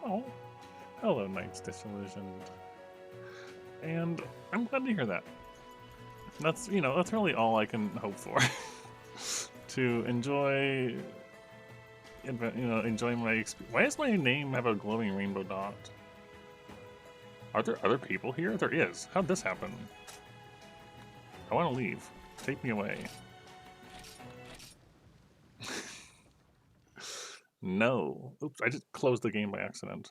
Oh, hello, Knights Disillusioned. And I'm glad to hear that. That's, that's really all I can hope for. To enjoy, enjoy my experience. Why does my name have a glowing rainbow dot? Are there other people here? There is. How'd this happen? I want to leave. Take me away. No. Oops, I just closed the game by accident.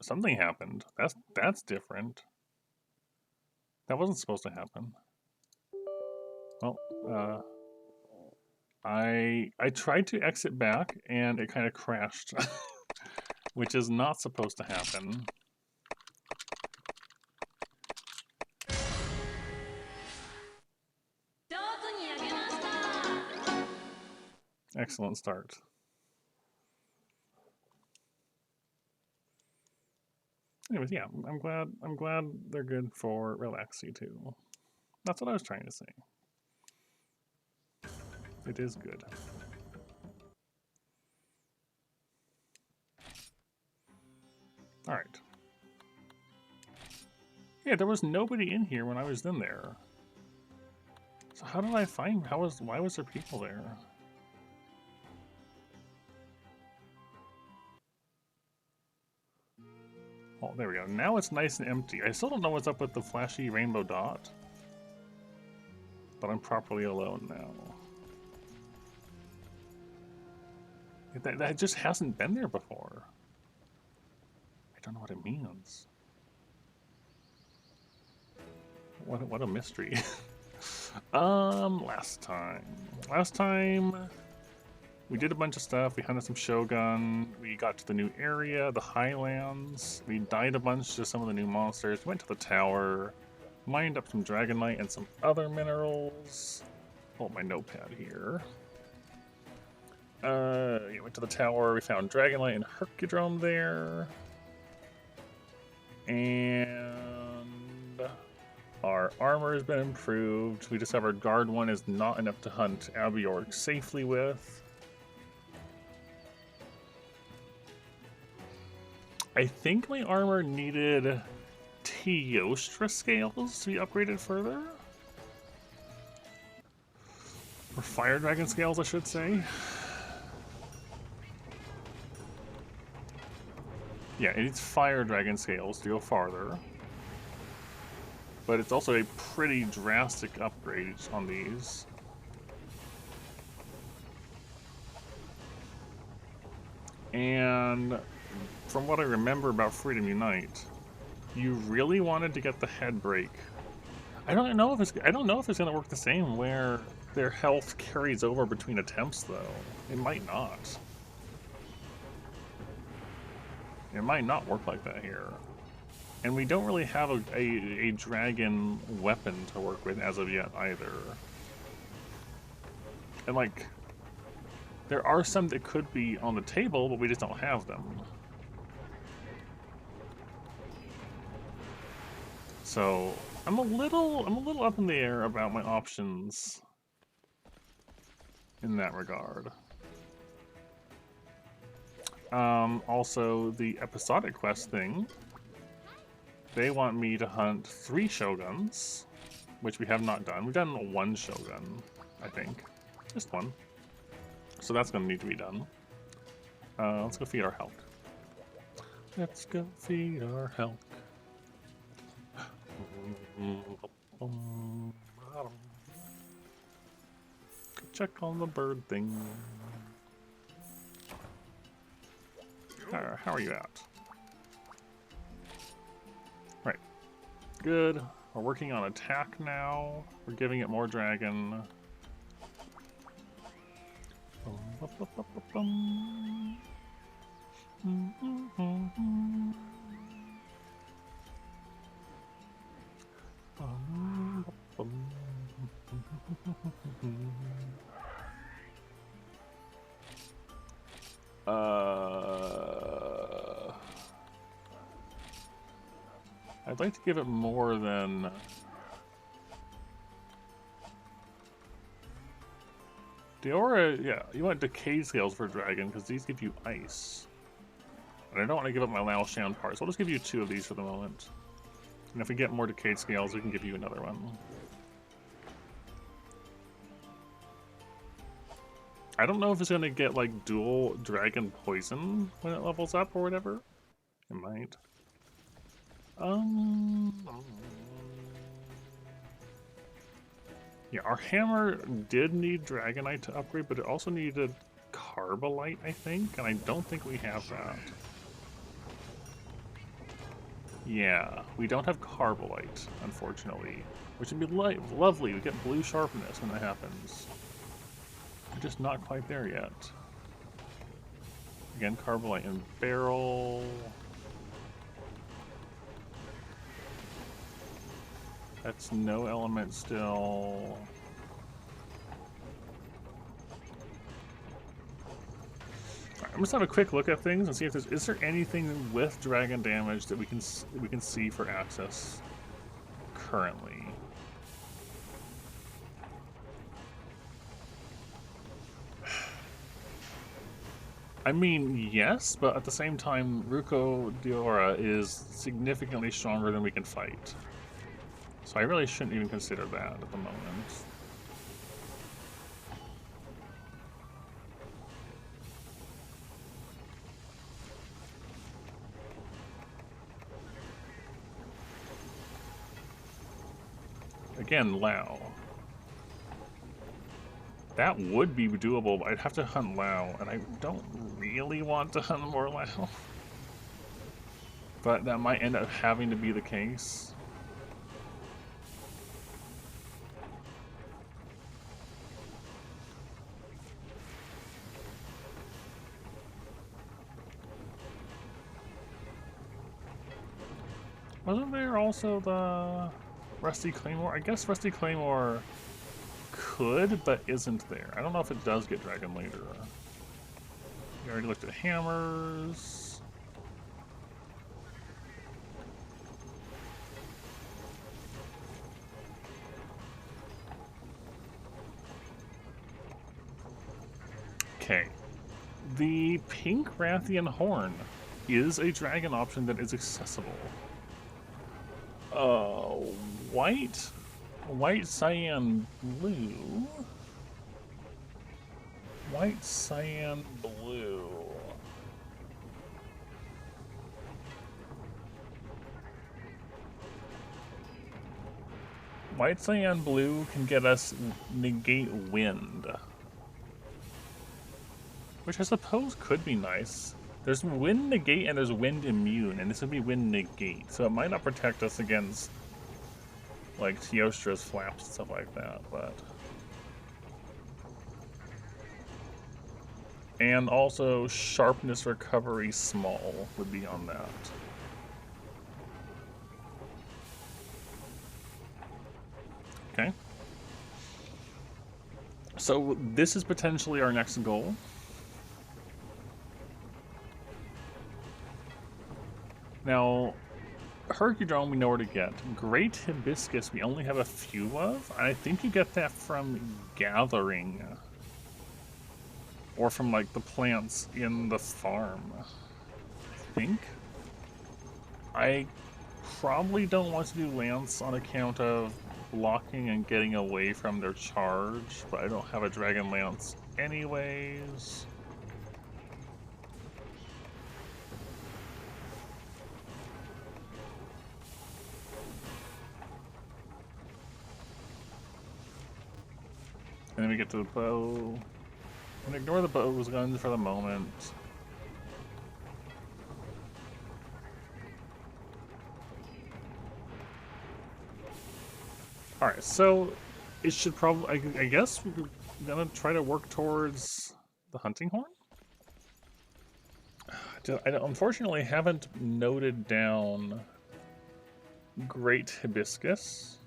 Something happened. That's different. That wasn't supposed to happen. Well, I tried to exit back and it kind of crashed, which is not supposed to happen. Excellent start. Anyways, yeah, I'm glad they're good for Relaxy too. That's what I was trying to say. It is good. All right. Yeah, there was nobody in here when I was in there. So how did I find? Why was there people there? Oh, there we go. Now it's nice and empty. I still don't know what's up with the flashy rainbow dot, but I'm properly alone now. That just hasn't been there before. I don't know what it means. What a mystery. Last time we did a bunch of stuff. We hunted some Shogun. We got to the new area, the Highlands. We died a bunch to some of the new monsters. We went to the tower, mined up some Dragonite and some other minerals. Hold my notepad here. Yeah, went to the tower. We found Dragonite and Hercudrome there. And our armor has been improved. We discovered Guard 1 is not enough to hunt Abiorg safely with. I think my armor needed Teostra scales to be upgraded further. Or Fire Dragon scales, I should say. Yeah, it needs Fire Dragon scales to go farther. But it's also a pretty drastic upgrade on these. And from what I remember about Freedom Unite, you really wanted to get the head break. I don't know if it's going to work the same where their health carries over between attempts though. It might not. It might not work like that here. And we don't really have a dragon weapon to work with as of yet either. And like, there are some that could be on the table, but we just don't have them. So I'm a little up in the air about my options in that regard. Also, the episodic quest thing, they want me to hunt 3 Shoguns, which we have not done. We've done 1 Shogun, I think. Just 1. So that's going to need to be done. Let's go feed our Hulk. Let's go feed our Hulk. Check on the bird thing. How are you at? Right. Good. We're working on attack now. We're giving it more dragon. I'd like to give it more than Deora, yeah, you want Decay Scales for Dragon, because these give you ice. And I don't want to give up my Lao Shan part, so I'll just give you 2 of these for the moment. And if we get more Decayed Scales, we can give you another one. I don't know if it's going to get, like, dual Dragon Poison when it levels up or whatever. It might. Yeah, our hammer did need Dragonite to upgrade, but it also needed Carbolite, I think, and I don't think we have that. Yeah, we don't have Carbolite, unfortunately, which would be lovely. We get blue sharpness when that happens. We're just not quite there yet. Again, Carbolite and Barrel. That's no element still. Right, I'm just have a quick look at things and see if there's is there anything with dragon damage that we can see for access currently. I mean, yes, but at the same time, Ruko Deora is significantly stronger than we can fight. So I really shouldn't even consider that at the moment. Again, Lao. That would be doable, but I'd have to hunt Lao, and I don't really want to hunt more Lao. But that might end up having to be the case. Wasn't there also the Rusty Claymore? I guess Rusty Claymore could, but isn't there. I don't know if it does get Dragon later. We already looked at hammers. Okay. The pink Rathian Horn is a dragon option that is accessible. White? White, cyan, blue? White, cyan, blue. White, cyan, blue can get us negate wind. Which I suppose could be nice. There's wind negate and there's wind immune, and this would be wind negate, so it might not protect us against like Teostra's flaps and stuff like that, but... And also sharpness recovery small would be on that. Okay. So this is potentially our next goal. Now, Hercudrome we know where to get. Great Hibiscus we only have a few of. I think you get that from gathering. Or from like the plants in the farm. I think. I probably don't want to do Lance on account of blocking and getting away from their charge, but I don't have a Dragon Lance anyways. And then we get to the bow. And ignore the bow's guns for the moment. Alright, so it should probably, I guess we're gonna try to work towards the hunting horn? I unfortunately haven't noted down Great Hibiscus.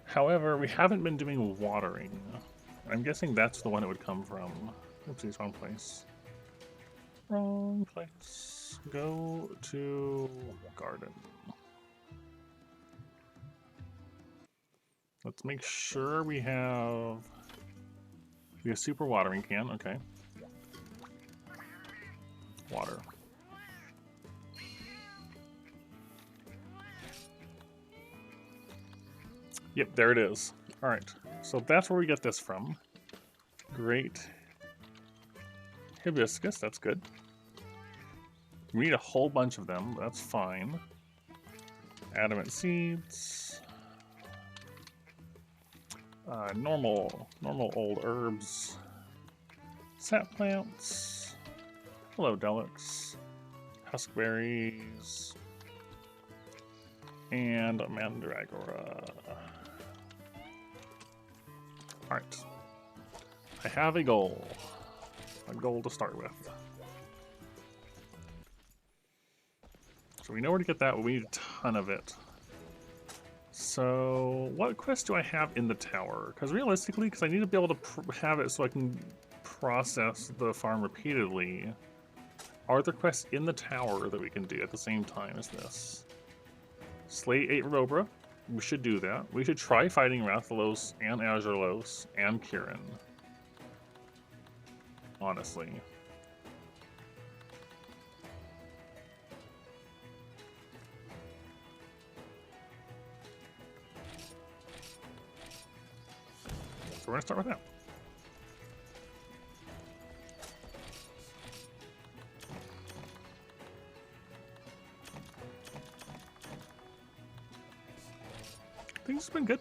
However, we haven't been doing watering. I'm guessing that's the one it would come from. Oopsies, wrong place. Wrong place. Go to garden. Let's make sure we have Be a super watering can, okay. Water. Yep, there it is. Alright, so that's where we get this from. Great. Hibiscus, that's good. We need a whole bunch of them, but that's fine. Adamant seeds. Normal old herbs. Sap plants. Hello, Deluxe. Huskberries. And Mandragora. Alright. I have a goal. A goal to start with. So we know where to get that, but we need a ton of it. So, what quest do I have in the tower? Because realistically, I need to be able to have it so I can process the farm repeatedly. Are there quests in the tower that we can do at the same time as this? Slay 8 Robra. We should do that. We should try fighting Rathalos and Azurelos and Kirin. Honestly. So we're gonna start with that. Things have been good.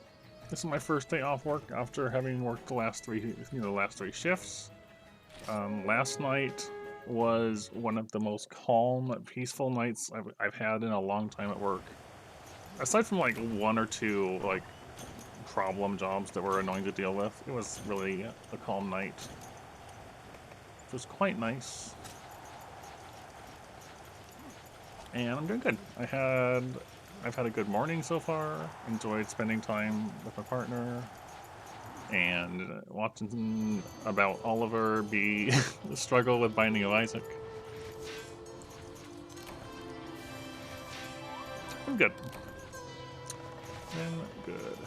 This is my first day off work after having worked the last three shifts. Last night was one of the most calm, peaceful nights I've had in a long time at work. Aside from like one or two like problem jobs that were annoying to deal with, it was really a calm night. It was quite nice. And I'm doing good. I've had a good morning so far. Enjoyed spending time with my partner and watching about Oliver struggle with Binding of Isaac. I'm good. I'm good.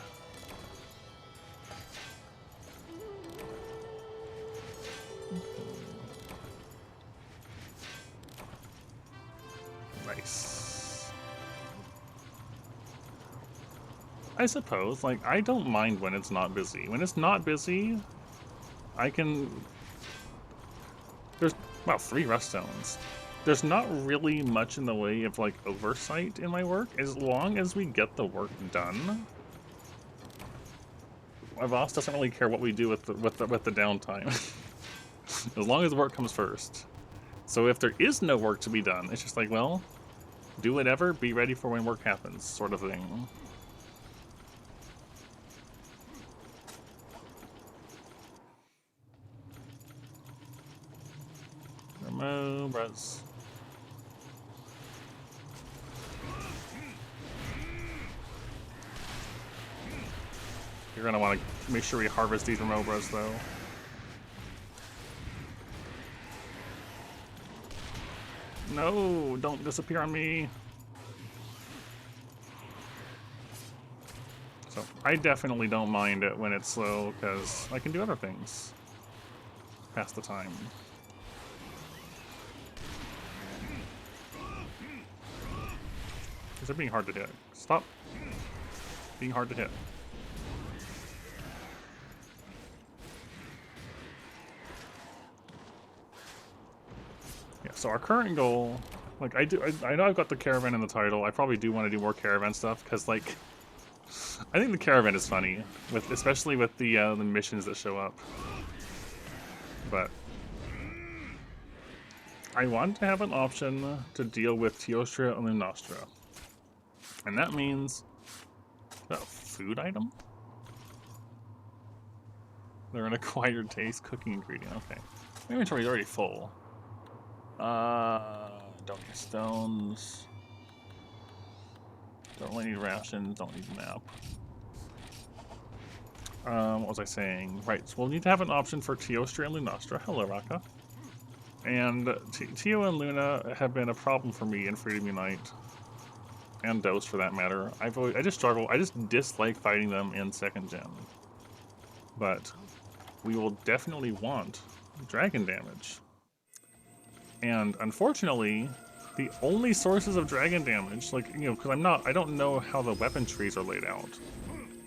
Nice. I suppose, like, I don't mind when it's not busy. When it's not busy, I can... There's about 3 rest zones. There's not really much in the way of, like, oversight in my work. As long as we get the work done, my boss doesn't really care what we do with the downtime. As long as the work comes first. So if there is no work to be done, it's just like, well, do whatever, be ready for when work happens, sort of thing. Remobras. You're gonna want to make sure we harvest these Remobras, though. No, don't disappear on me. So I definitely don't mind it when it's slow, because I can do other things. Pass the time. Because they're being hard to hit. Stop being hard to hit. Yeah, so our current goal, like I know I've got the caravan in the title. I probably do want to do more caravan stuff, because like I think the caravan is funny, especially with the missions that show up. But I want to have an option to deal with Teostra and Lunastra. And that means a food item? They're an acquired taste cooking ingredient. Okay. My inventory's already full. Don't need stones. Don't really need rations, don't need map. What was I saying? Right, so we'll need to have an option for Teostra and Lunastra. Hello, Raka. And Teo and Luna have been a problem for me in Freedom Unite. And Dose, for that matter. I just struggle. I just dislike fighting them in 2nd gen. But we will definitely want dragon damage. And unfortunately, the only sources of dragon damage, like, you know, because I don't know how the weapon trees are laid out.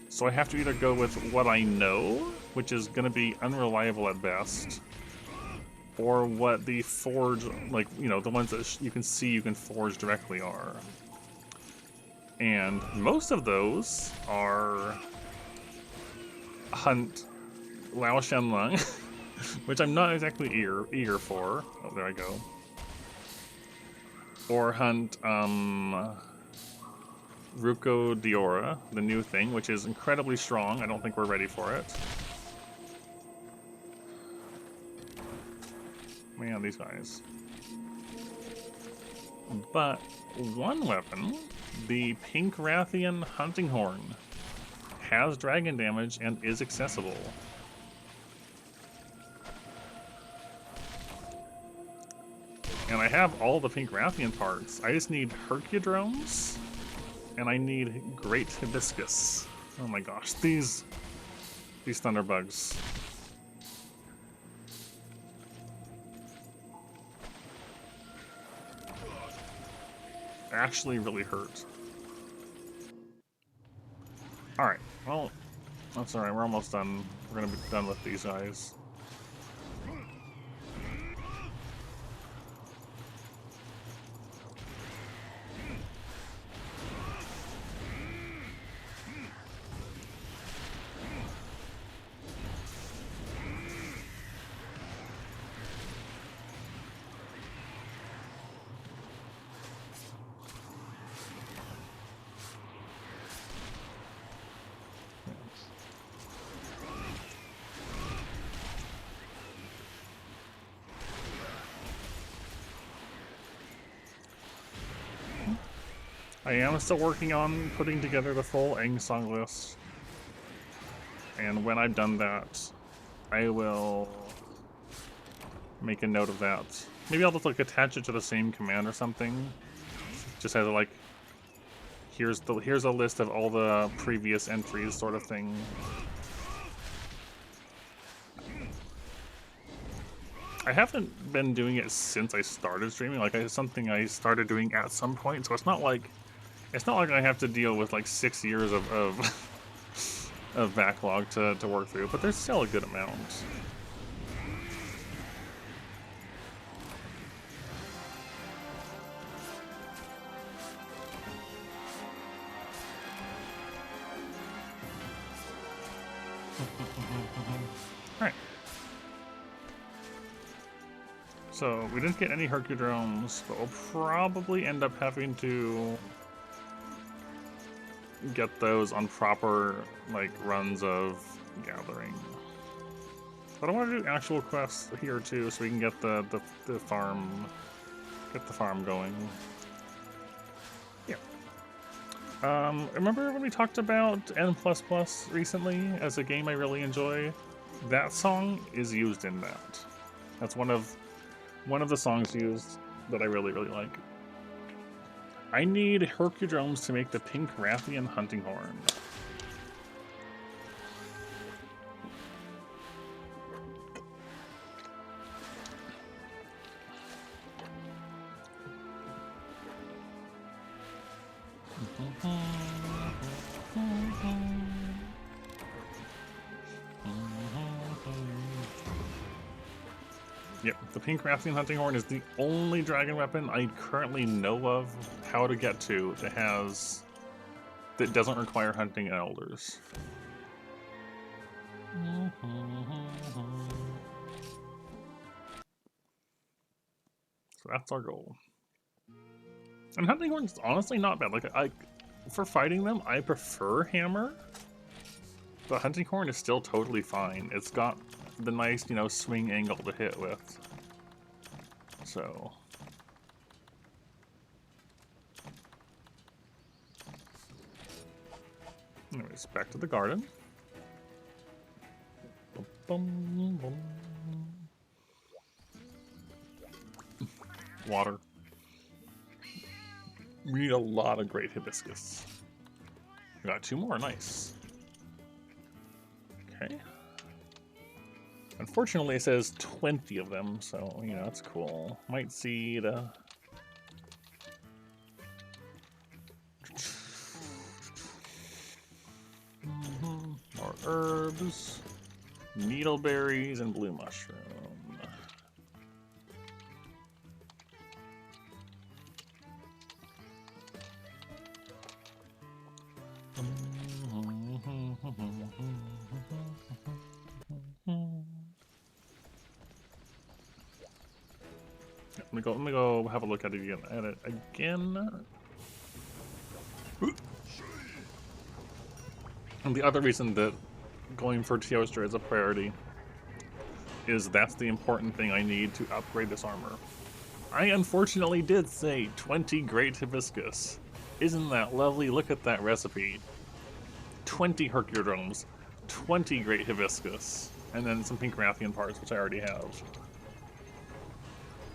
So I have to either go with what I know, which is going to be unreliable at best, or what the forge, like, you know, the ones that you can see you can forge directly are. And most of those are hunt Lao Shenlong, which I'm not exactly eager for. Oh, there I go. Or hunt Ruko Diora, the new thing, which is incredibly strong. I don't think we're ready for it. Man, these guys. But one weapon, the Pink Rathian Hunting Horn, has dragon damage and is accessible. And I have all the Pink Rathian parts. I just need Hercudromes, and I need Great Hibiscus. Oh my gosh, these Thunderbugs. Actually really hurt. Alright, well, that's alright, we're almost done. We're gonna be done with these guys. I am still working on putting together the full Angsong list. And when I've done that, I will make a note of that. Maybe I'll just like attach it to the same command or something. Just as like, here's a list of all the previous entries sort of thing. I haven't been doing it since I started streaming. Like, it's something I started doing at some point, so it's not like I have to deal with like 6 years of of backlog to work through, but there's still a good amount. Alright. So, we didn't get any Hercudromes, but we'll probably end up having to get those on proper, like, runs of gathering. But I want to do actual quests here too, so we can get the farm, going. Yeah. Remember when we talked about N++ recently as a game I really enjoy? That song is used in that. That's one of the songs used that I really, really like. I need Hercudromes to make the Pink Rathian Hunting Horn. Yep, the Pink Rathian Hunting Horn is the only dragon weapon I currently know of how to get to that doesn't require hunting elders. So that's our goal. And Hunting Horn's honestly not bad. Like, for fighting them, I prefer Hammer. But Hunting Horn is still totally fine. It's got the nice, you know, swing angle to hit with. So. Anyways, back to the garden. Water. We need a lot of Great Hibiscus. We got 2 more, nice. Okay. Unfortunately, it says 20 of them, so, you know, that's cool. Might seed. More herbs, needleberries, and blue mushroom. Let me go have a look at it again. And the other reason that going for Teostra is a priority is that's the important thing I need to upgrade this armor. I unfortunately did say 20 great hibiscus. Isn't that lovely? Look at that recipe. 20 Hercudromes, 20 great hibiscus, and then some pink Rathian parts, which I already have.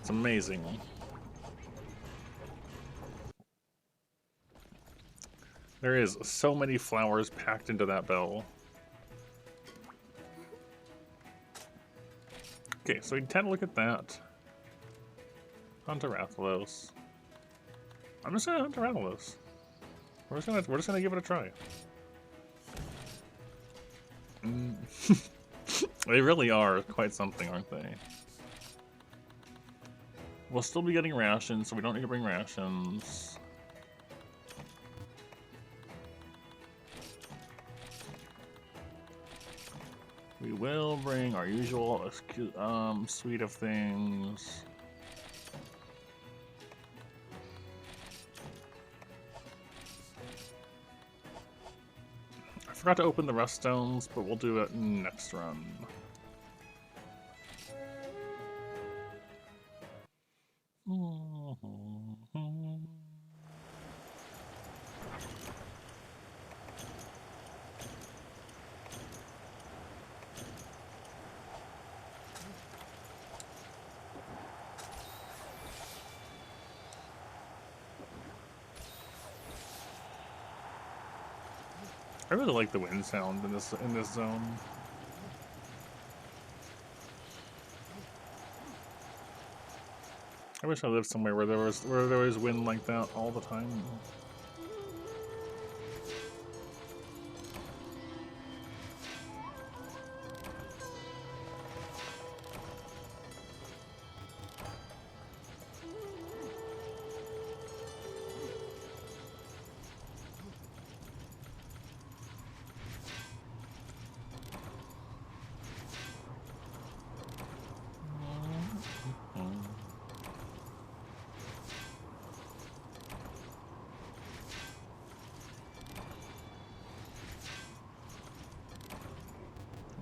It's amazing. There is so many flowers packed into that bell. Okay, so we can look at that. Hunt a Rathalos. I'm just gonna hunt a Rathalos. We're just gonna give it a try. They really are quite something, aren't they? We'll still be getting rations, so we don't need to bring rations. We will bring our usual suite of things. I forgot to open the rust stones, but we'll do it next run. I really like the wind sound in this zone. I wish I lived somewhere where there was wind like that all the time.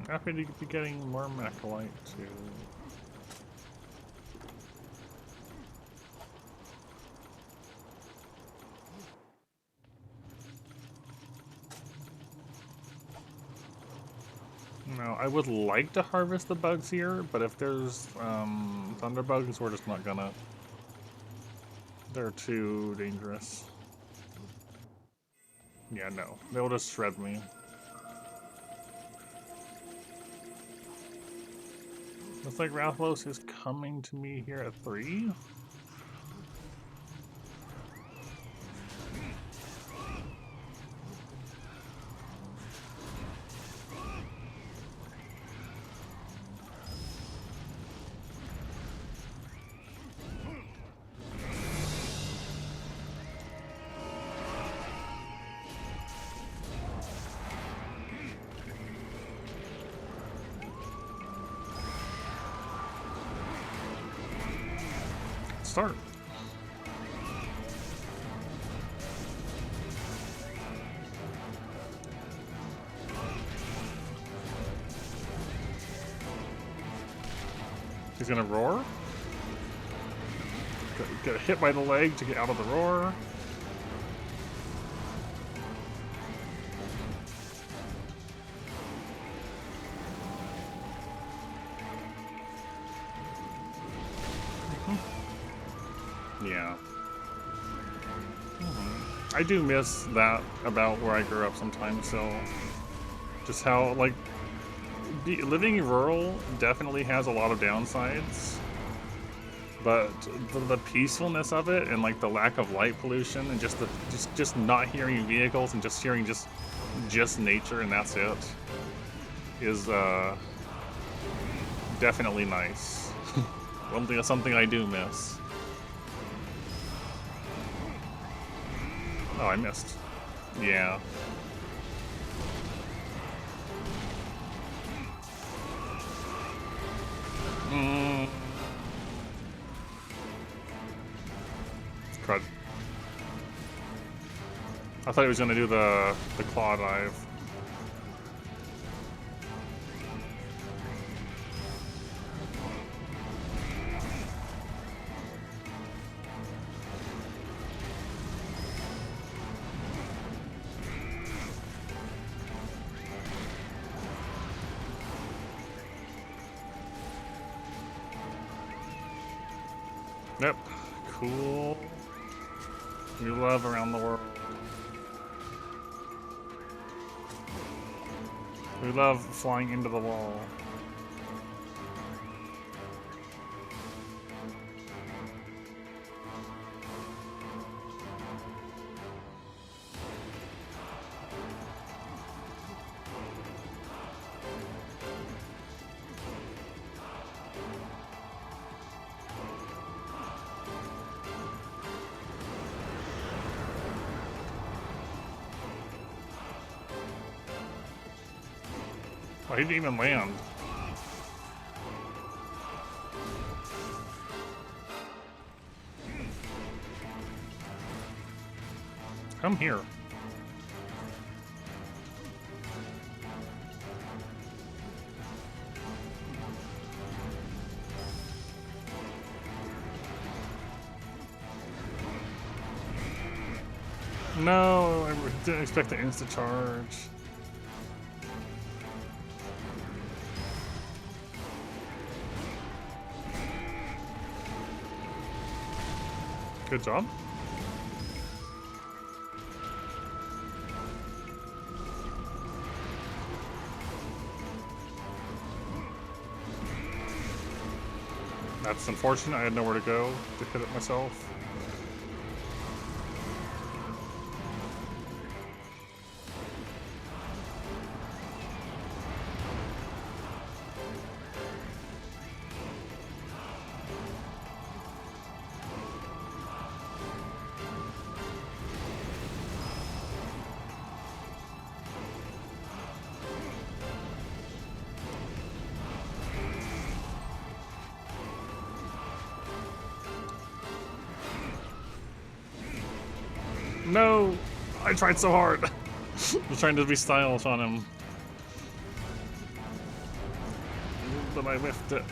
Happy to be getting more Macalite too. No, I would like to harvest the bugs here, but if there's thunder bugs, we're just not gonna. They're too dangerous. Yeah, no. They'll just shred me. Looks like Rathalos is coming to me here at 3. Start. He's gonna roar. Get hit by the leg to get out of the roar. Yeah. I do miss that about where I grew up sometimes, so just how, like, living rural definitely has a lot of downsides, but the peacefulness of it and like the lack of light pollution and just not hearing vehicles and just hearing just nature and that's it is definitely nice. Something I do miss. Oh, I missed. Yeah. Crud. I thought he was gonna do the claw dive. Yep. Cool. We love around the world. We love flying into the wall. Oh, he didn't even land. Come here. No, I didn't expect the insta charge. Good job. That's unfortunate. I had nowhere to go to hit it myself. No! I tried so hard! I was trying to be stylish on him. But I whiffed it.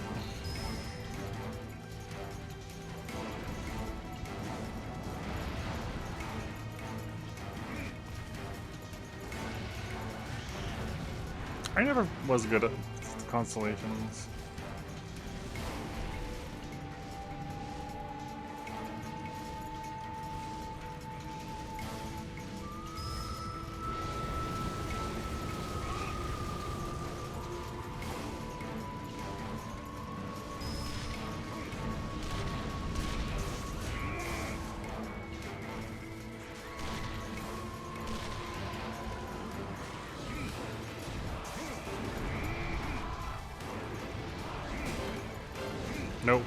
I never was good at constellations. Nope.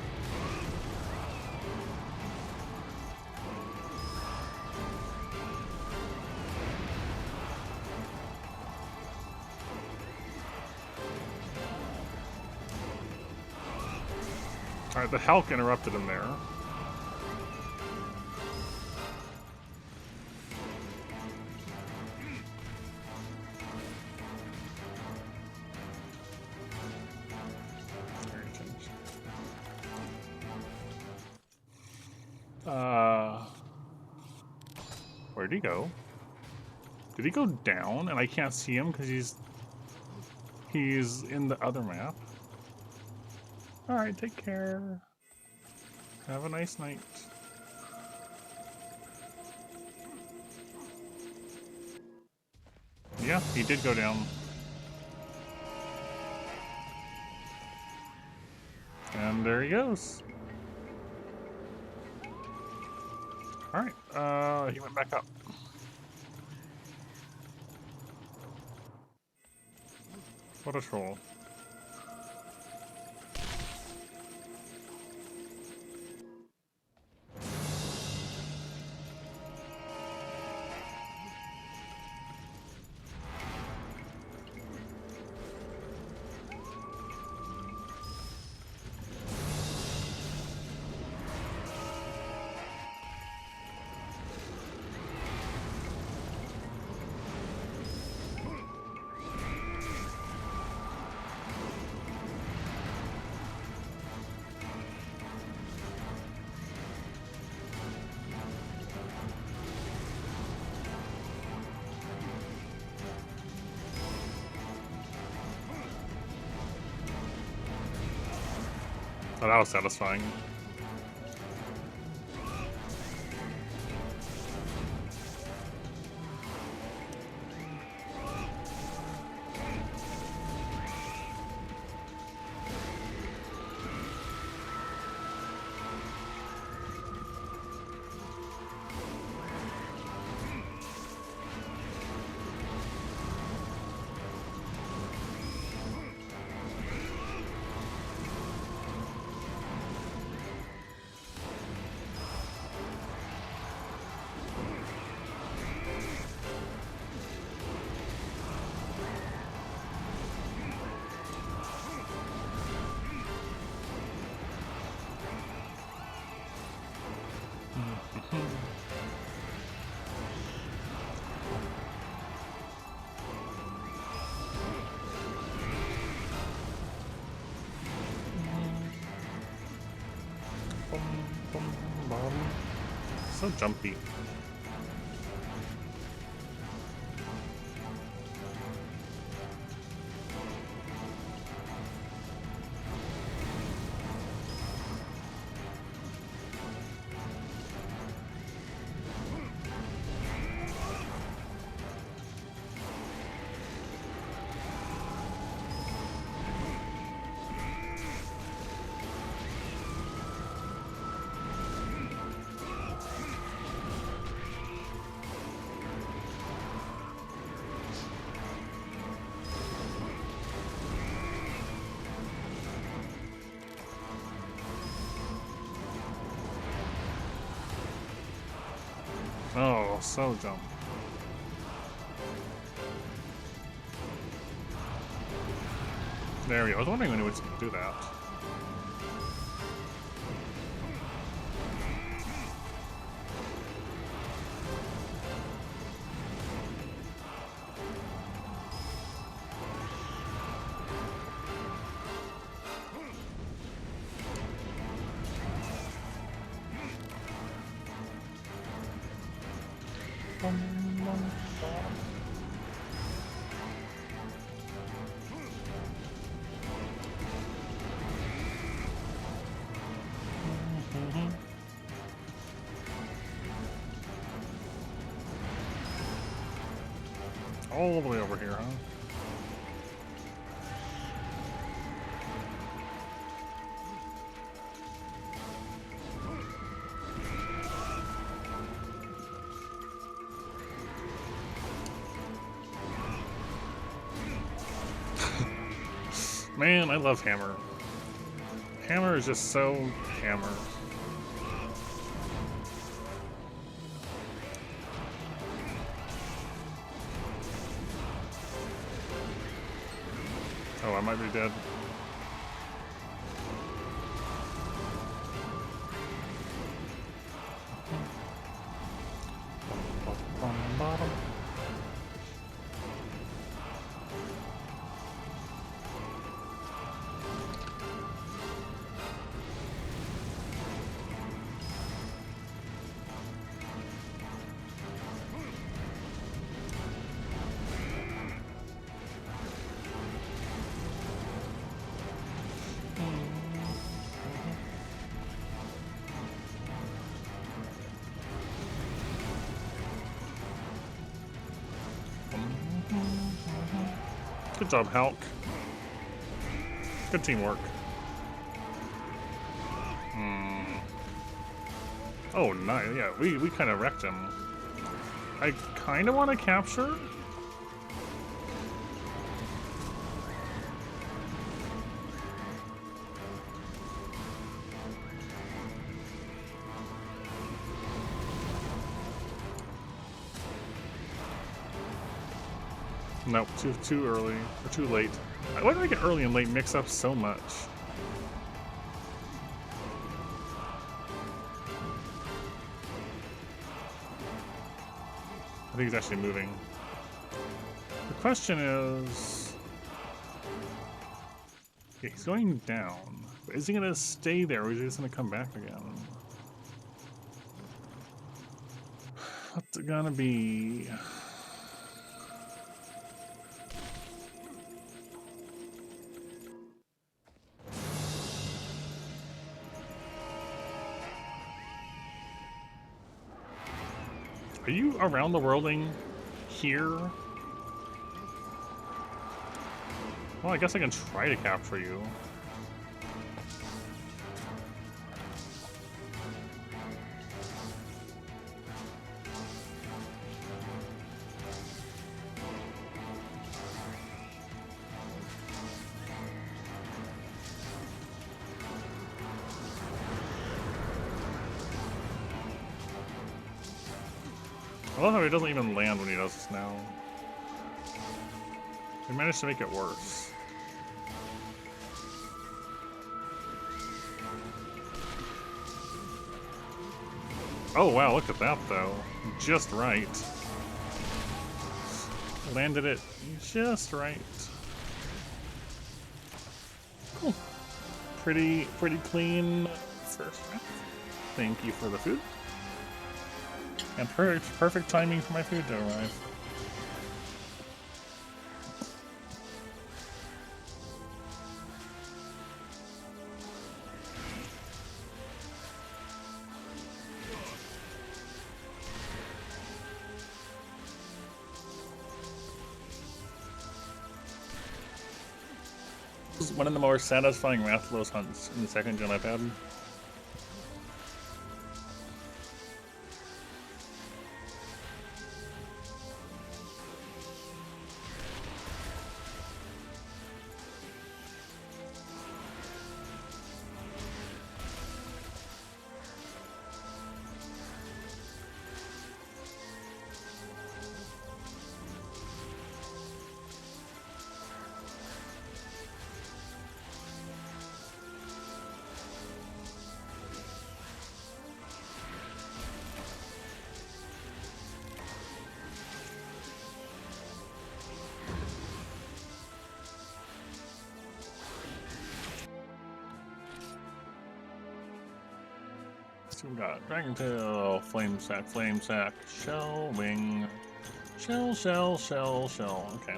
Alright, the Hulk interrupted him there. Where'd he go? Did he go down and I can't see him because he's in the other map? Alright, take care. Have a nice night. Yeah, he did go down. And there he goes. Alright, he went back up. What a troll. Oh, that was satisfying. So jumpy. Oh, so dumb. There we go. I was wondering when he was going to do that. All the way over here, huh? Man, I love Hammer. Hammer is just so Hammer. Oh, I might be dead. Good job, Hulk. Good teamwork. Oh, nice. Yeah, we kind of wrecked him. I kind of want to capture. Nope, too early or too late. Why do I get early and late mix up so much? I think he's actually moving. The question is, okay, he's going down. But is he gonna stay there, or is he just gonna come back again? What's it gonna be? Are you around the worlding here? Well, I guess I can try to capture you. I love how he doesn't even land when he does this now. He managed to make it worse. Oh wow, look at that though. Just right. Landed it just right. Cool. Pretty clean first round. Thank you for the food. And perfect timing for my food to arrive. This is one of the more satisfying Rathalos hunts in the second gen I've had. So we got Dragon Tail, Flame Sack, Shell, Wing, Shell. Okay.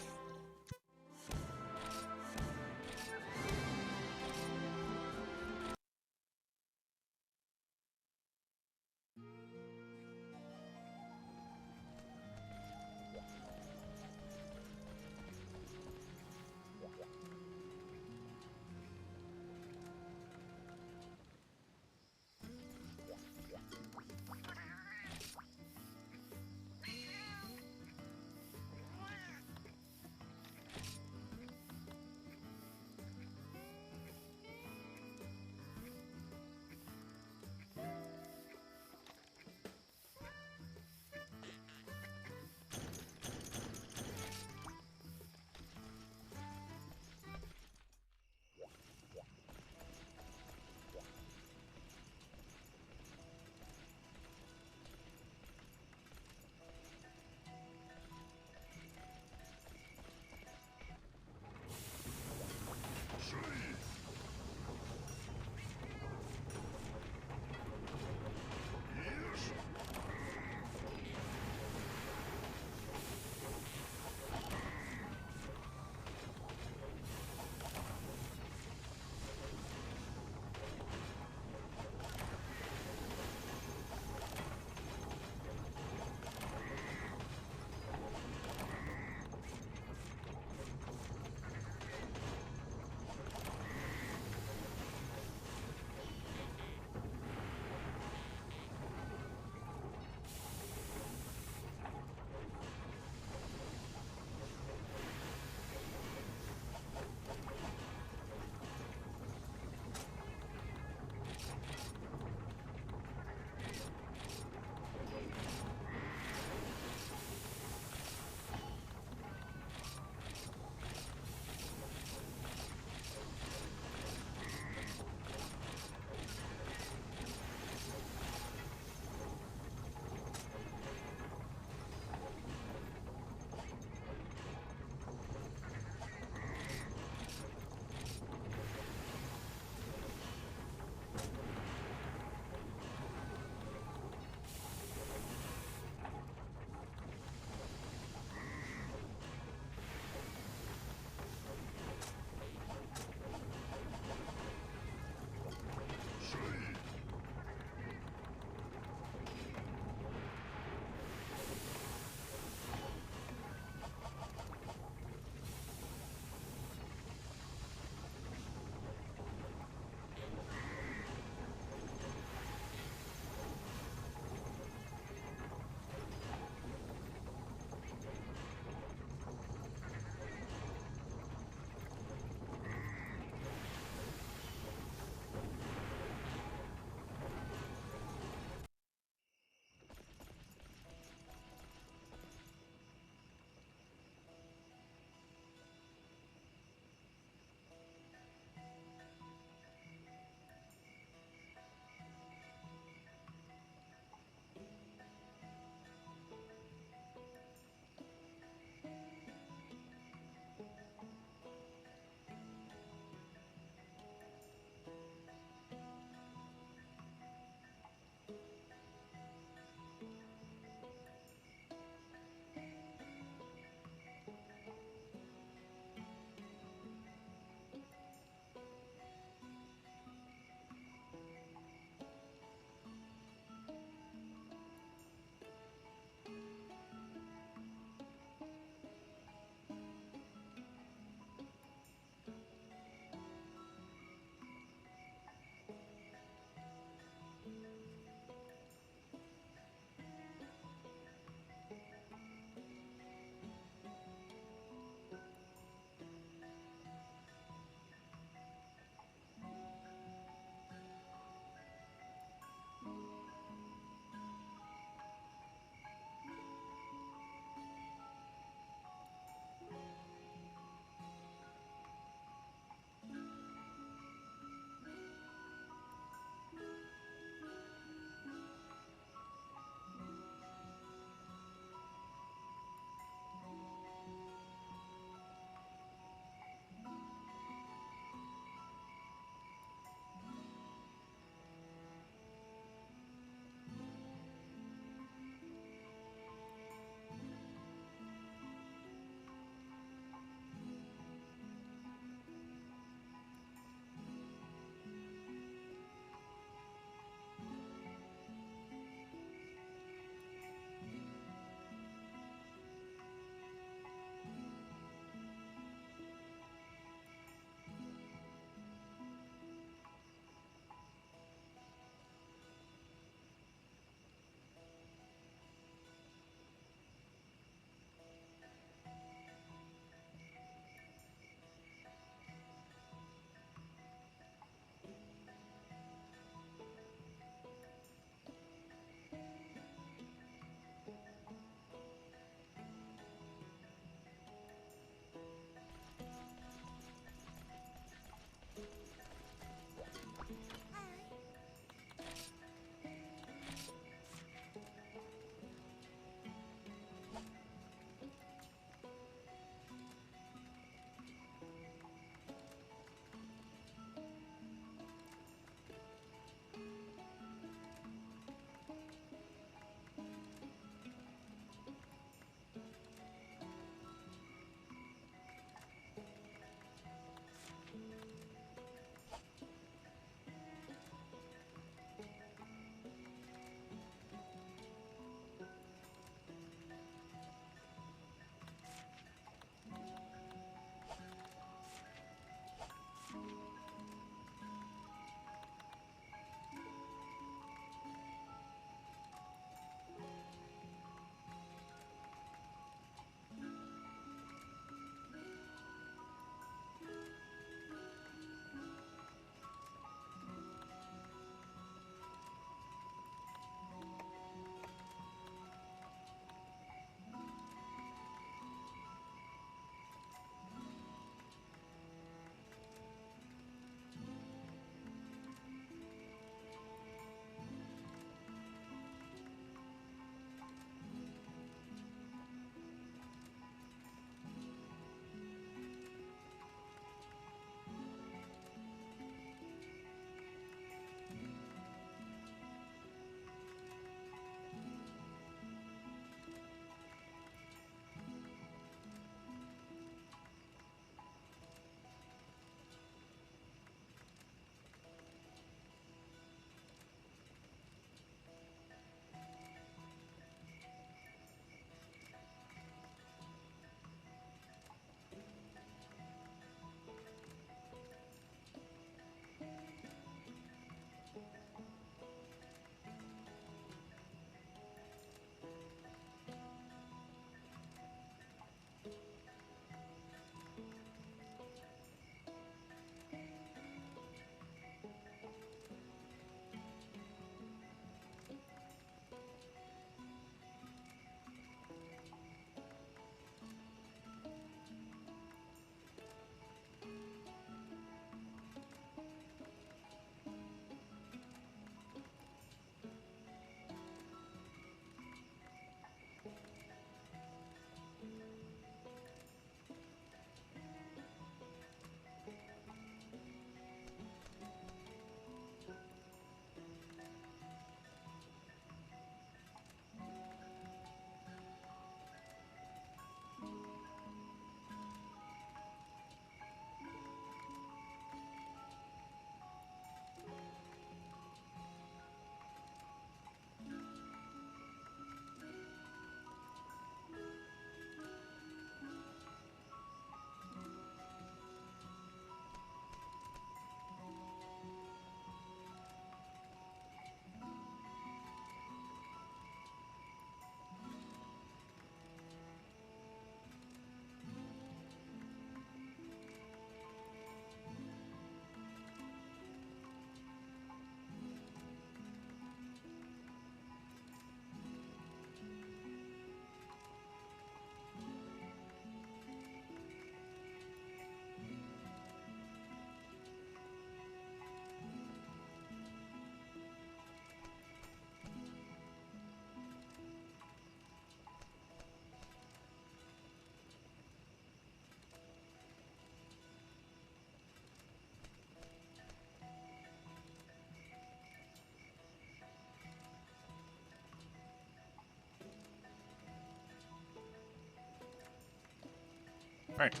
Alright.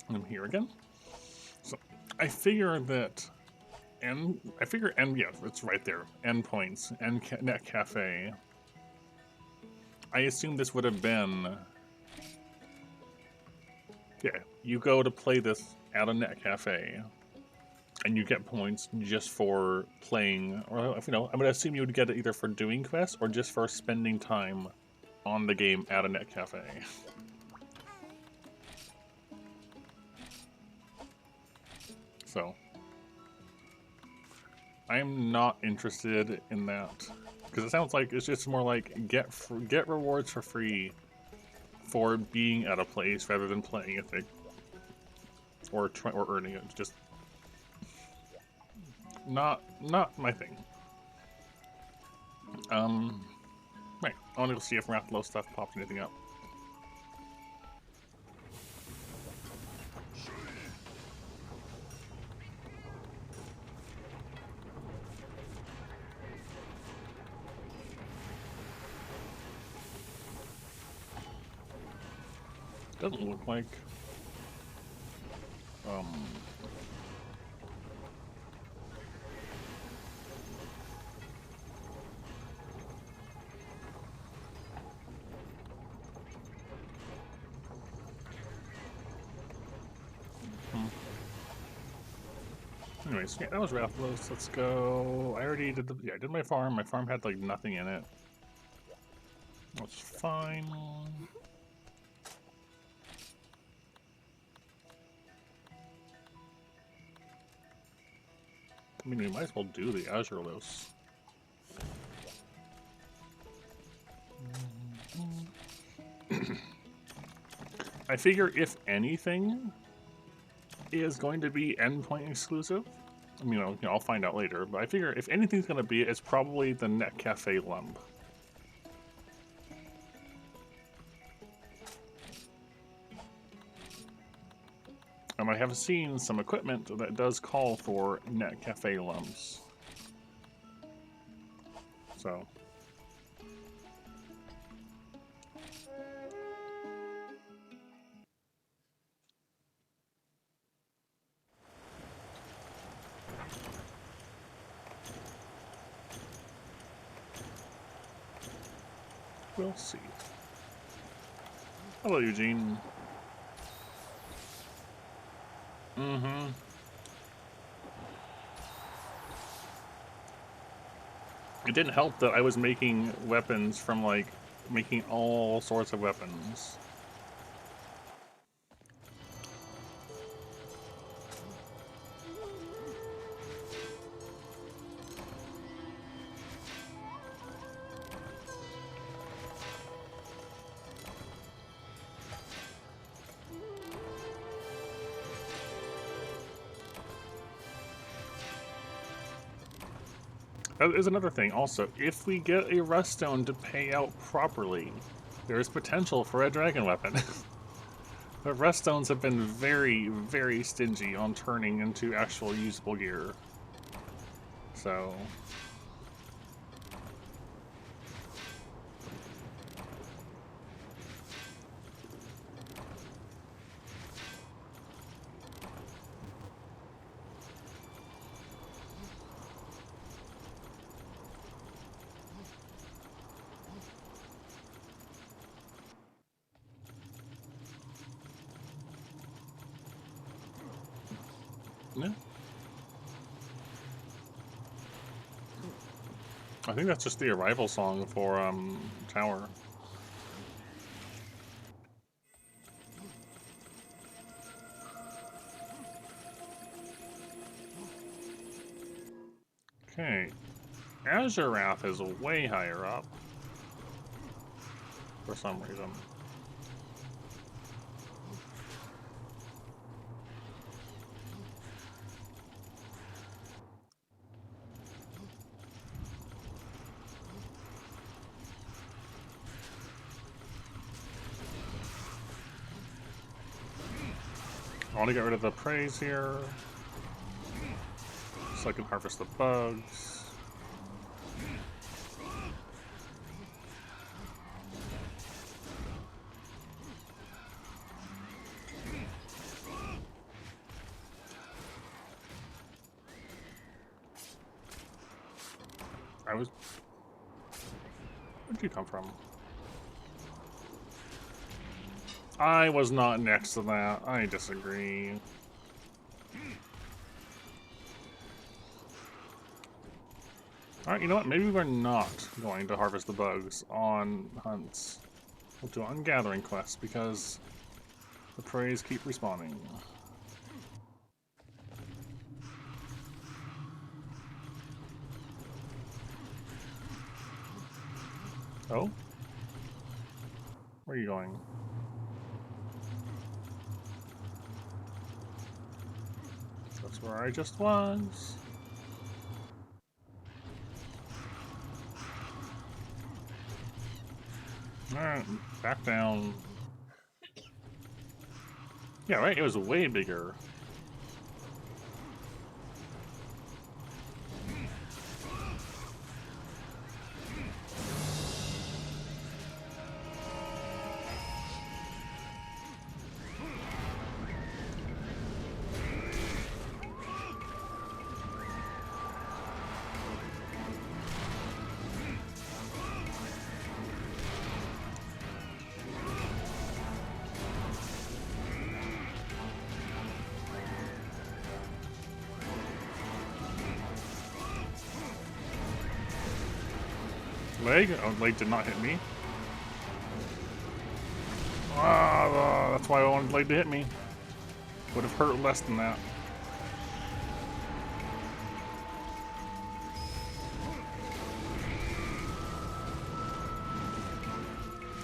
I'm here again. So I figure that yeah, it's right there. Endpoints, Net Cafe. I assume this would have been, yeah, you go to play this at a Net Cafe, and you get points just for playing, or I'm gonna assume you would get it either for doing quests or just for spending time on the game at a Net Cafe. So I'm not interested in that because it sounds like it's just more like get rewards for free for being at a place rather than playing a thing or earning it. Just not my thing. Right. I want to go see if Rathalos stuff popped anything up. Doesn't look like. Anyways, yeah, that was Rathalos. Let's go. I already did I did my farm. My farm had like nothing in it. That's fine. I mean, we might as well do the Azurelos. I figure if anything is going to be endpoint exclusive, I mean, I'll find out later, but I figure if anything's going to be, it's probably the Net Cafe lump. And I have seen some equipment that does call for Net Cafe lumps. So. We'll see. Hello, Eugene. Mm-hmm. It didn't help that I was making weapons from, like, making all sorts of weapons. That is another thing, also. If we get a rust stone to pay out properly, there is potential for a dragon weapon. But rust stones have been very, very stingy on turning into actual usable gear. So. Yeah. I think that's just the arrival song for Tower. Okay. Azurath is way higher up. For some reason. I want to get rid of the praise here, so I can harvest the bugs. I was... Where'd you come from? I was not next to that. I disagree. Alright, you know what? Maybe we're not going to harvest the bugs on hunts. We'll do it on gathering quests because the preys keep respawning. Oh? Where are you going? That's where I just was. Alright, back down. Yeah, right? It was way bigger. Leg? Oh, leg did not hit me. That's why I wanted leg to hit me. Would have hurt less than that.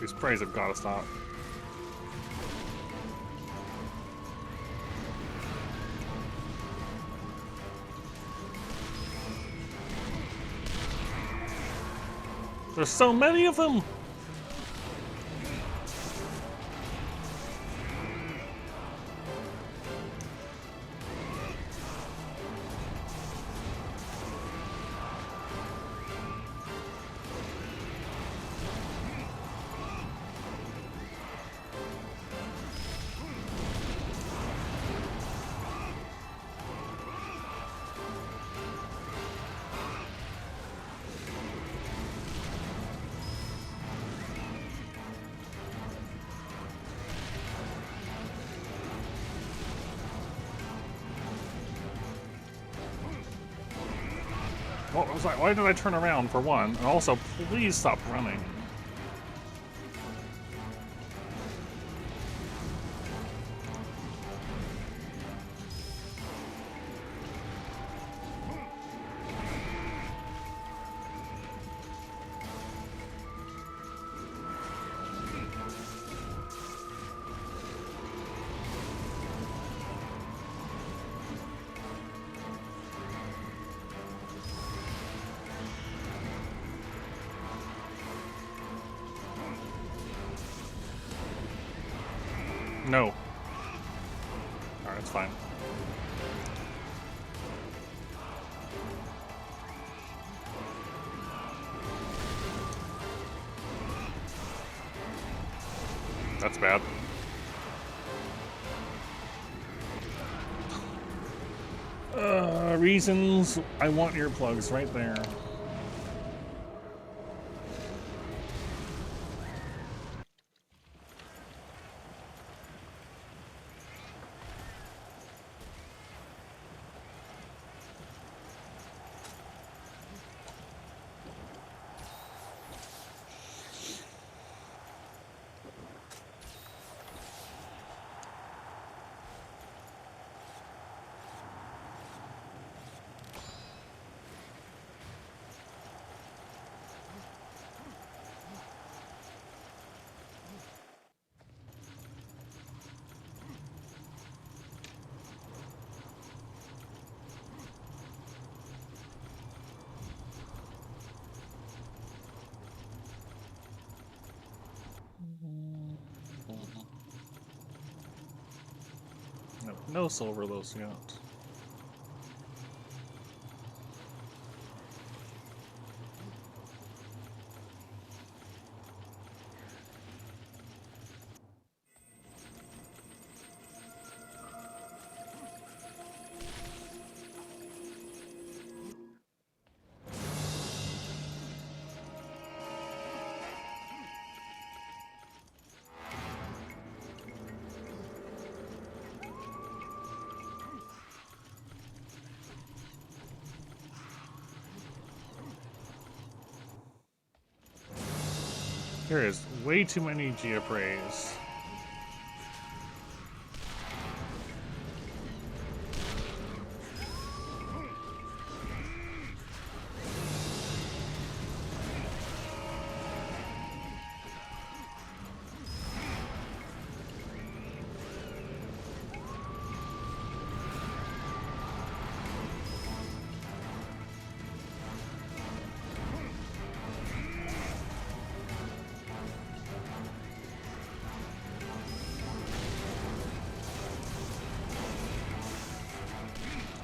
These preys have got to stop. There's so many of them! Well, I was like, why did I turn around for one? And also, please stop running. No. Alright, it's fine. That's bad. Reasons I want earplugs right there. No, no silver those yet. There is way too many Geoprays.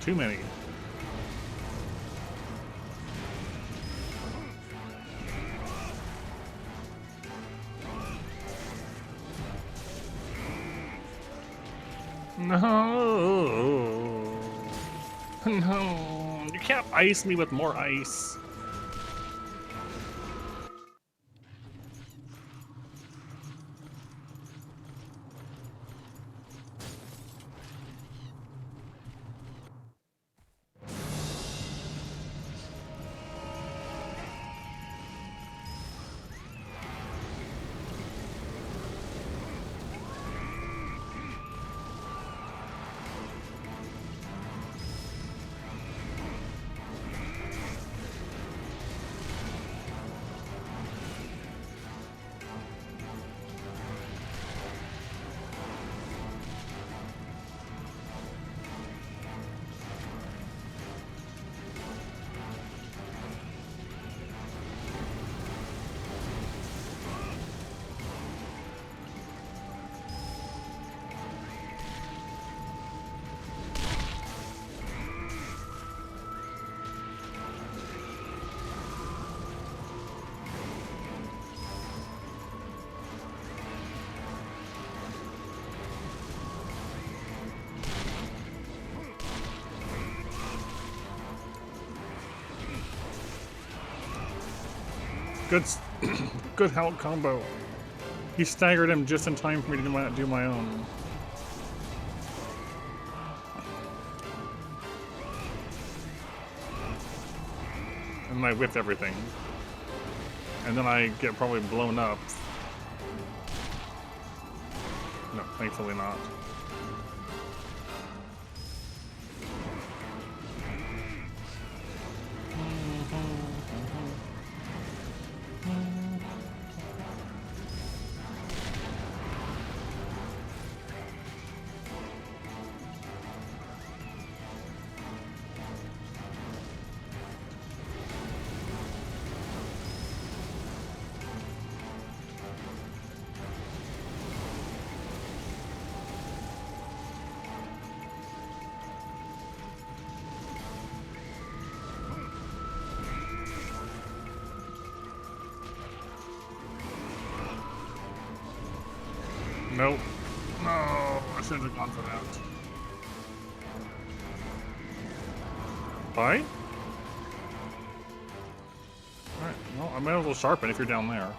Too many. No. No. You can't ice me with more ice. Good, good help combo. He staggered him just in time for me to do my own. And then I whipped everything. And then I get probably blown up. No, thankfully not. Nope. No, I should have gone for that. Bye? Alright, well, I might as well sharpen if you're down there.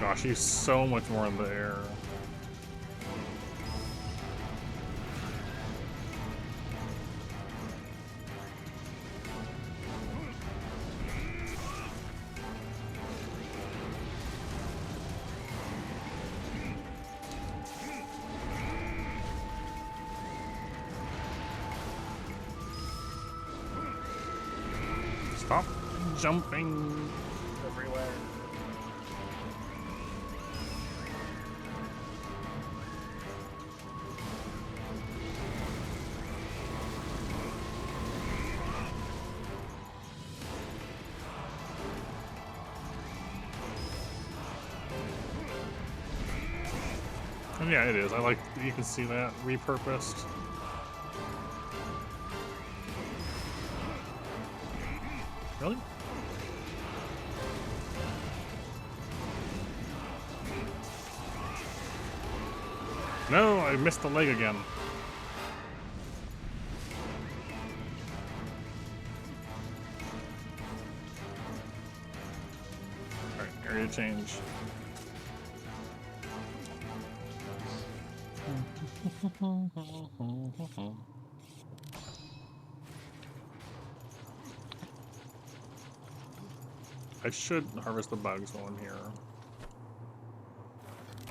Gosh, he's so much more in the air. Stop jumping everywhere. And yeah, it is. I like, you can see that repurposed. Really? No, I missed the leg again. Alright, area change. I should harvest the bugs while I'm here.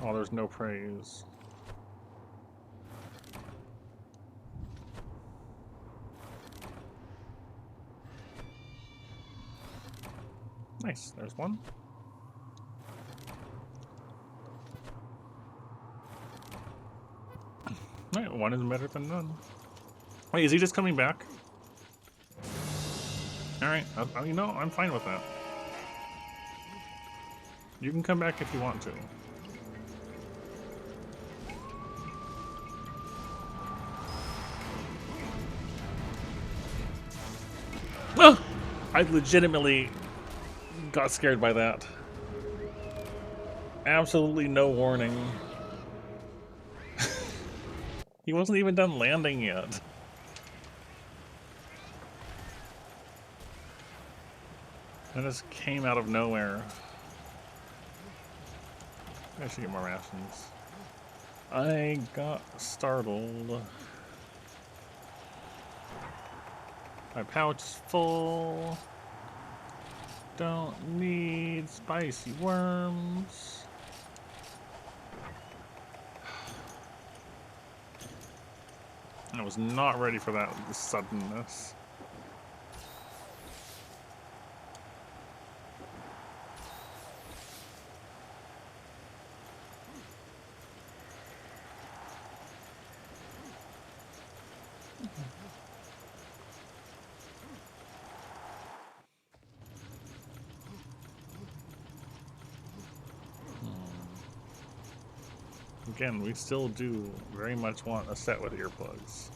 Oh, there's no praise. Nice, there's one. Alright, one is better than none. Wait, is he just coming back? Alright, you know, I'm fine with that. You can come back if you want to. Oh! I legitimately got scared by that. Absolutely no warning. He wasn't even done landing yet. That just came out of nowhere. I should get more rations. I got startled. My pouch is full. Don't need spicy worms. I was not ready for that suddenness. Again, we still do very much want a set with earplugs.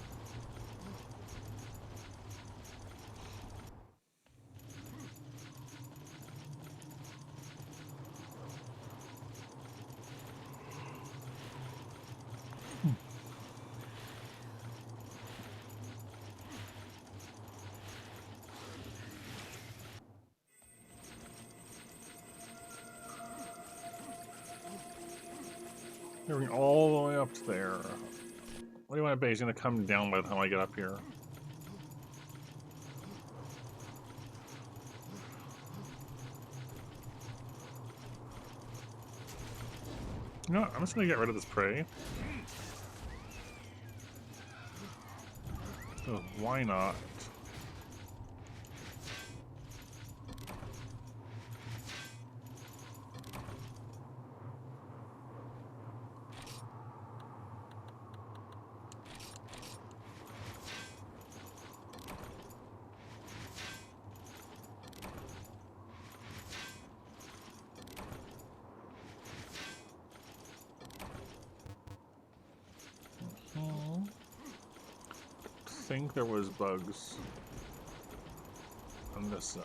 We're going all the way up there. What do you want to bet? He's going to come down by the time I get up here. You know what? I'm just going to get rid of this prey. Oh, why not? I think there was bugs in this zone.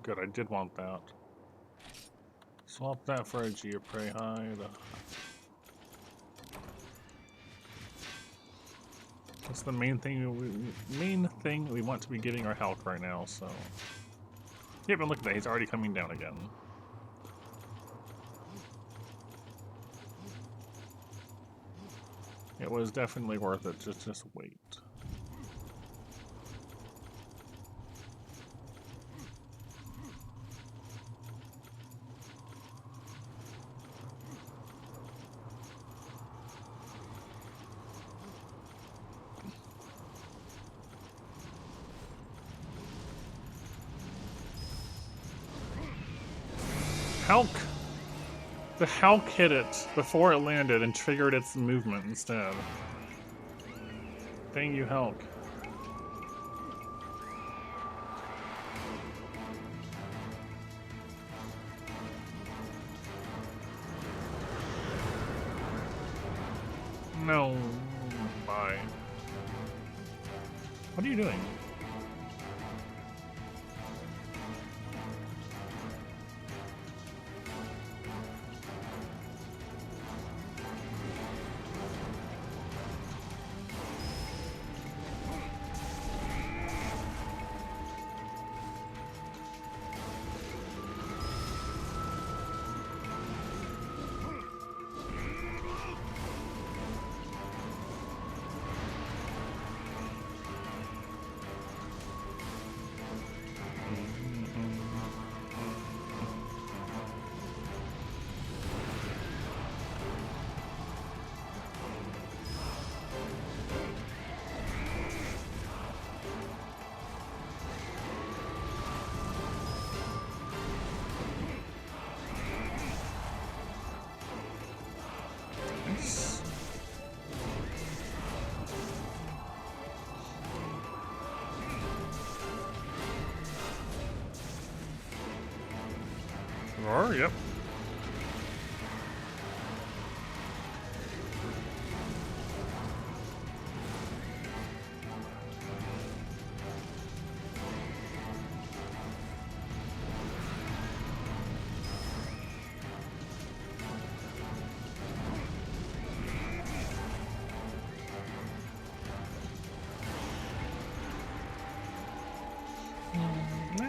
Good, I did want that. Swap that for a Geoprey hide. That's the main thing we want to be getting our Hulk right now, so. Yep, and look at that, he's already coming down again. It was definitely worth it, just wait. Hulk! The Hulk hit it before it landed and triggered its movement instead. Dang you, Hulk. No. Bye. What are you doing? Sure, yep.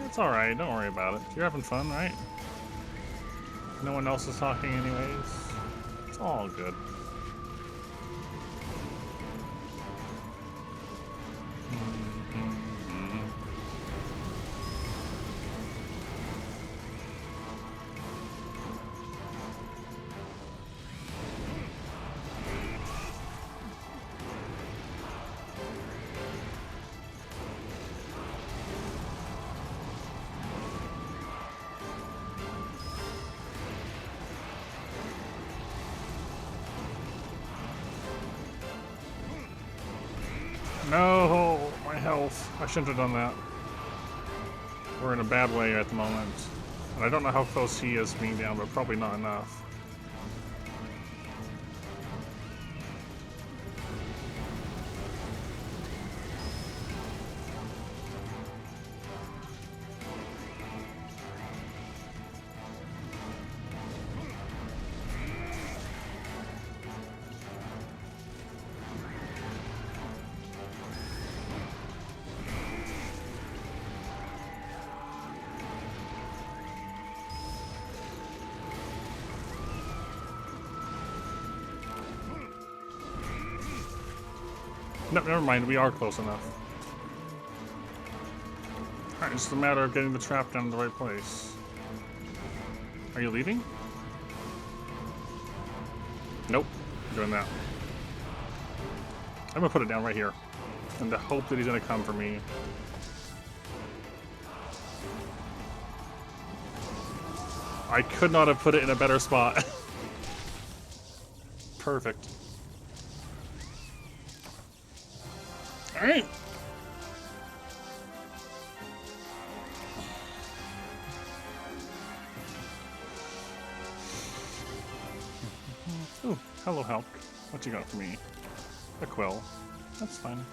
It's alright, don't worry about it. You're having fun, right? No one else is talking anyways. It's all good. No, my health. I shouldn't have done that. We're in a bad way at the moment. And I don't know how close he is to being down, but probably not enough. No, never mind, we are close enough. Alright, it's just a matter of getting the trap down in the right place. Are you leaving? Nope, I'm doing that. I'm gonna put it down right here. In the hope that he's gonna come for me. I could not have put it in a better spot. Perfect. Alright. Ooh, hello, Hulk. What you got for me? A quill. That's fine.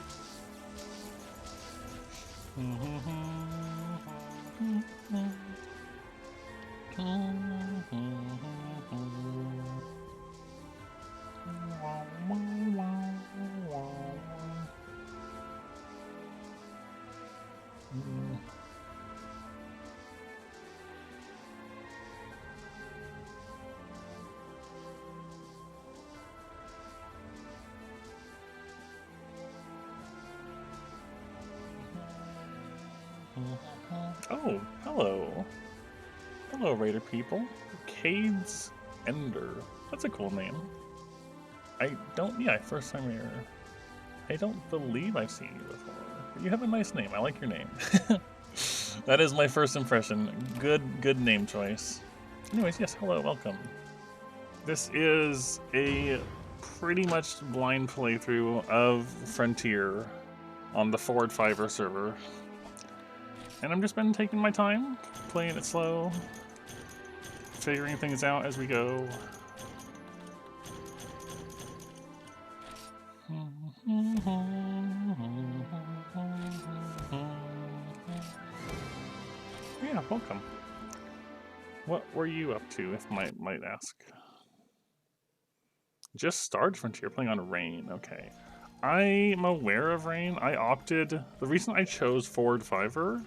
Oh, hello. Hello, Raider people. Cade's Ender. That's a cool name. First time here. I don't believe I've seen you before. But you have a nice name. I like your name. That is my first impression. Good name choice. Anyways, yes, hello, welcome. This is a pretty much blind playthrough of Frontier on the Forward Fiver server. And I've just been taking my time, playing it slow, figuring things out as we go. Yeah, welcome. What were you up to, if I might ask? Just started Frontier, playing on Rain, okay. I'm aware of Rain. The reason I chose Forward Fiver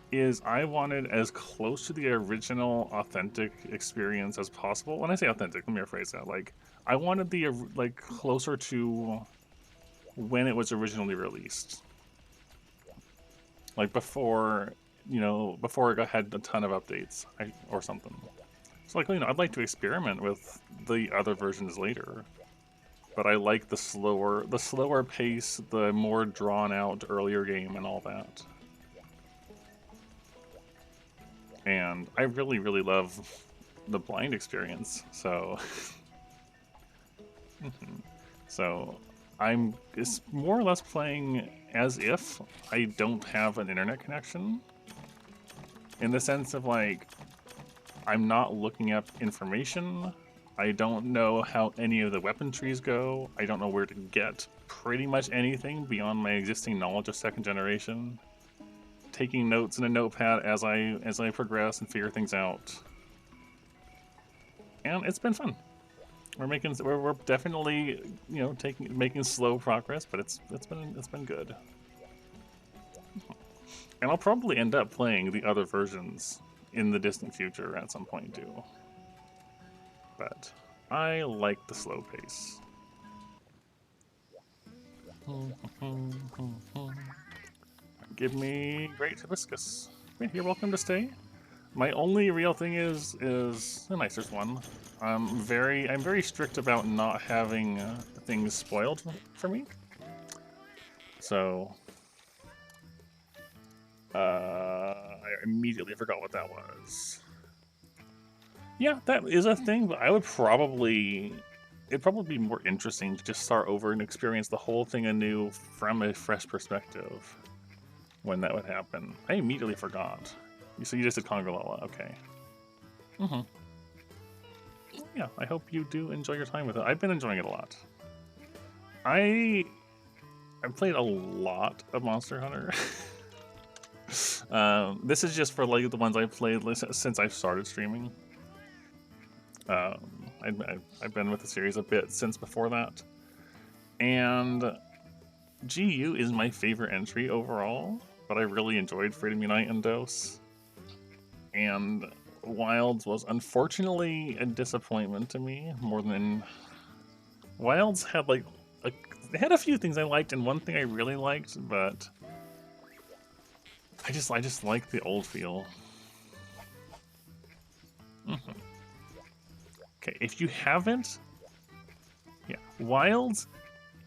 is I wanted as close to the original authentic experience as possible. When I say authentic, let me rephrase that. Like, I wanted the, closer to when it was originally released. Like before, before it had a ton of updates or something. So like, I'd like to experiment with the other versions later. But I like the slower pace, the more drawn out earlier game and all that. And I really, really love the blind experience, so... So, it's more or less playing as if I don't have an internet connection. In the sense of, like, I'm not looking up information. I don't know how any of the weapon trees go. I don't know where to get pretty much anything beyond my existing knowledge of second generation. Taking notes in a notepad as I progress and figure things out. And it's been fun. We're definitely, you know, making slow progress, but it's been good. And I'll probably end up playing the other versions in the distant future at some point too. But I like the slow pace. Give me Great Hibiscus. You're welcome to stay. My only real thing is a nicer's one. I'm very strict about not having things spoiled for me. So I immediately forgot what that was. Yeah, that is a thing, but I would probably it'd probably be more interesting to just start over and experience the whole thing anew from a fresh perspective when that would happen. I immediately forgot. So you just did Congalala, okay. Mm-hmm. Yeah, I hope you do enjoy your time with it. I've been enjoying it a lot. I've played a lot of Monster Hunter. This is just for like the ones I've played since I've started streaming. I've been with the series a bit since before that. And GU is my favorite entry overall, but I really enjoyed Freedom Unite and Dose. And Wilds was unfortunately a disappointment to me more than... Wilds had like... They had a few things I liked and one thing I really liked, but... I just like the old feel. Mm-hmm. Okay, if you haven't... Yeah, Wilds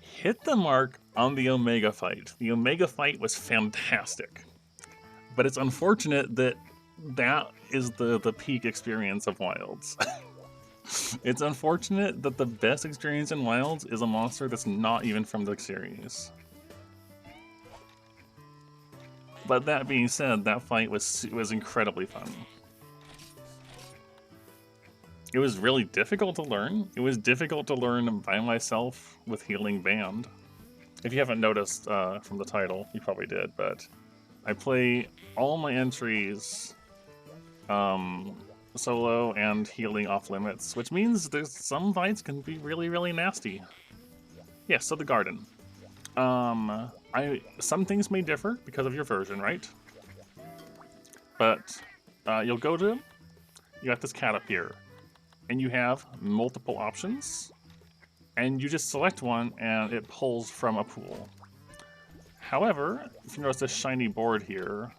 hit the mark on the Omega fight. The Omega fight was fantastic. But it's unfortunate that that is the peak experience of Wilds. It's unfortunate that the best experience in Wilds is a monster that's not even from the series. But that being said, that fight was incredibly fun. It was really difficult to learn. It was difficult to learn by myself with Healing Band. If you haven't noticed from the title, you probably did, but I play all my entries solo and healing off limits, which means there's some fights can be really, really nasty. Yeah, so the garden. Some things may differ because of your version, right? But you'll go to, you got this cat up here, and you have multiple options, and you just select one and it pulls from a pool. However, if you notice this shiny board here,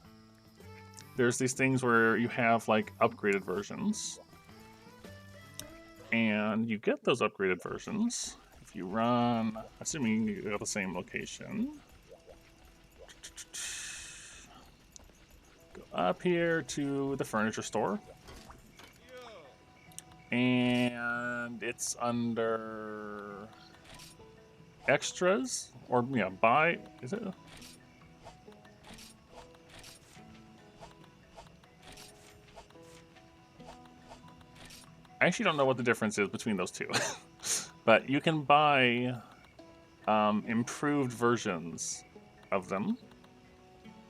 there's these things where you have like upgraded versions. And you get those upgraded versions if you run, assuming you got the same location. Go up here to the furniture store. And it's under extras, or yeah, buy, is it? I actually don't know what the difference is between those two. But you can buy improved versions of them,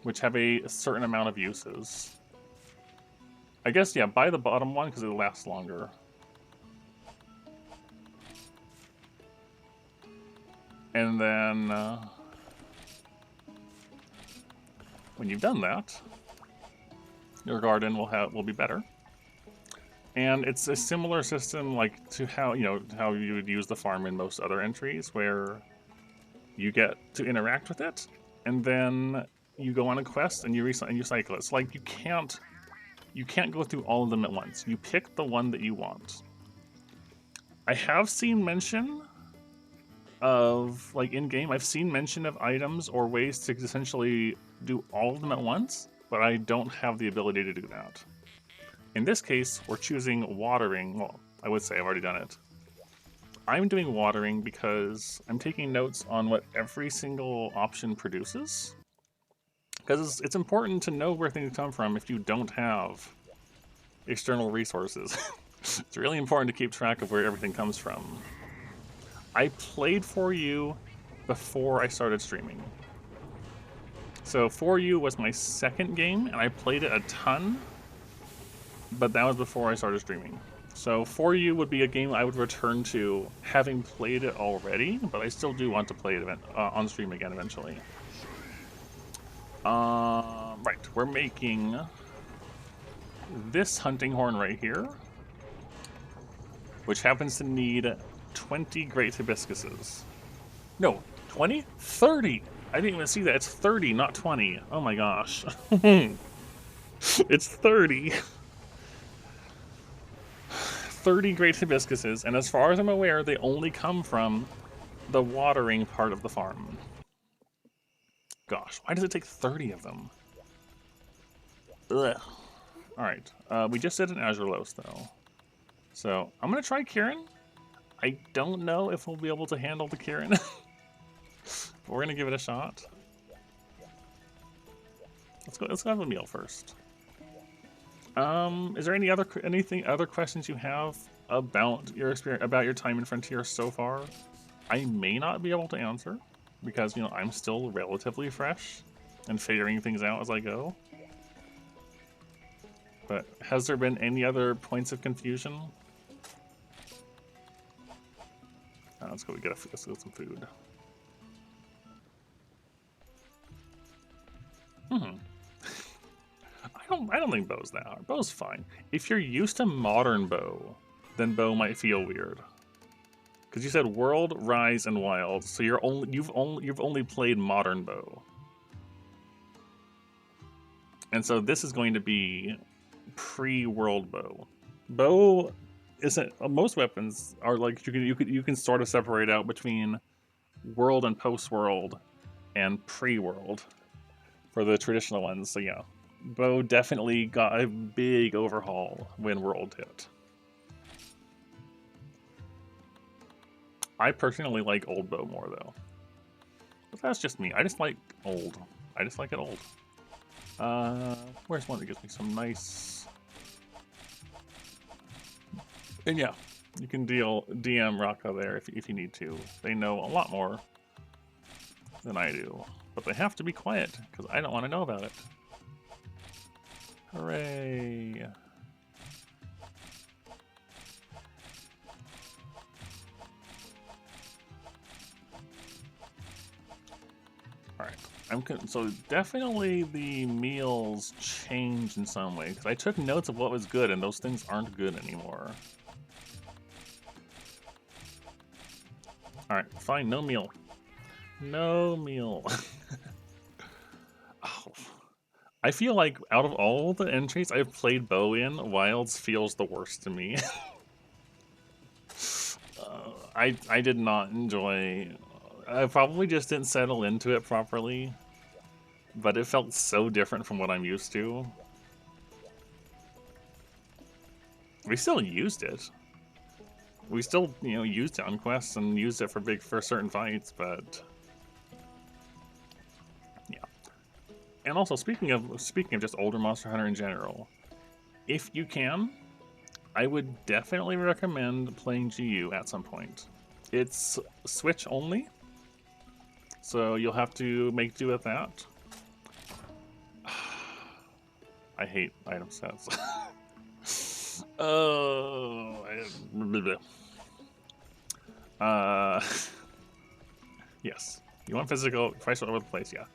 which have a certain amount of uses. I guess, yeah, buy the bottom one because it lasts longer. And then, when you've done that, your garden will be better. And it's a similar system like to how how you would use the farm in most other entries, where you get to interact with it, and then you go on a quest and you cycle it. So like you can't go through all of them at once. You pick the one that you want. I have seen mention of, like in game, I've seen mention of items or ways to essentially do all of them at once, but I don't have the ability to do that. In this case, we're choosing watering. Well, I would say I've already done it. I'm doing watering because I'm taking notes on what every single option produces. Because it's important to know where things come from if you don't have external resources. It's really important to keep track of where everything comes from. I played For You before I started streaming. So For You was my second game, and I played it a ton, but that was before I started streaming. So For You would be a game I would return to having played it already, but I still do want to play it on stream again eventually. Right, we're making this hunting horn right here, which happens to need 20 great hibiscuses. No, 20? 30! I didn't even see that. It's 30, not 20. Oh my gosh. It's 30. 30 great hibiscuses, and as far as I'm aware, they only come from the watering part of the farm. Gosh, why does it take 30 of them? Ugh. Alright, we just did an Azurelos, though. So, I'm gonna try Kieran. I don't know if we'll be able to handle the Kieran. But we're gonna give it a shot. Let's go have a meal first. Is there anything other questions you have about your experience, about your time in Frontier so far? I may not be able to answer because, you know, I'm still relatively fresh and figuring things out as I go. But has there been any other points of confusion? Let's go get some food. I don't think Bow's that hard. Bow's fine. If you're used to modern Bow, then Bow might feel weird. Because you said World, Rise, and Wild, so you've only played modern Bow. And so this is going to be pre-World Bow. Bow isn't. Most weapons are like you can sort of separate out between World and post-World and pre-World for the traditional ones. So yeah, Bow definitely got a big overhaul when World hit. I personally like old Bow more though. But that's just me. I just like old. I just like it old. Where's one that gives me some nice... And yeah, you can DM Raka there if you need to. They know a lot more than I do. But they have to be quiet, because I don't want to know about it. Hooray! Alright, so definitely the meals changed in some way, because I took notes of what was good, and those things aren't good anymore. Alright, fine, no meal. No meal. Oh. I feel like out of all the entries I've played Bow in, Wilds feels the worst to me. I did not enjoy... I probably just didn't settle into it properly, but it felt so different from what I'm used to. We still used it. We still, you know, used it on quests and used it for certain fights, but yeah. And also, speaking of just older Monster Hunter in general, if you can, I would definitely recommend playing GU at some point. It's Switch only, so you'll have to make do with that. I hate item sets. Oh, yes. You want physical, price all over the place, yeah.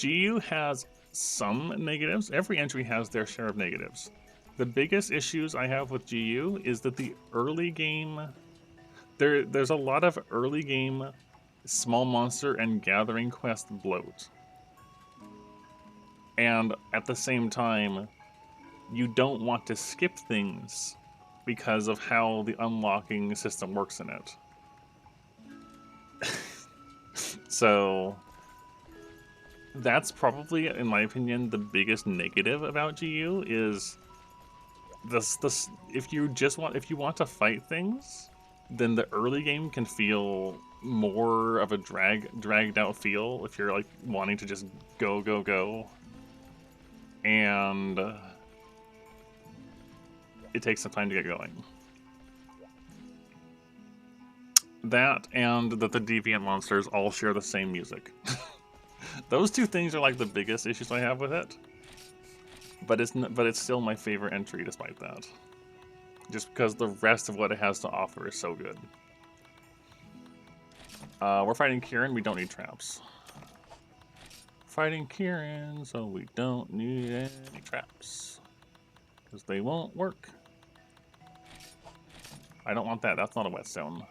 GU has some negatives. Every entry has their share of negatives. The biggest issues I have with GU is that the early game... There's a lot of early game small monster and gathering quest bloat. And at the same time, you don't want to skip things because of how the unlocking system works in it. So that's probably, in my opinion, the biggest negative about GU is this if you want to fight things, then the early game can feel more of a dragged out feel if you're like wanting to just go. And it takes some time to get going. That and that the deviant monsters all share the same music. Those two things are like the biggest issues I have with it. But it's still my favorite entry despite that. Just because the rest of what it has to offer is so good. We're fighting Kieran, we don't need traps. Fighting Kieran, so we don't need any traps. Because they won't work. I don't want that, that's not a whetstone.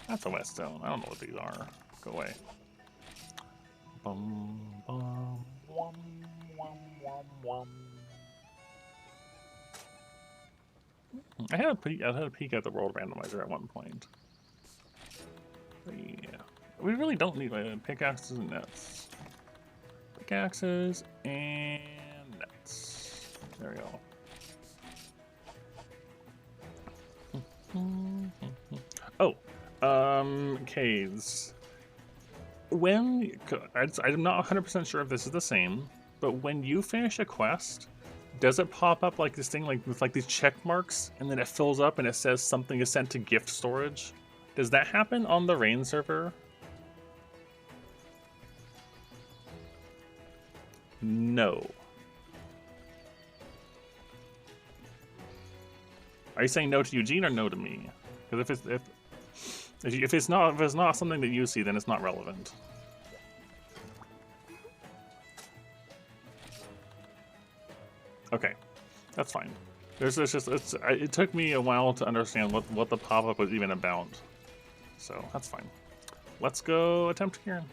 That's a whetstone, I don't know what these are. Go away. Bum, bum, wum, wum, wum, wum. I had a peek at the world randomizer at one point. Yeah. We really don't need pickaxes and nets. Pickaxes and nets. There we go. Oh, caves. When I'm not 100% sure if this is the same, but when you finish a quest, does it pop up like this thing, like with like these check marks, and then it fills up and it says something is sent to gift storage? Does that happen on the Rain server? No. Are you saying no to Eugene or no to me? Because if it's not something that you see, then it's not relevant. Okay, that's fine. It took me a while to understand what the pop-up was even about. So that's fine. Let's go attempt Kieran.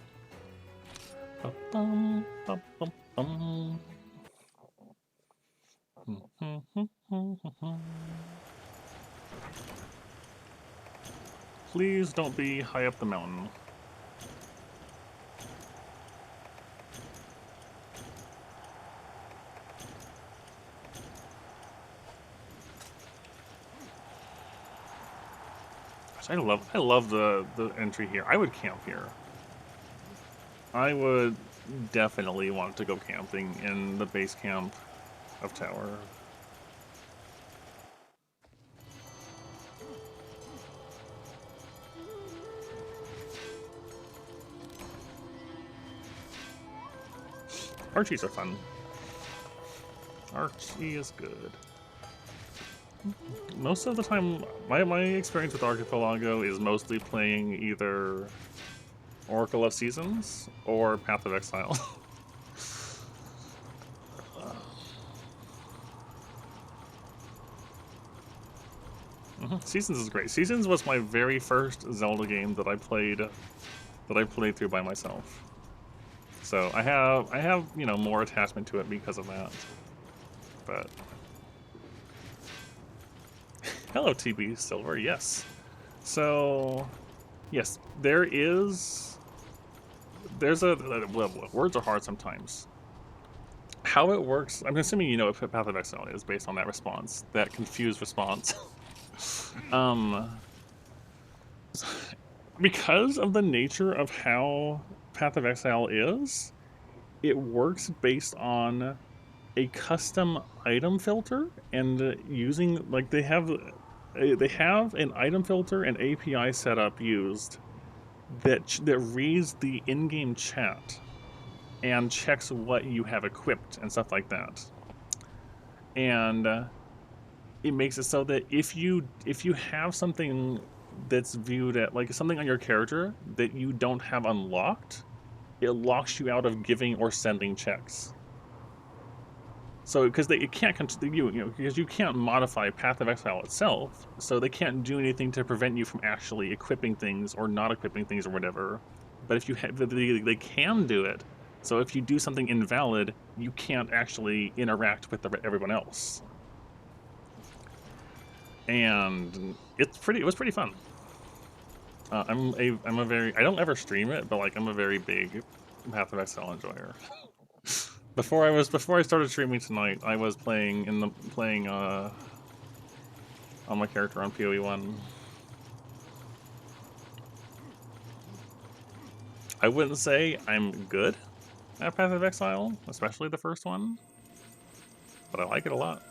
Please don't be high up the mountain. I love the entry here. I would camp here. I would definitely want to go camping in the base camp of Tower. Archies are fun. Archie is good. Most of the time, my experience with Archipelago is mostly playing either Oracle of Seasons or Path of Exile. Seasons is great. Seasons was my very first Zelda game that I played through by myself. So I have you know, more attachment to it because of that. But hello, TB Silver. Yes. So yes, there's a well, words are hard sometimes. How it works, I'm assuming you know what Path of Exile is based on that response, that confused response. Because of the nature of how Path of Exile is, it works based on a custom item filter, and using, like, they have an item filter and API setup used that reads the in-game chat and checks what you have equipped and stuff like that. And it makes it so that if you have something that's viewed at, like, something on your character that you don't have unlocked, it locks you out of giving or sending checks. So, because because you can't modify Path of Exile itself, so they can't do anything to prevent you from actually equipping things or not equipping things or whatever. But if you they can do it. So if you do something invalid, you can't actually interact with everyone else. And it was pretty fun. I don't ever stream it, but like I'm a very big Path of Exile enjoyer. Before I started streaming tonight, I was playing on my character on PoE1. I wouldn't say I'm good at Path of Exile, especially the first one, but I like it a lot.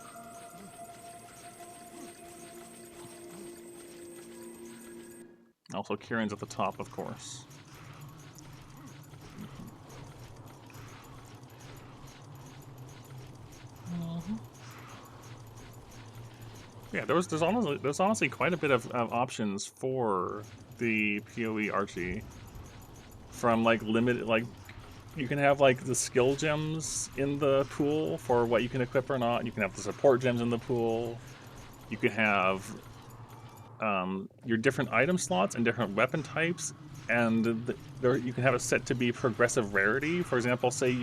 Also, Kieran's at the top, of course. Yeah, there's honestly quite a bit of options for the PoE Archie. From like limited, like you can have like the skill gems in the pool for what you can equip or not. You can have the support gems in the pool. You can have your different item slots and different weapon types, and you can have it set to be progressive rarity. For example, say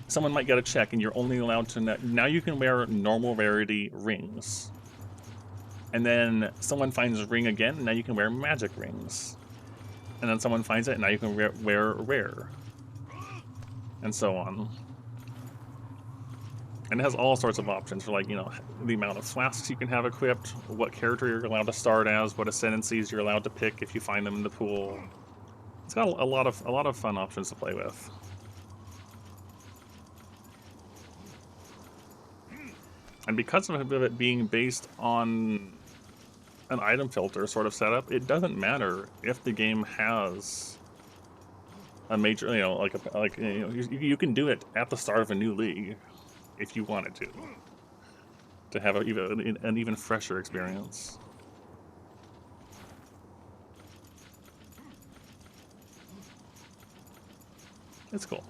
someone might get a check and you're only allowed to now you can wear normal rarity rings, and then someone finds a ring again, and now you can wear magic rings, and then someone finds it, and now you can wear rare, and so on. And it has all sorts of options for, like, you know, the amount of flasks you can have equipped, what character you're allowed to start as, what ascendancies you're allowed to pick if you find them in the pool. It's got a lot of fun options to play with. And because of it being based on an item filter sort of setup, it doesn't matter if the game has a major, you know, like you know, you can do it at the start of a new league if you wanted to have an even fresher experience. It's cool.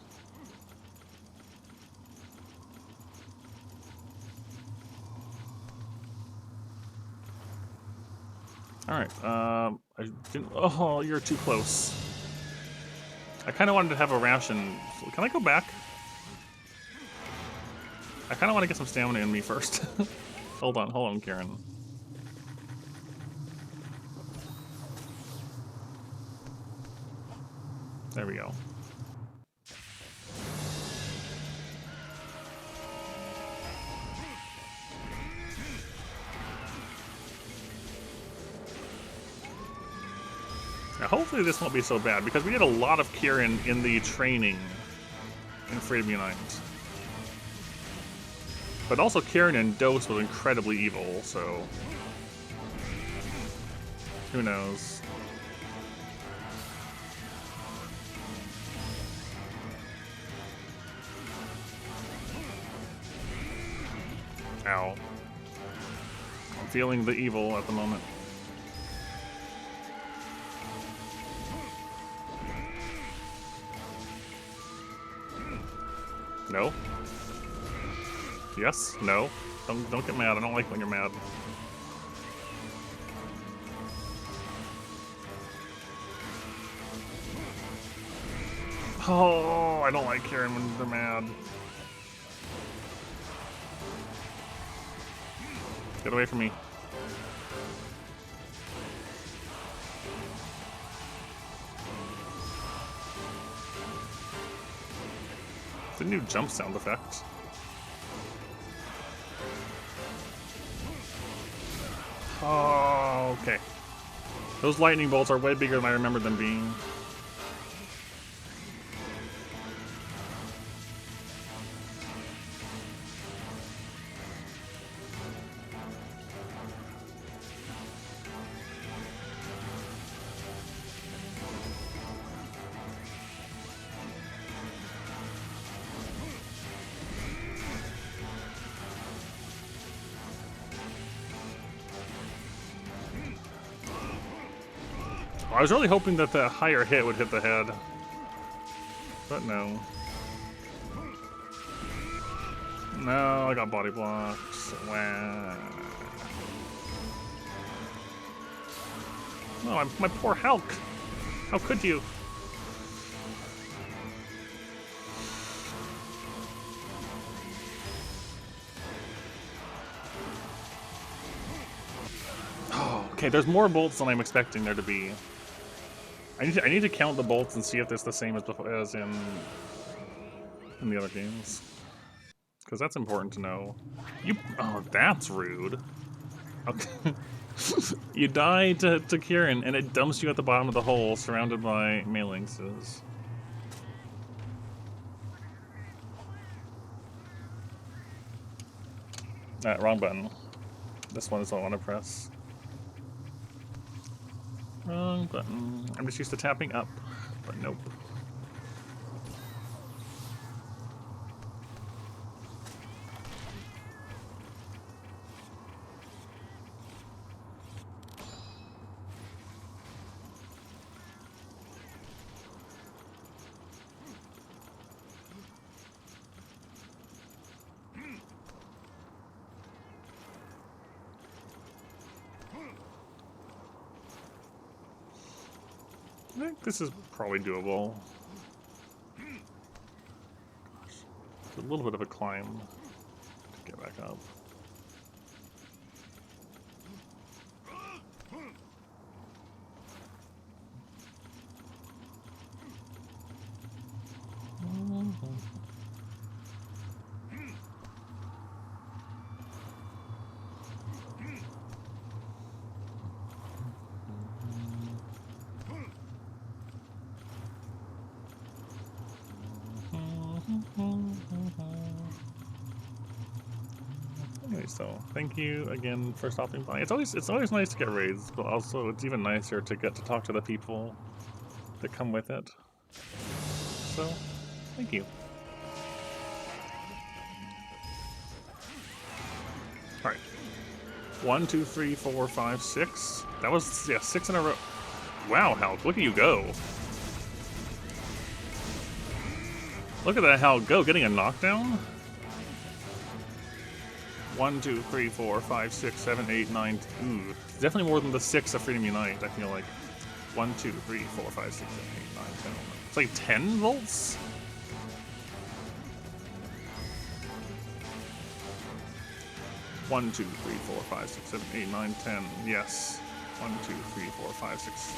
All right. I didn't. Oh, you're too close. I kind of wanted to have a ration. Can I go back? I kind of want to get some stamina in me first. hold on, Kieran. There we go. Now, hopefully this won't be so bad, because we did a lot of Kieran in the training in Freedom Unite. But also Kieran in Dose was incredibly evil, so who knows. Ow. I'm feeling the evil at the moment. No? Yes? No? Don't get mad. I don't like when you're mad. Oh, I don't like Kieran when they're mad. Get away from me. The new jump sound effect. Oh, okay. Those lightning bolts are way bigger than I remember them being. I was really hoping that the higher hit would hit the head. But no. No, I got body blocks. Wow. Oh, my poor Hulk. How could you? Oh, okay, there's more bolts than I'm expecting there to be. I need to count the bolts and see if it's the same as before, as in the other games, because that's important to know. Oh, that's rude. Okay. You die to Kieran, and it dumps you at the bottom of the hole, surrounded by Malinxes. Wrong button. This one is what I want to press. Wrong button. I'm just used to tapping up, but nope. I think this is probably doable. Gosh, it's a little bit of a climb to get back up. Anyway, so thank you again for stopping by. It's always nice to get raids, but also it's even nicer to get to talk to the people that come with it. So, thank you. All right, 1, 2, 3, 4, 5, 6. That was 6 in a row. Wow, Hulk, look at you go! Look at that Hulk go, getting a knockdown. 1, 2, 3, 4, 5, 6, 7, 8, 9. Ooh, definitely more than the 6 of Freedom Unite. I feel like 1, 2, 3, 4, 5, 6, 7, 8, 9, 10. It's like 10 volts. One, 2, 3, 4, 5, 6, 7, 8, 9, 10. Yes. 1, 2, 3, 4, 5, 6.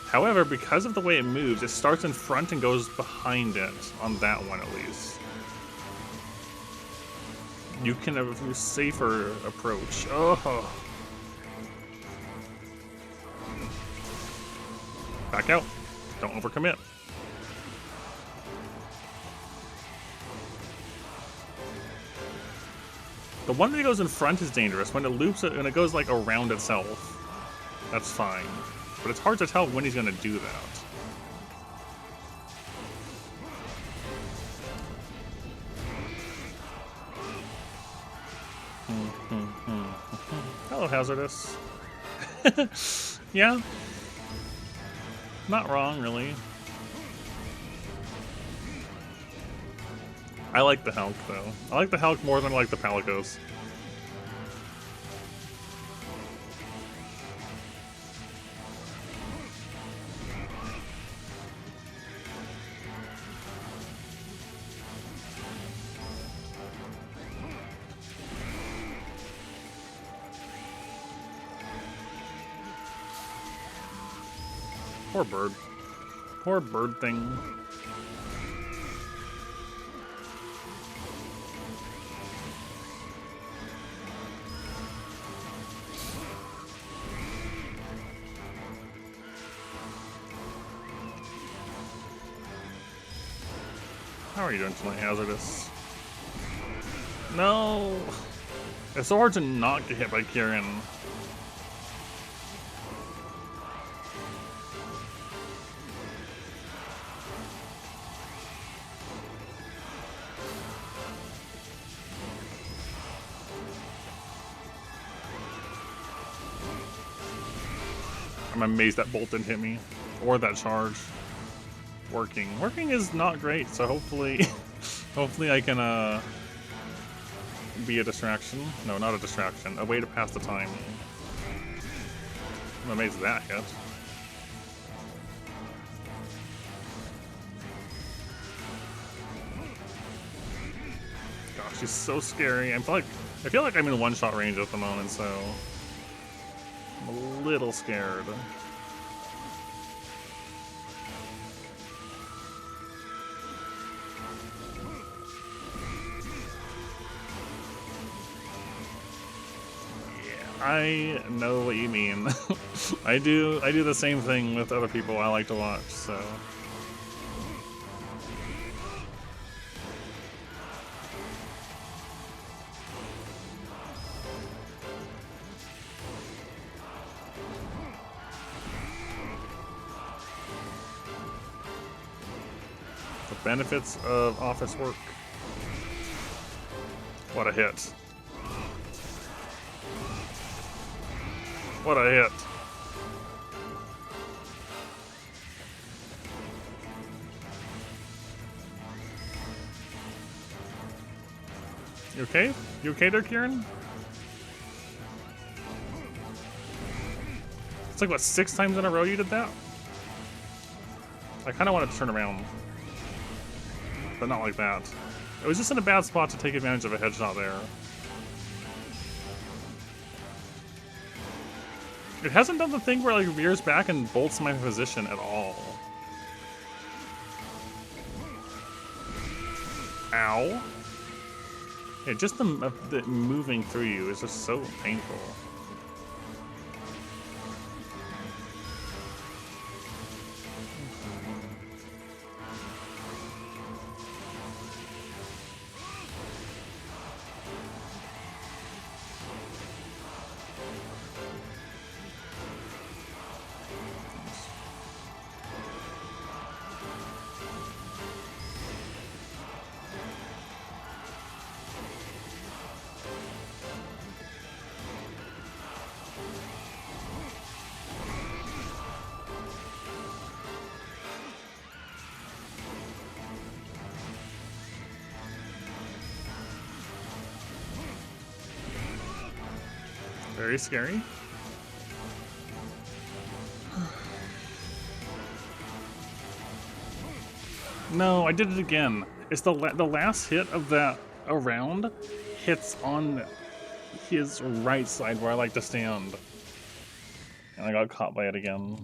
However, because of the way it moves, it starts in front and goes behind it on that one at least. You can have a safer approach. Oh. Back out. Don't overcommit. The one that goes in front is dangerous. When it loops it and it goes like around itself, that's fine. But it's hard to tell when he's gonna do that. Hello, Hazardous. Yeah. Not wrong, really. I like the Hulk, though. I like the Hulk more than I like the Palicos. Poor bird. Poor bird thing. How are you doing tonight, Hazardous? No! It's so hard to not get hit by Kieran. I'm amazed that bolt didn't hit me. Or that charge. Working. Working is not great, so hopefully hopefully I can be a distraction. No, not a distraction. A way to pass the time. I'm amazed that hit. Gosh, she's so scary. I feel like I'm in one-shot range at the moment, so I'm a little scared. I know what you mean. I do the same thing with other people I like to watch, so. benefits of office work. What a hit. What a hit. You okay? You okay there, Kieran? It's like, what, 6 times in a row you did that? I kind of wanted to turn around. But not like that. It was just in a bad spot to take advantage of a headshot there. It hasn't done the thing where it like veers back and bolts my position at all. Ow. Yeah, just the moving through you is just so painful. Very scary. No, I did it again. It's the last hit of that round hits on his right side where I like to stand. And I got caught by it again.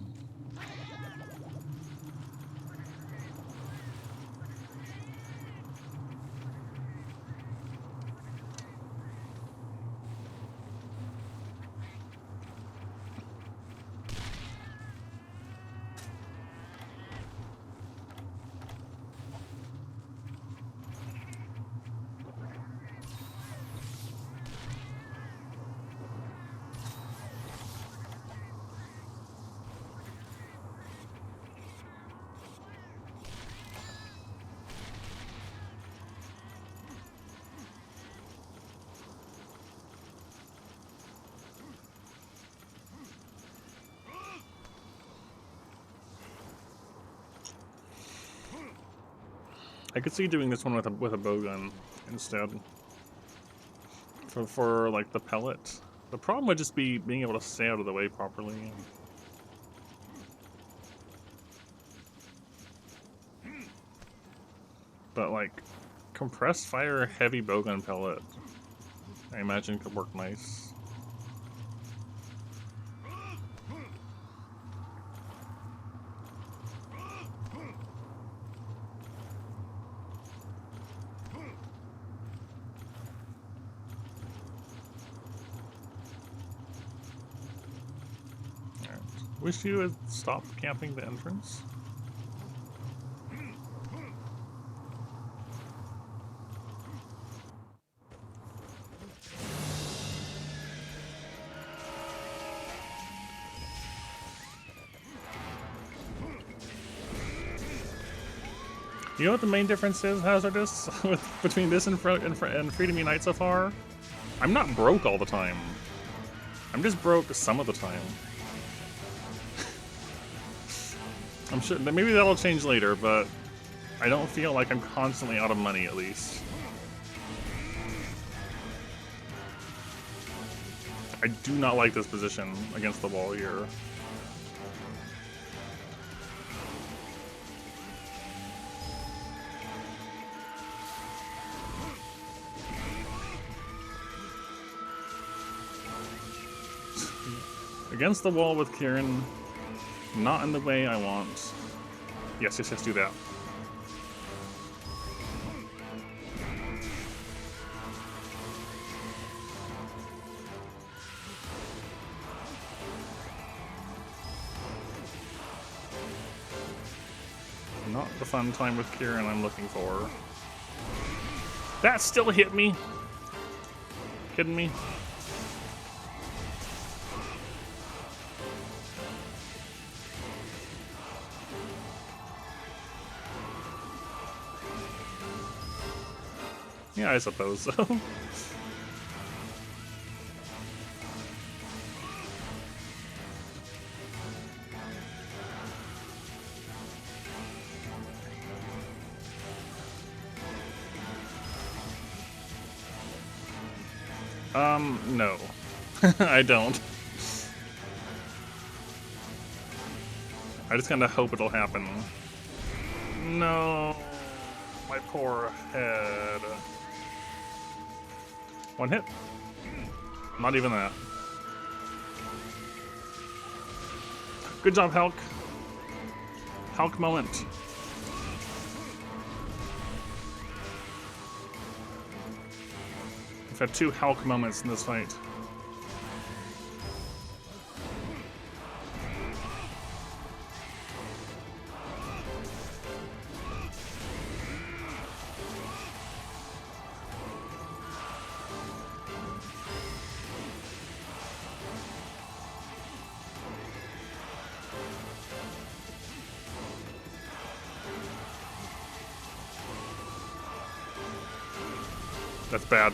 I could see doing this one with a bowgun instead. For like the pellet. The problem would just be being able to stay out of the way properly. But like compressed fire heavy bowgun pellet, I imagine could work nice. Wish you would stop camping the entrance. You know what the main difference is, Hazardous, between this and Freedom Unite so far? I'm not broke all the time. I'm just broke some of the time. I'm sure that maybe that'll change later, but I don't feel like I'm constantly out of money, at least. I do not like this position against the wall here. Against the wall with Kieran. Not in the way I want. Yes, yes, yes, do that. Not the fun time with Kieran I'm looking for. That still hit me. Kidding me? Yeah, I suppose so. No. I don't. I just kind of hope it'll happen. No, my poor head. One hit. Not even that. Good job, Hulk. Hulk moment. We've had 2 Hulk moments in this fight. That's bad.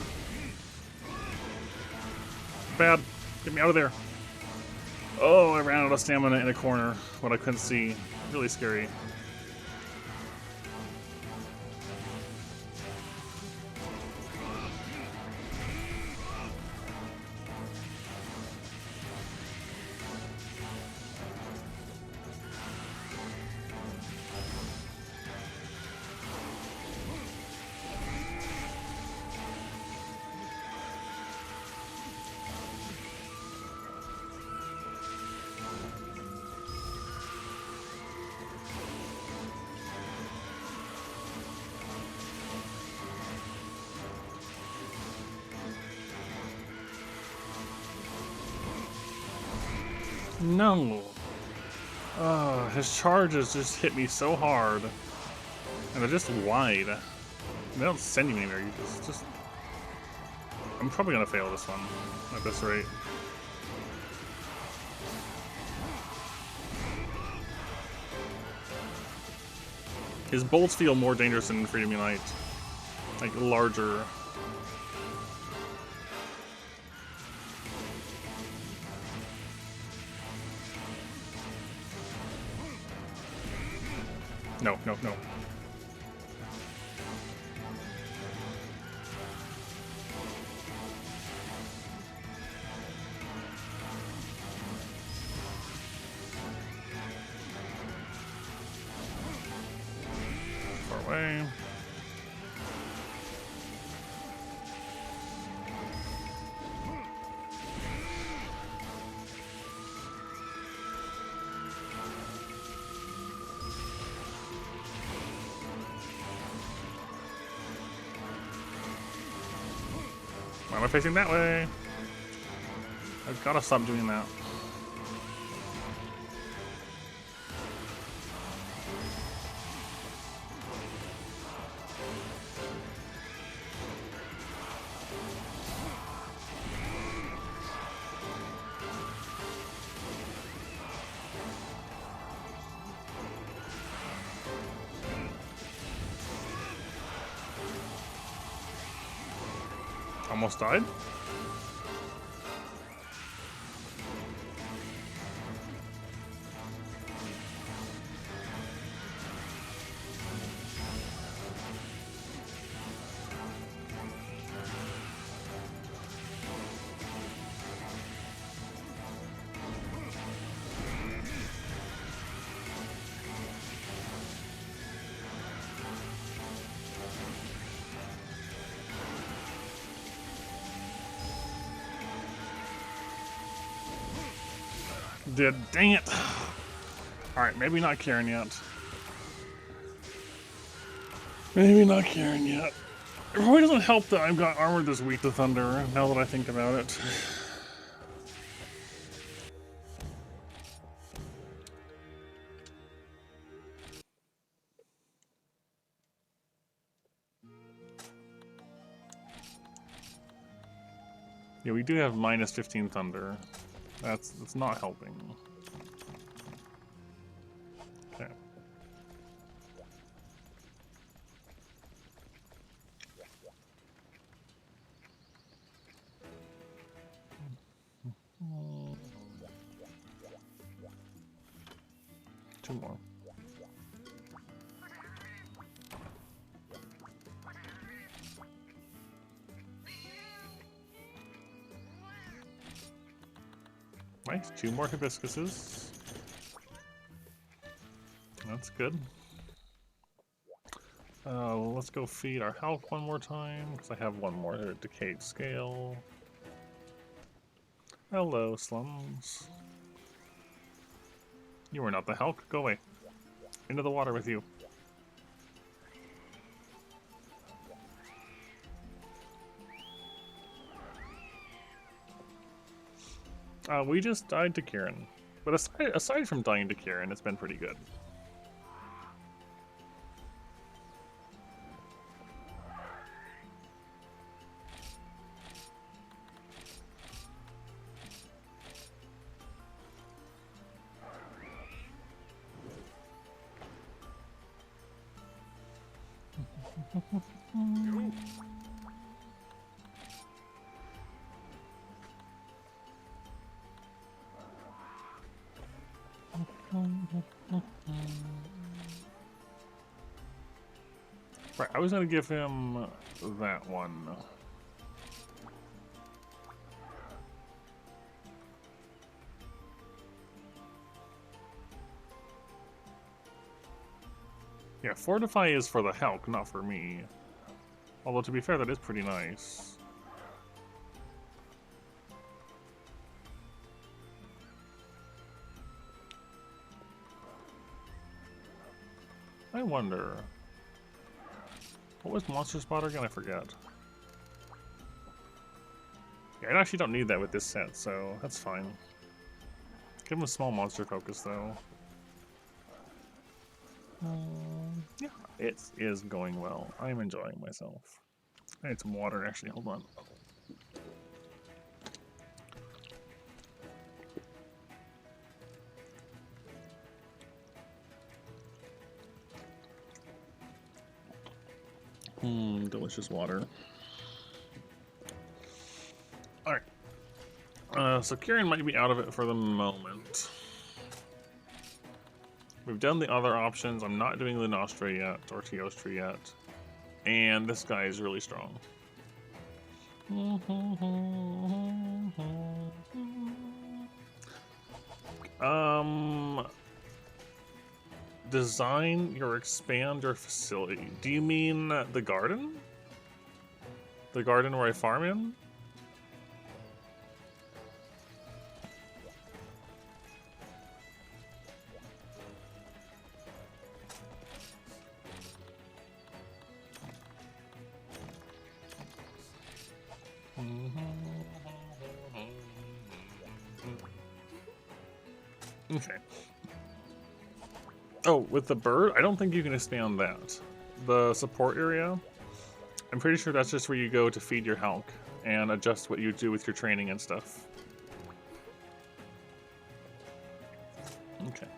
Bad. Get me out of there. Oh, I ran out of stamina in a corner. What I couldn't see. Really scary. No. His charges just hit me so hard. And they're just wide. They don't send you anywhere, you just... I'm probably gonna fail this one, at this rate. His bolts feel more dangerous than Freedom Unite. Like, larger. No, no, no. Far away. Why am I facing that way? I've gotta stop doing that. Almost died? Did. Dang it. Alright, maybe not Karen yet. Maybe not Karen yet. It probably doesn't help that I've got armor this weak to Thunder, now that I think about it. Yeah, we do have minus 15 Thunder. That's not helping. Okay. 2 more. Nice, 2 more hibiscuses. That's good. Let's go feed our health one more time, because I have 1 more decayed scale. Hello, slums. You are not the Hulk. Go away. Into the water with you. We just died to Kieran. But aside from dying to Kieran, it's been pretty good. Right, I was gonna give him that one. Yeah, Fortify is for the Hulk, not for me. Although, to be fair, that is pretty nice. I wonder... What was Monster Spotter again? I forget. Yeah, I actually don't need that with this set, so that's fine. Give him a small monster focus, though. Yeah, it is going well. I'm enjoying myself. I need some water, actually. Hold on. Delicious water. Alright. So Kieran might be out of it for the moment. We've done the other options. I'm not doing the Nostra yet, or Teostra yet. And this guy is really strong. Design or expand your facility. Do you mean the garden? The garden where I farm in? Okay. Oh, with the bird? I don't think you can expand that. The support area? I'm pretty sure that's just where you go to feed your Hulk and adjust what you do with your training and stuff. Okay.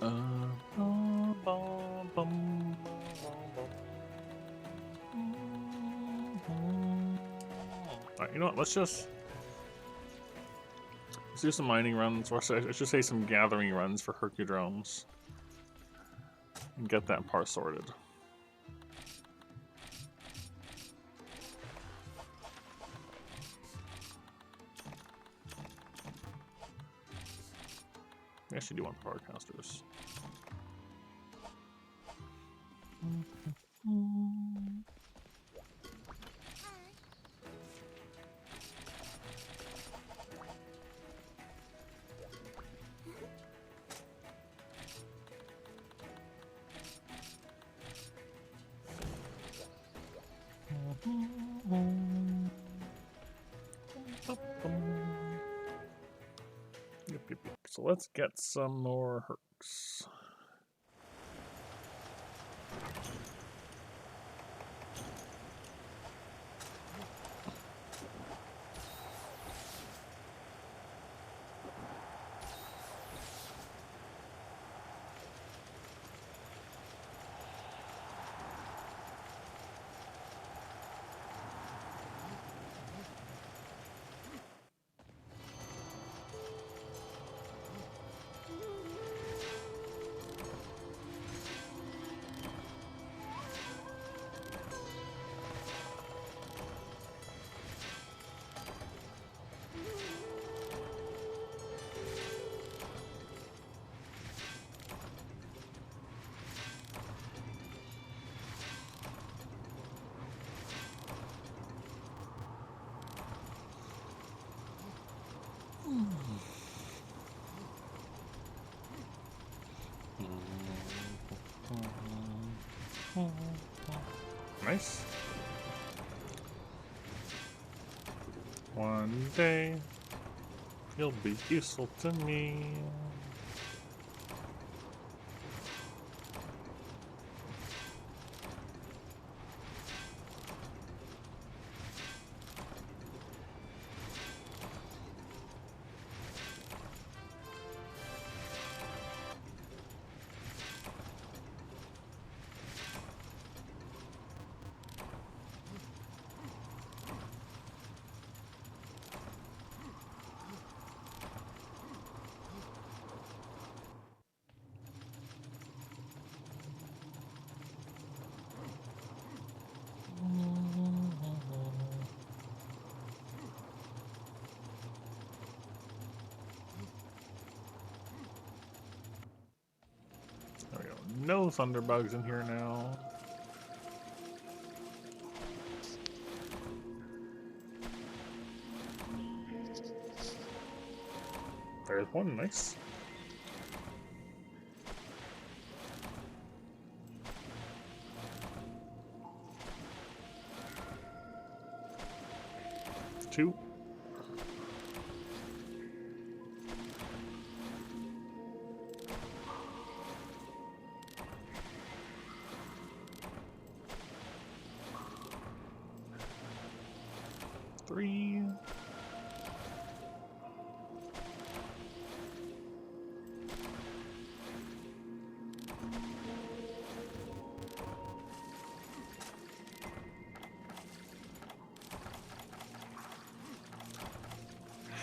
Alright, you know what? Let's do some mining runs, or I should say some gathering runs for Hercudromes. And get that part sorted. We actually do want Powercasters. Yep. So let's get some more Hercs. Nice. One day, you'll be useful to me. There we go. No thunderbugs in here now. There's one, nice. Two. Three.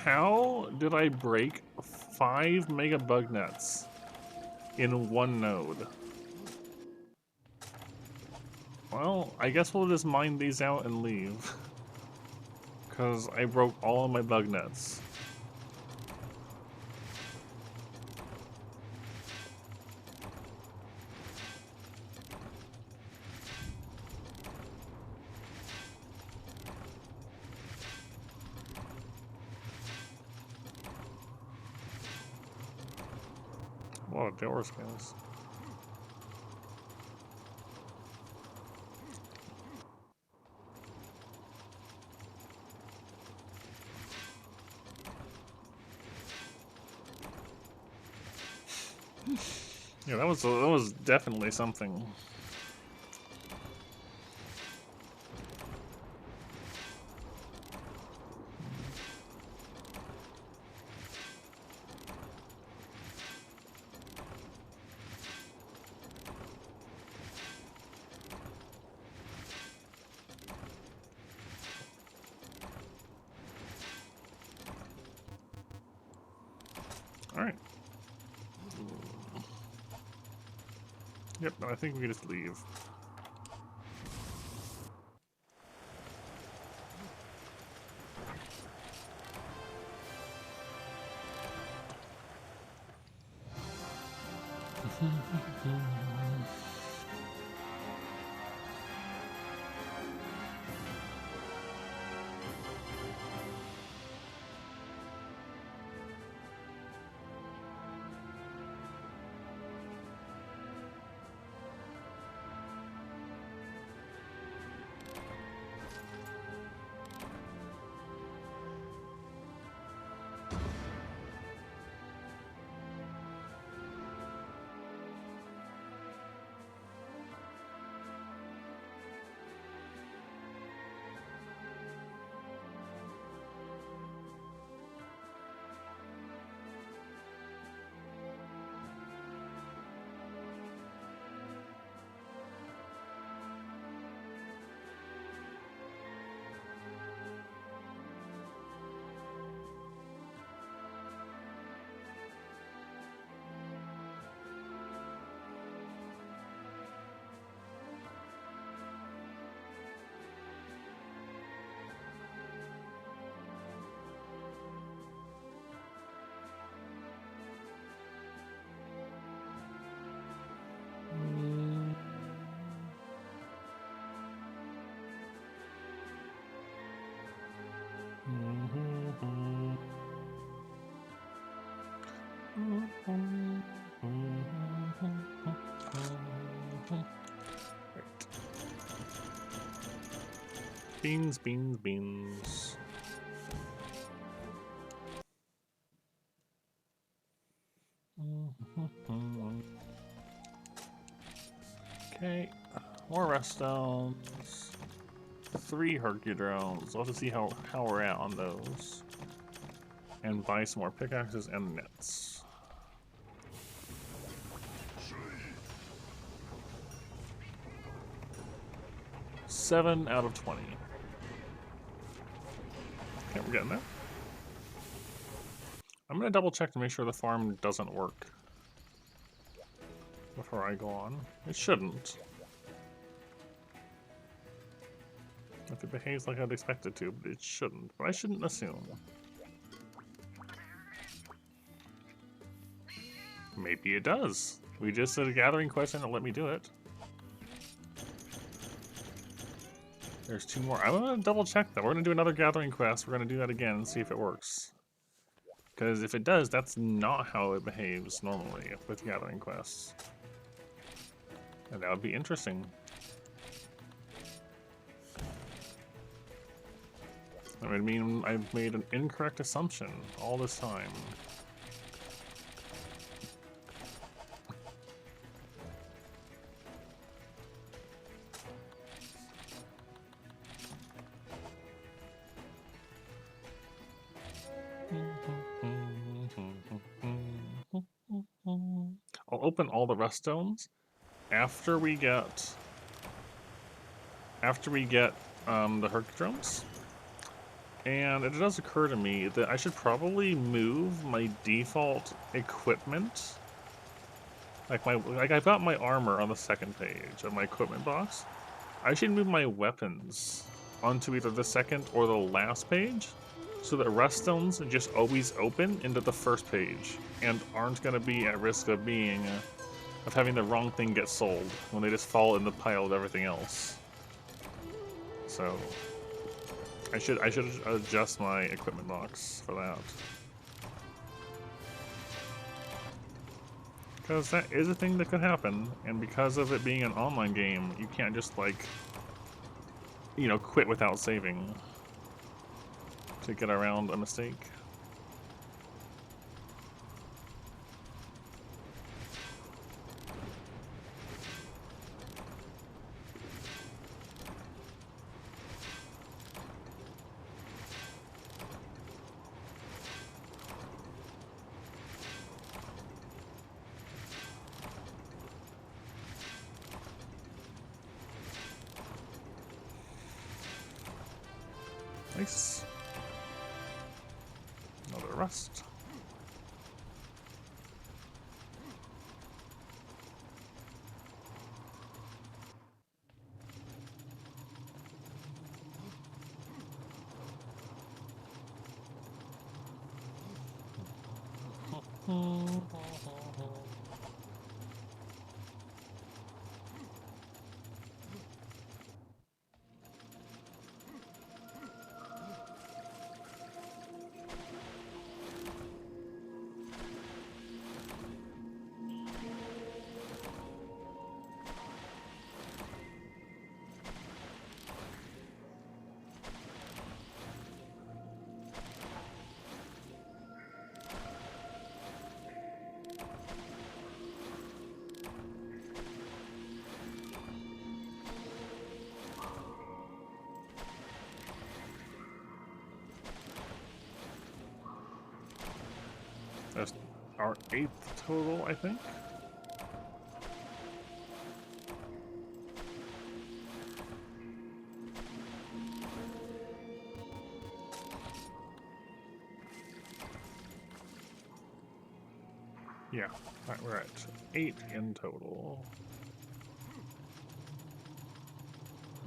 How did I break 5 mega bug nets in one node? Well, I guess we'll just mine these out and leave. Because I broke all of my bug nets. Whoa, door scans. Yeah, that was definitely something. All right. Yep, I think we can just leave. Beans, beans, beans. Okay, more rest stones. 3 Hercudrones. We'll have to see how we're at on those. And buy some more pickaxes and nets. Seven out of 20. Okay, we're getting there. I'm gonna double check to make sure the farm doesn't work before I go on. It shouldn't. If it behaves like I'd expect it to, but it shouldn't. But I shouldn't assume. Maybe it does. We just did a gathering quest and it let me do it. There's 2 more. I'm gonna double check that. We're gonna do another gathering quest. We're gonna do that again and see if it works. Because if it does, that's not how it behaves normally with gathering quests. And that would be interesting. That would mean I've made an incorrect assumption all this time. I'll open all the rest stones after we get the Hercudrones. And it does occur to me that I should probably move my default equipment. Like I've got my armor on the 2nd page of my equipment box. I should move my weapons onto either the 2nd or the last page, so that rest stones just always open into the 1st page and aren't going to be at risk of having the wrong thing get sold when they just fall in the pile of everything else. So I should adjust my equipment box for that. Because that is a thing that could happen, and because of it being an online game, you can't just, like, you know, quit without saving to get around a mistake. Nice. Another rust. That's our 8th total, I think. Yeah, right, we're at 8 in total.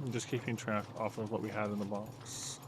I'm just keeping track off of what we had in the box.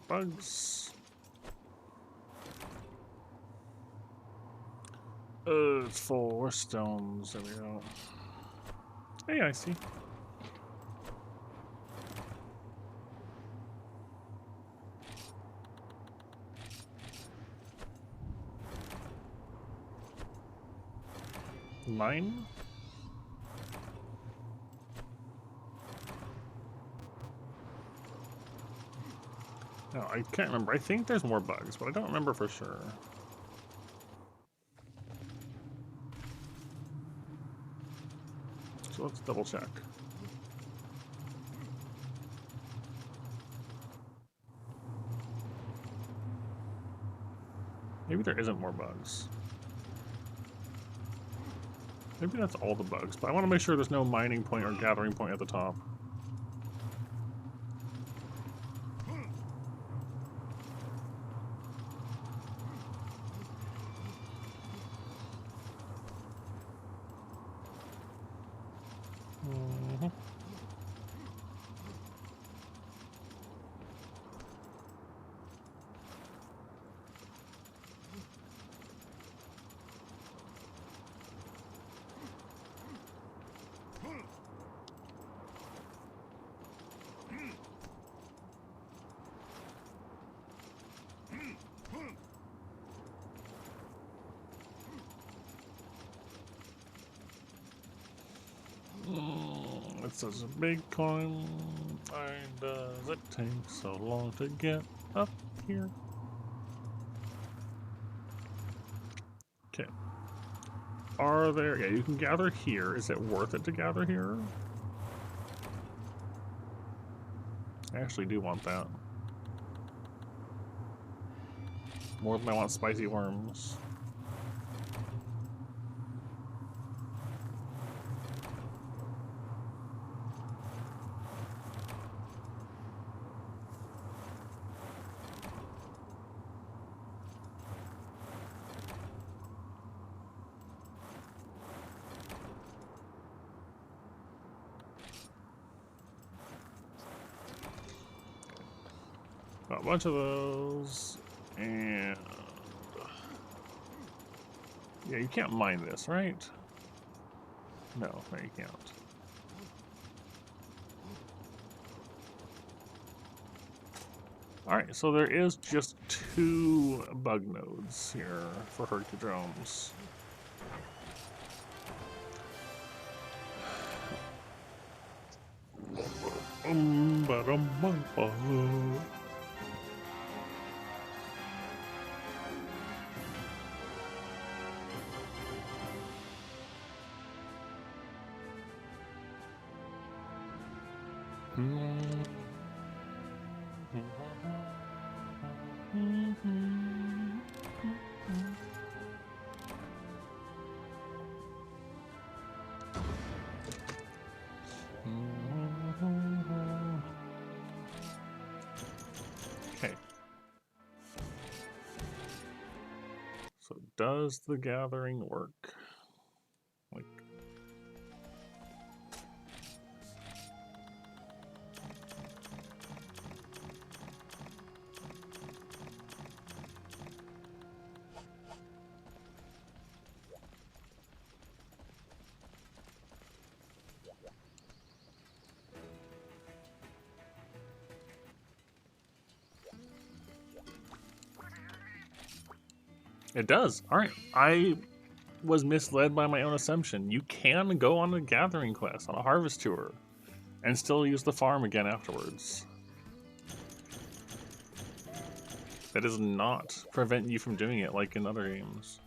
bugs. It's 4 stones. There we go. Hey, I see. Mine? No, I can't remember. I think there's more bugs, but I don't remember for sure. So let's double check. Maybe there isn't more bugs. Maybe that's all the bugs, but I want to make sure there's no mining point or gathering point at the top. It says a big coin. Why does it take so long to get up here? Okay. Are there... Yeah, you can gather here. Is it worth it to gather here? I actually do want that. More than I want spicy worms. Got a bunch of those, and yeah, you can't mine this, right? No, you can't. Alright, so there is just 2 bug nodes here for Hercudromes. Okay. So does the gathering work? Like, it does. All right. I was misled by my own assumption. You can go on a gathering quest, on a harvest tour, and still use the farm again afterwards. That does not prevent you from doing it like in other games.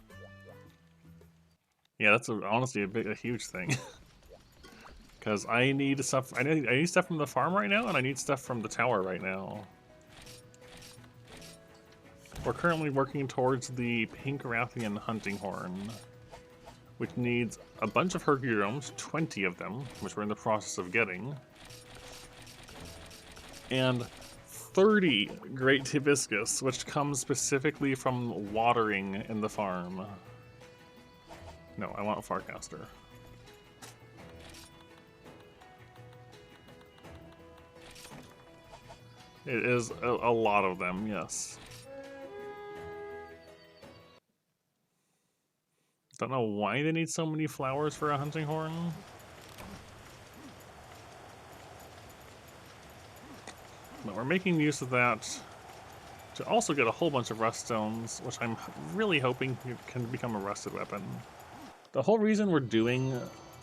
Yeah, that's honestly a huge thing. Because I need stuff. I need stuff from the farm right now, and I need stuff from the tower right now. We're currently working towards the Pink Rathian hunting horn, which needs a bunch of Hercudromes, 20 of them, which we're in the process of getting, and 30 Great Hibiscus, which comes specifically from watering in the farm. No, I want a Farcaster. It is a lot of them, yes. Don't know why they need so many flowers for a hunting horn. But we're making use of that to also get a whole bunch of rust stones, which I'm really hoping can become a rusted weapon. The whole reason we're doing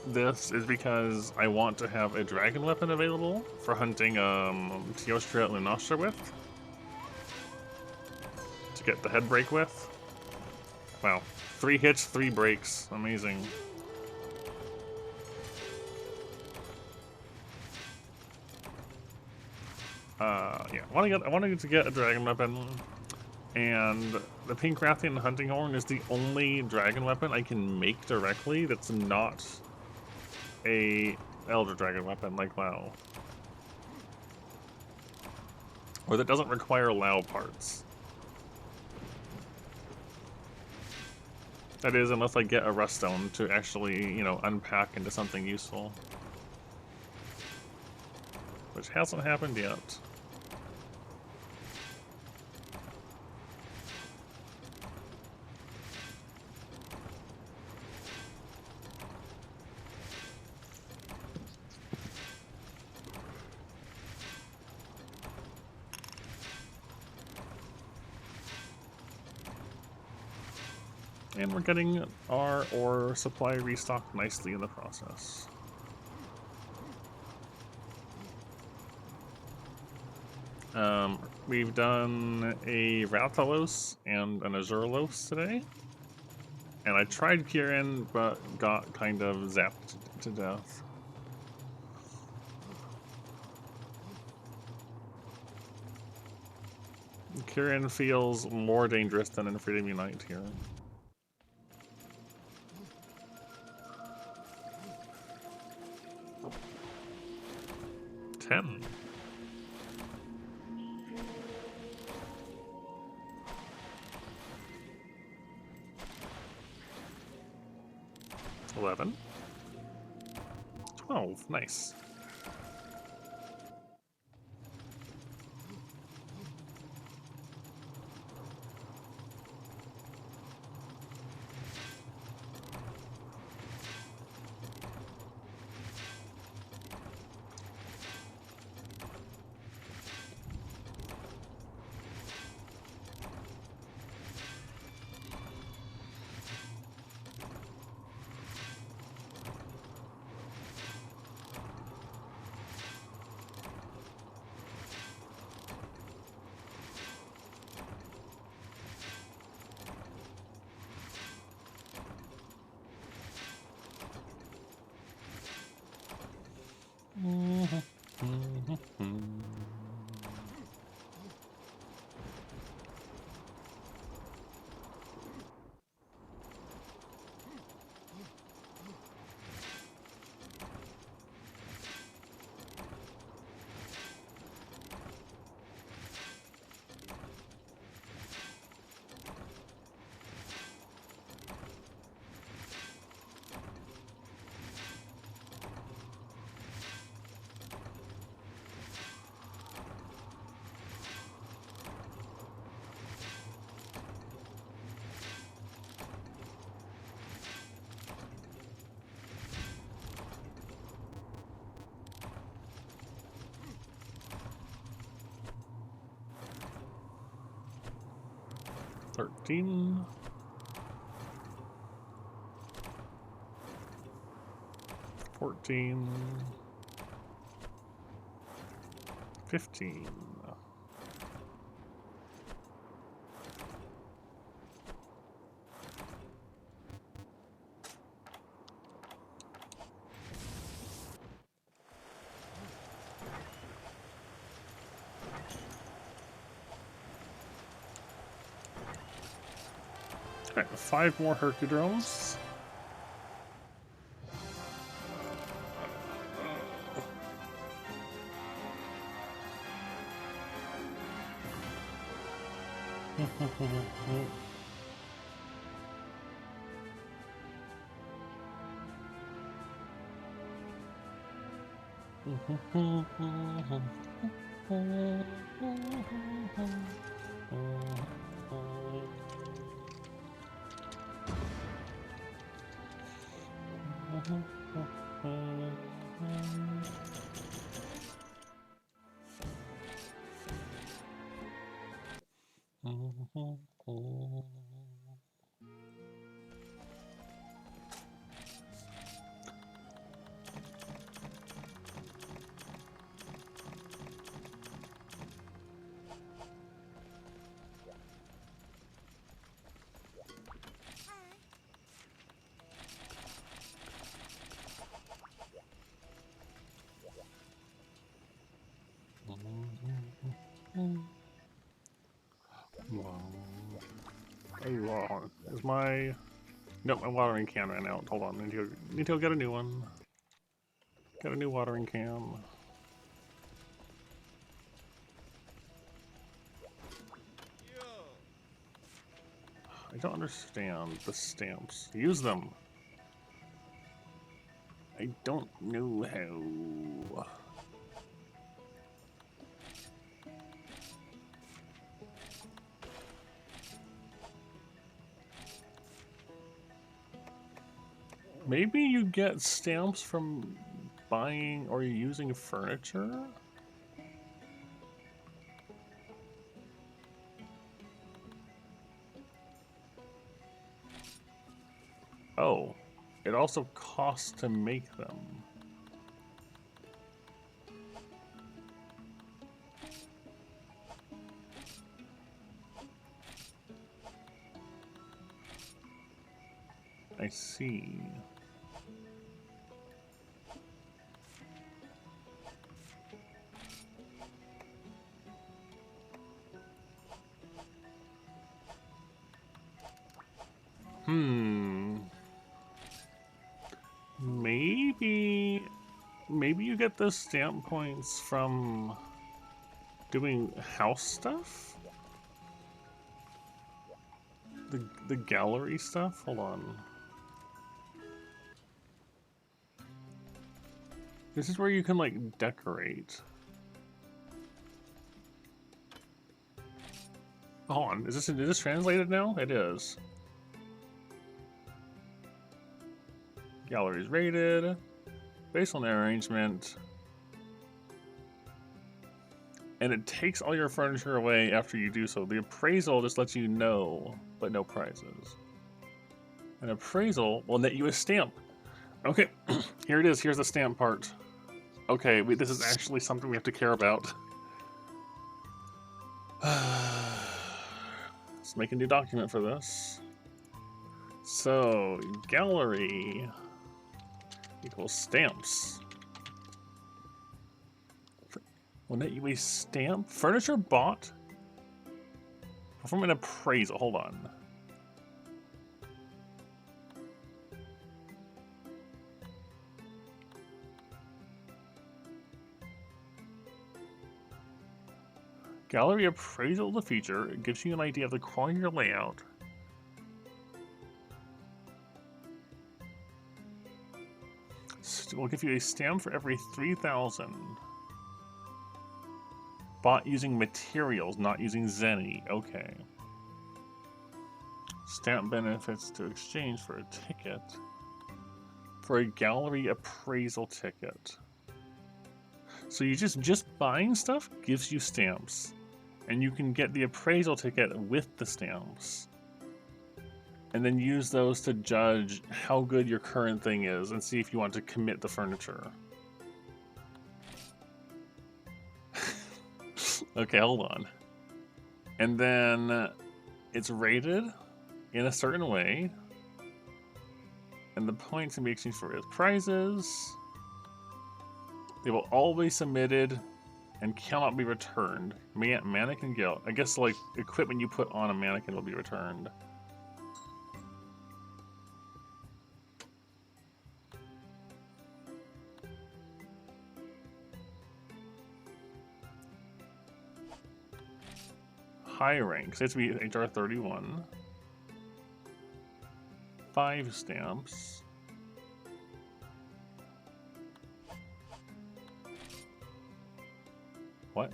this is because I want to have a dragon weapon available for hunting Teostra and Lunastra with. To get the head break with. Wow. 3 hits, 3 breaks. Amazing. Yeah, I wanted to get a dragon weapon, and the Pink Rathian Hunting Horn is the only dragon weapon I can make directly that's not a Elder Dragon weapon like Lao. Or that doesn't require Lao parts. That is, unless I get a rust stone to actually, you know, unpack into something useful. Which hasn't happened yet. And we're getting our ore supply restocked nicely in the process. We've done a Rathalos and an Azurelos today. And I tried Kirin, but got kind of zapped to death. Kirin feels more dangerous than in Freedom Unite here. Ten. 11. 12. Nice. $13. 14. 15. Alright, 5 more Hercudromes. Oh, is my... Nope, my watering can ran out. Hold on, need to get a new one. Get a new watering can. I don't understand the stamps. Use them. I don't know how. Maybe you get stamps from buying or using furniture? Oh, it also costs to make them. I see. Maybe you get those stamp points from doing house stuff? The gallery stuff? Hold on. This is where you can like decorate. Hold on, is this translated now? It is. Galleries rated. Based on their arrangement. And it takes all your furniture away after you do so. The appraisal just lets you know, but no prizes. An appraisal will net you a stamp. Okay, here it is. Here's the stamp part. Okay, this is actually something we have to care about. Let's make a new document for this. So, gallery equals stamps. Will net you a stamp? Furniture bought? Perform an appraisal. Hold on. Gallery appraisal of the feature. It gives you an idea of the quality of your layout. We'll give you a stamp for every 3,000. Bought using materials, not using Zenny. Okay. Stamp benefits to exchange for a ticket. For a gallery appraisal ticket. So you just buying stuff gives you stamps. And you can get the appraisal ticket with the stamps. And then use those to judge how good your current thing is and see if you want to commit the furniture. Okay, hold on. And then it's rated in a certain way. And the points can be exchanged for prizes. They will all be submitted and cannot be returned. Mannequin guild. I guess like equipment you put on a mannequin will be returned. High ranks. It has to be HR 31. 5 stamps. What?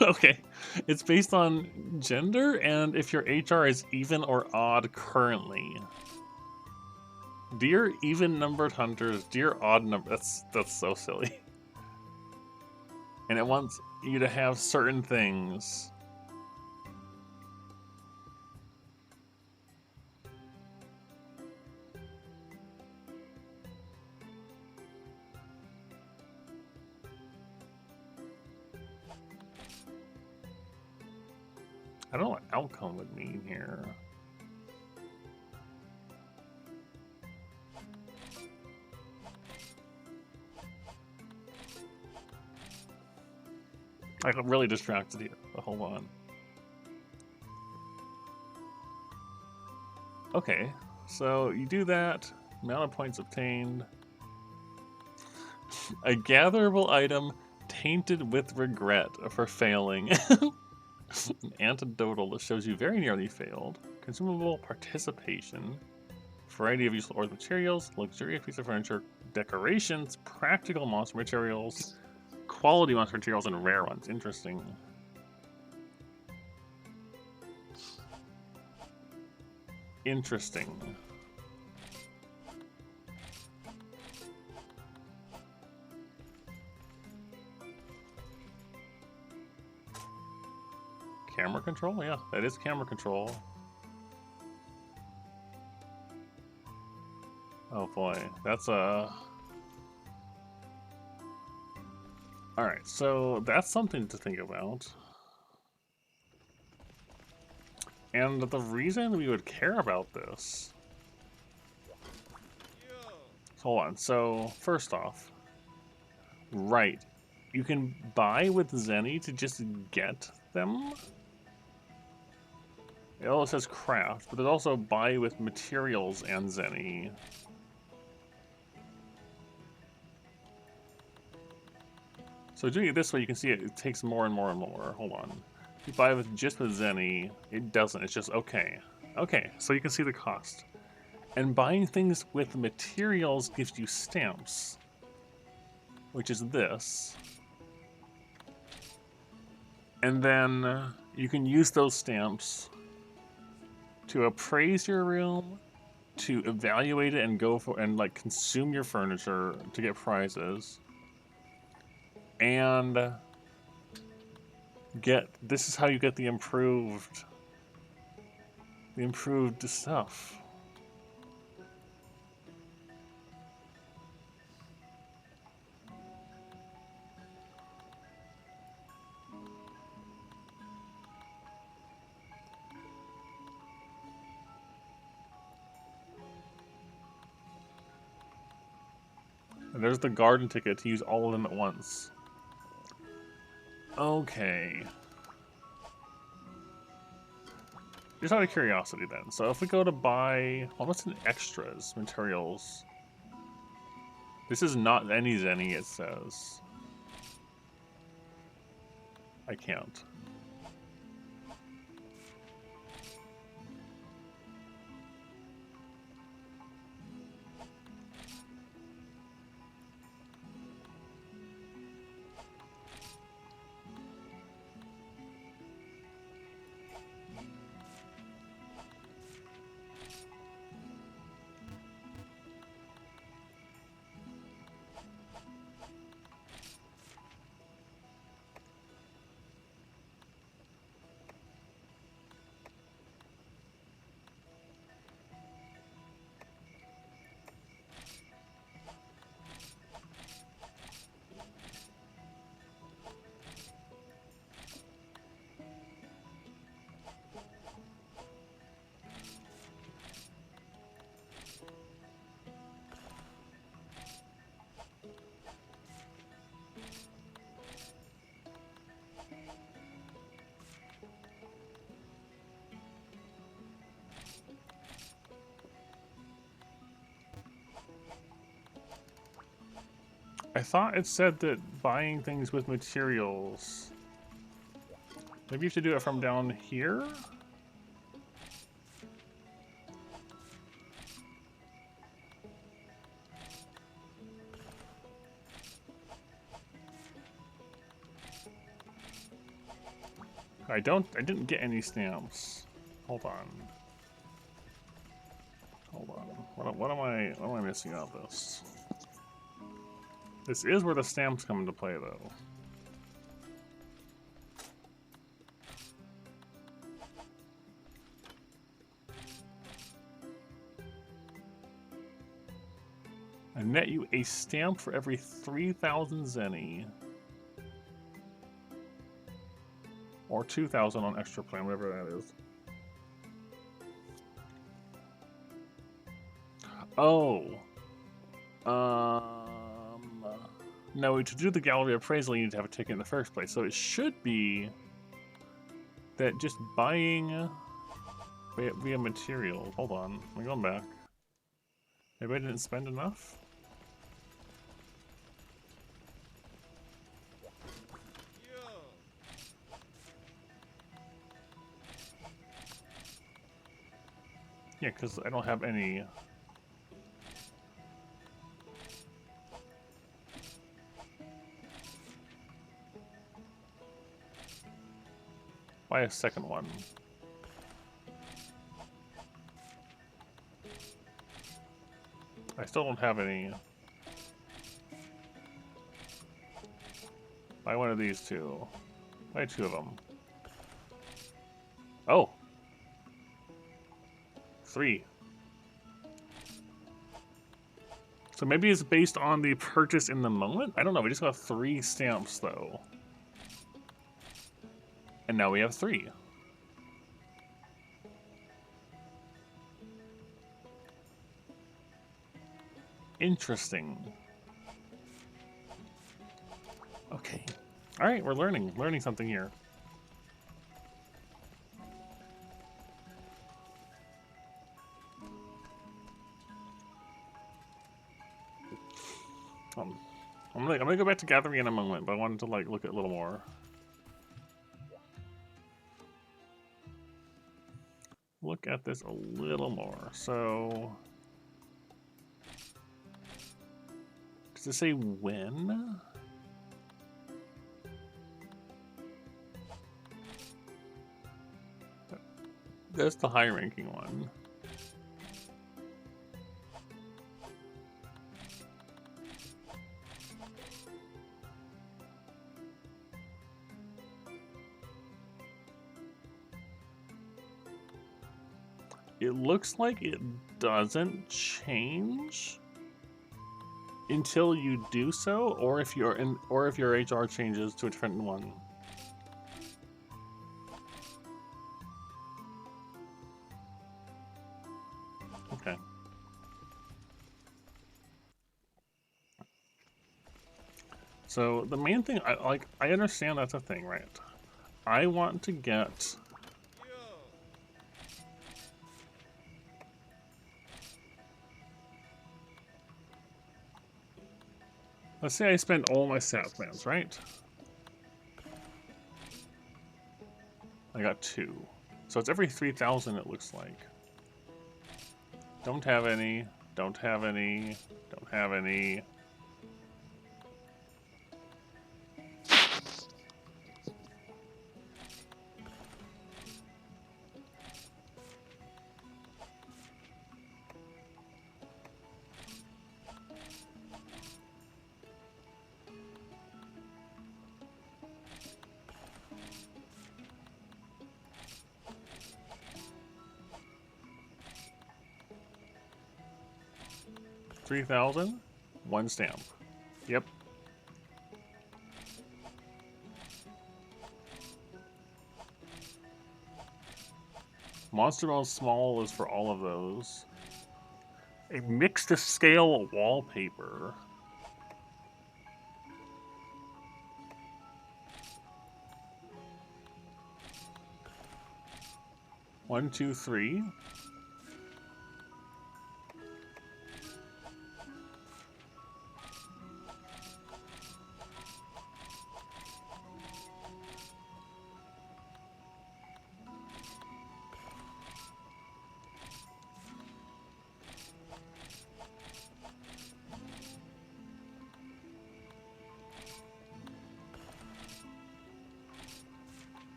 Okay. It's based on gender and if your HR is even or odd currently. Dear even numbered hunters, dear odd number. That's so silly. And it wants you to have certain things. I don't know what outcome would mean here. I got really distracted here. But hold on. Okay, so you do that. Amount of points obtained. A gatherable item tainted with regret for failing. An antidotal that shows you very nearly failed. Consumable participation. Variety of useful ore materials. Luxurious piece of furniture. Decorations. Practical monster materials. Quality monster materials and rare ones. Interesting. Interesting. Camera control? Yeah, that is camera control. Oh boy, that's a... Alright, so that's something to think about. And the reason we would care about this... Hold on, so first off... Right, you can buy with Zenny to just get them? It also says craft, but it also buy with materials and Zenny. So doing it this way, you can see it takes more and more and more. Hold on. If you buy with just with Zenny, it doesn't. It's just okay. Okay, so you can see the cost. And buying things with materials gives you stamps, which is this. And then you can use those stamps to appraise your room, to evaluate it and go for and like consume your furniture to get prizes. And this is how you get the improved stuff. And there's the garden ticket to use all of them at once. Okay. Just out of curiosity then. So if we go to buy... Well, what's in extras? Materials. This is not any Zenny, it says. I can't. I thought it said that buying things with materials... Maybe you have to do it from down here? I didn't get any stamps. Hold on. Hold on. What am I missing out of this? This is where the stamps come into play, though. I net you a stamp for every 3,000 zenny. Or 2,000 on extra plan, whatever that is. Oh. No, to do the gallery appraisal, you need to have a ticket in the first place. So it should be that just buying via material. Hold on, I'm going back. Maybe I didn't spend enough? Yeah, because I don't have any. Buy a second one. I still don't have any. Buy one of these two. Buy two of them. Oh. 3. So maybe it's based on the purchase in the moment? I don't know. We just got 3 stamps, though. And now we have 3. Interesting. Okay. Alright, we're learning something here. I'm gonna go back to gathering in a moment, but I wanted to like look at a little more. Look at this a little more. So, does it say when? That's the high-ranking one. It looks like it doesn't change until you do so, or if your HR changes to a different one. Okay. So the main thing, I understand that's a thing, right? I want to get. Let's say I spend all my stat plans, right? I got 2. So it's every 3,000 it looks like. Don't have any, don't have any, don't have any. $3,000, 1 stamp. Yep. Monster Mode Small is for all of those. A mixed scale wallpaper. One, two, three.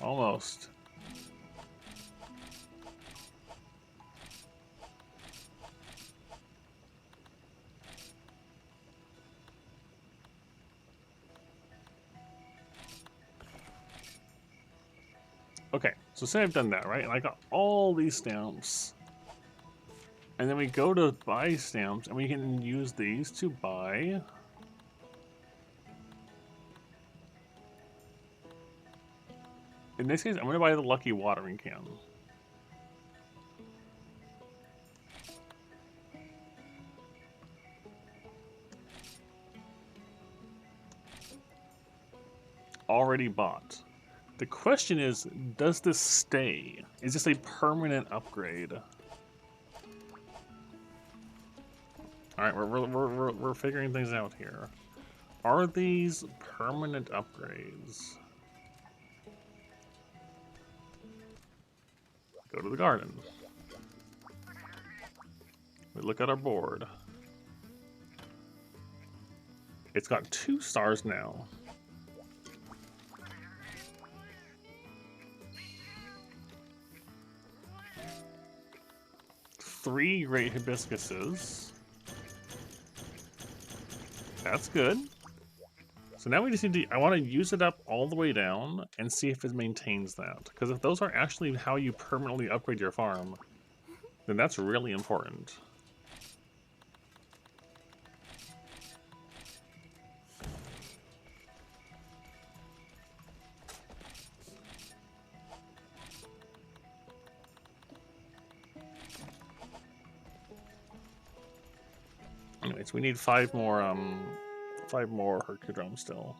Almost. Okay, so say I've done that, right? And I got all these stamps. And then we go to buy stamps, and we can use these to buy... In this case, I'm going to buy the Lucky Watering Can. Already bought. The question is, does this stay? Is this a permanent upgrade? Alright, we're figuring things out here. Are these permanent upgrades? Go to the garden. We look at our board. It's got 2 stars now. Three great hibiscuses. That's good. So now we just need to, I want to use it up all the way down and see if it maintains that. Because if those are actually how you permanently upgrade your farm, then that's really important. Anyways, we need 5 more Hercudrome still.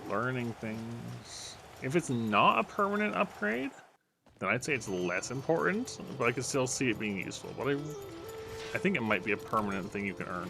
Learning things. If it's not a permanent upgrade, then I'd say it's less important, but I can still see it being useful. But I think it might be a permanent thing you can earn.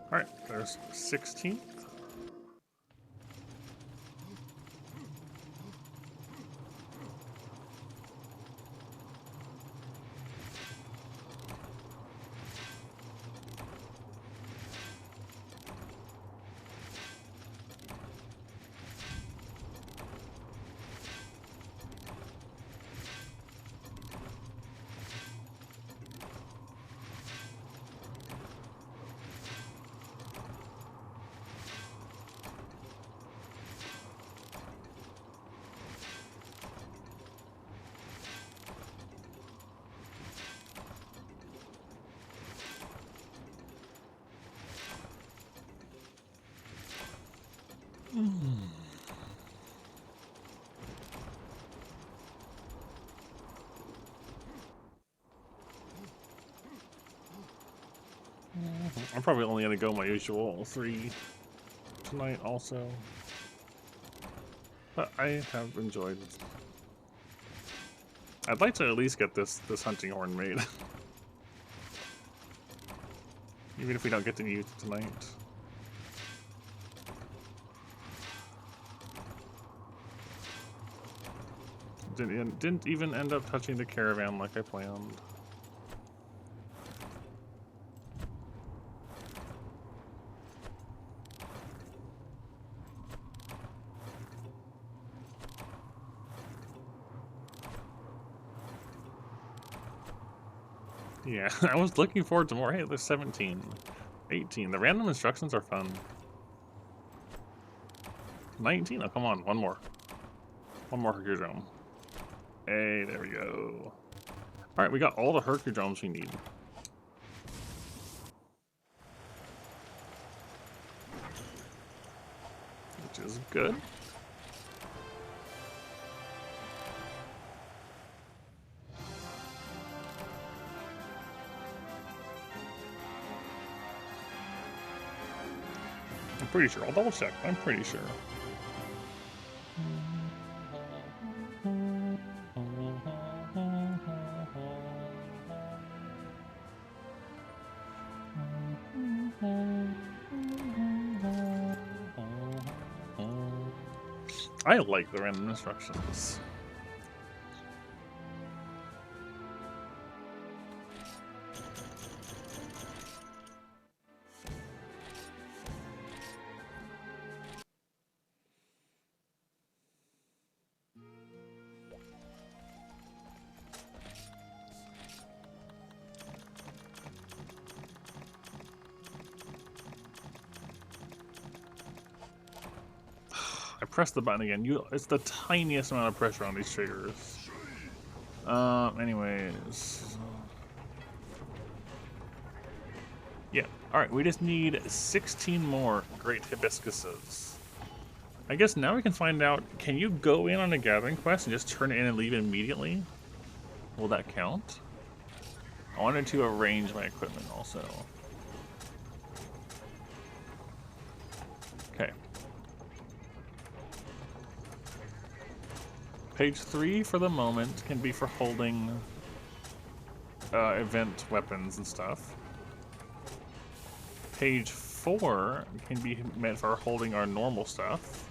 Alright, there's 16th. I'm probably only going to go my usual 3 tonight also. But I have enjoyed. I'd like to at least get this hunting horn made. Even if we don't get to use it tonight. Didn't even end up touching the caravan like I planned. Yeah, I was looking forward to more. Hey, there's 17. 18. The random instructions are fun. 19? Oh, come on. One more. One more Hercudrome. Hey, there we go. Alright, we got all the Hercudromes we need. Which is good. I'm pretty sure. I'll double check. I'm pretty sure. I like the random instructions. I pressed the button again. It's the tiniest amount of pressure on these triggers. Anyways. Yeah, alright, we just need 16 more Great Hibiscuses. I guess now we can find out, can you go in on a gathering quest and just turn it in and leave it immediately? Will that count? I wanted to arrange my equipment also. Okay. Page 3 for the moment can be for holding event weapons and stuff. Page 4 can be meant for holding our normal stuff.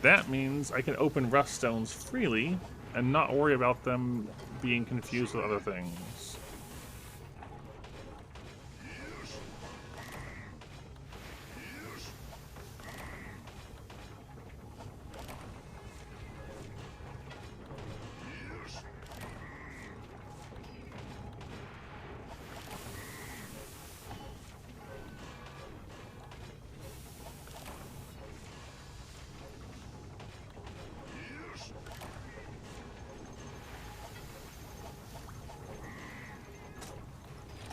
That means I can open rough stones freely and not worry about them being confused with other things.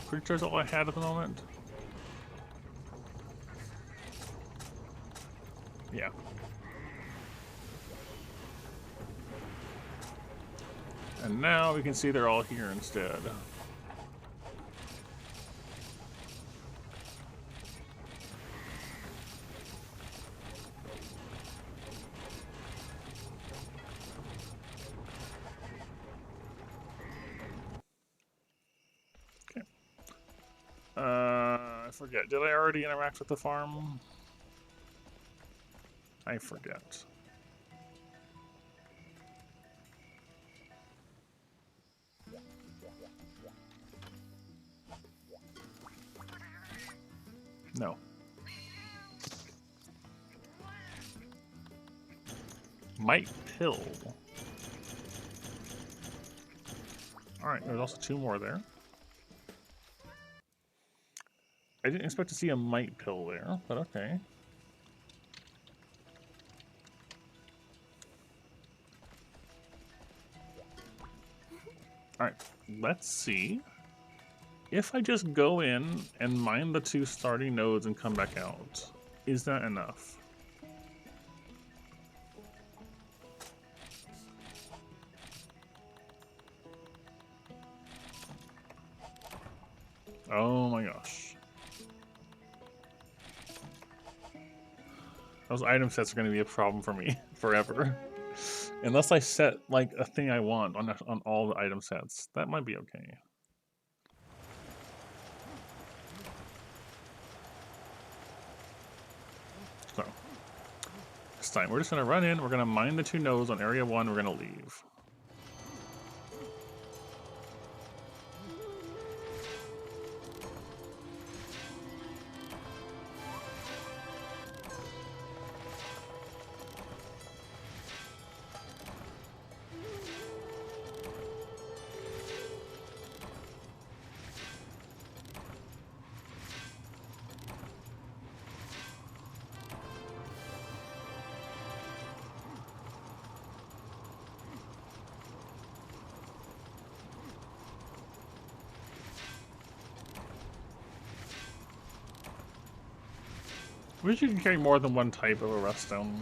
Pretty sure that's all I had at the moment. Yeah. And now we can see they're all here instead. Okay. I forget. Did I already interact with the farm? I forget. No. Might pill. Alright, there's also 2 more there. I didn't expect to see a might pill there, but okay. Alright, let's see. If I just go in and mine the 2 starting nodes and come back out, is that enough? Oh my gosh. Those item sets are going to be a problem for me forever. Unless I set like a thing I want on all the item sets. That might be okay. So, this time we're just going to run in, we're going to mine the 2 nodes on area 1, we're going to leave. I wish you could carry more than one type of a Ruststone.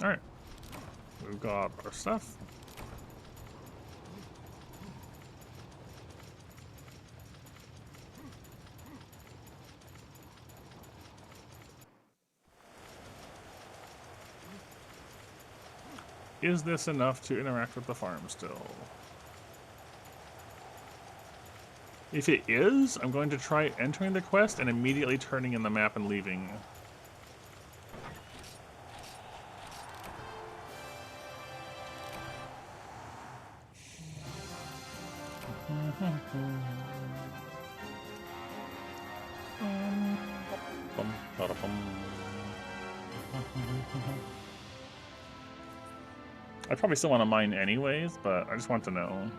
Alright. We've got our stuff. Is this enough to interact with the farm still? If it is, I'm going to try entering the quest and immediately turning in the map and leaving. I probably still want to mine anyways, but I just want to know.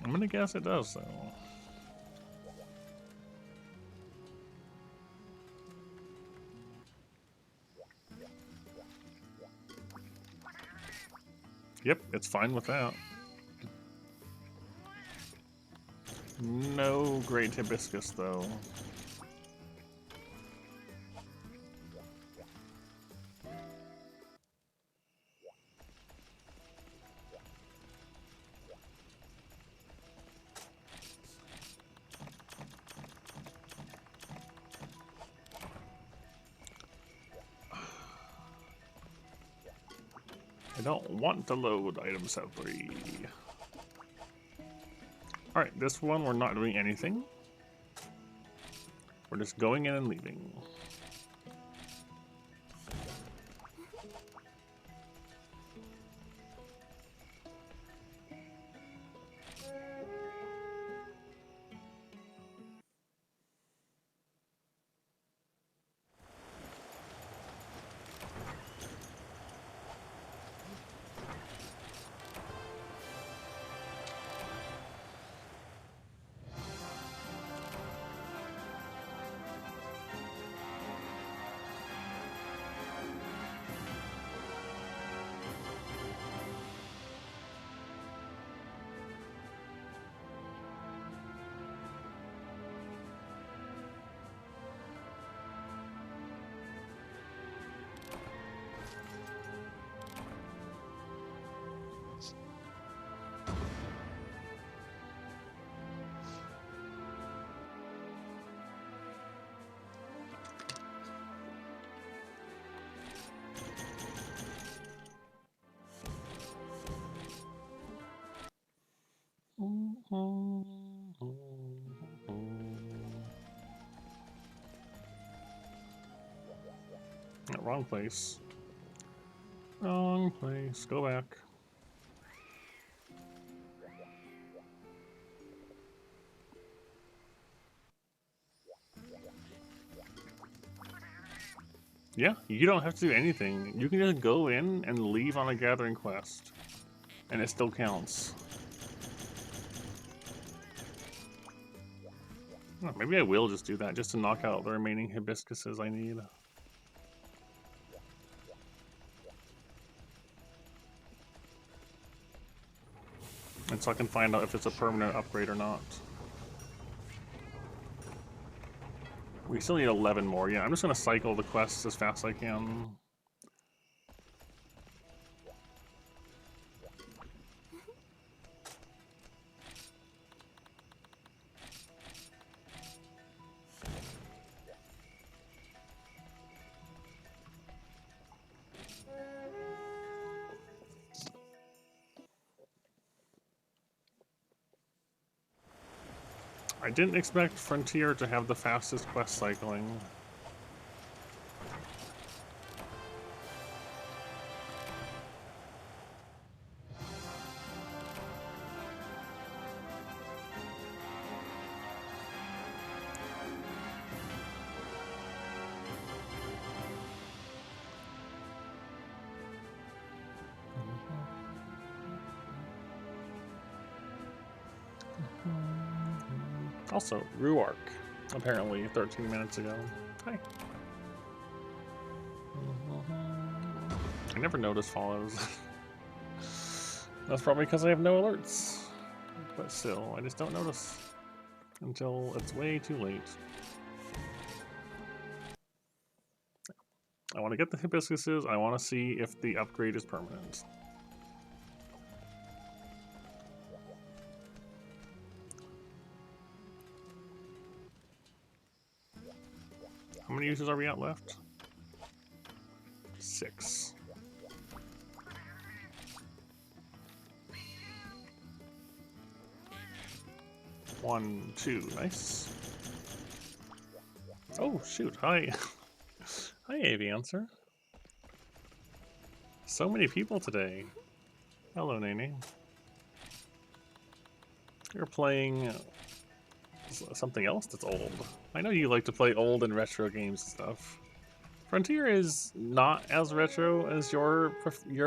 I'm gonna guess it does, though. Yep, it's fine with that. No great hibiscus, though. I don't want to load item set 3. Alright, this one we're not doing anything. We're just going in and leaving. No, wrong place. Wrong place. Go back. Yeah, you don't have to do anything. You can just go in and leave on a gathering quest, and it still counts. Oh, maybe I will just do that, just to knock out the remaining hibiscuses I need. And so I can find out if it's a permanent upgrade or not. We still need 11 more. Yeah, I'm just going to cycle the quests as fast as I can. I didn't expect Frontier to have the fastest quest cycling. Also, Ruark, apparently 13 minutes ago. Hi. I never notice follows. That's probably because I have no alerts. But still, I just don't notice until it's way too late. I want to get the hibiscuses. I want to see if the upgrade is permanent. How many uses are we at left? 6. One, two, nice. Oh shoot! Hi, hi, Aviancer. So many people today. Hello, Nene. You're playing something else that's old. I know you like to play old and retro games and stuff. Frontier is not as retro as your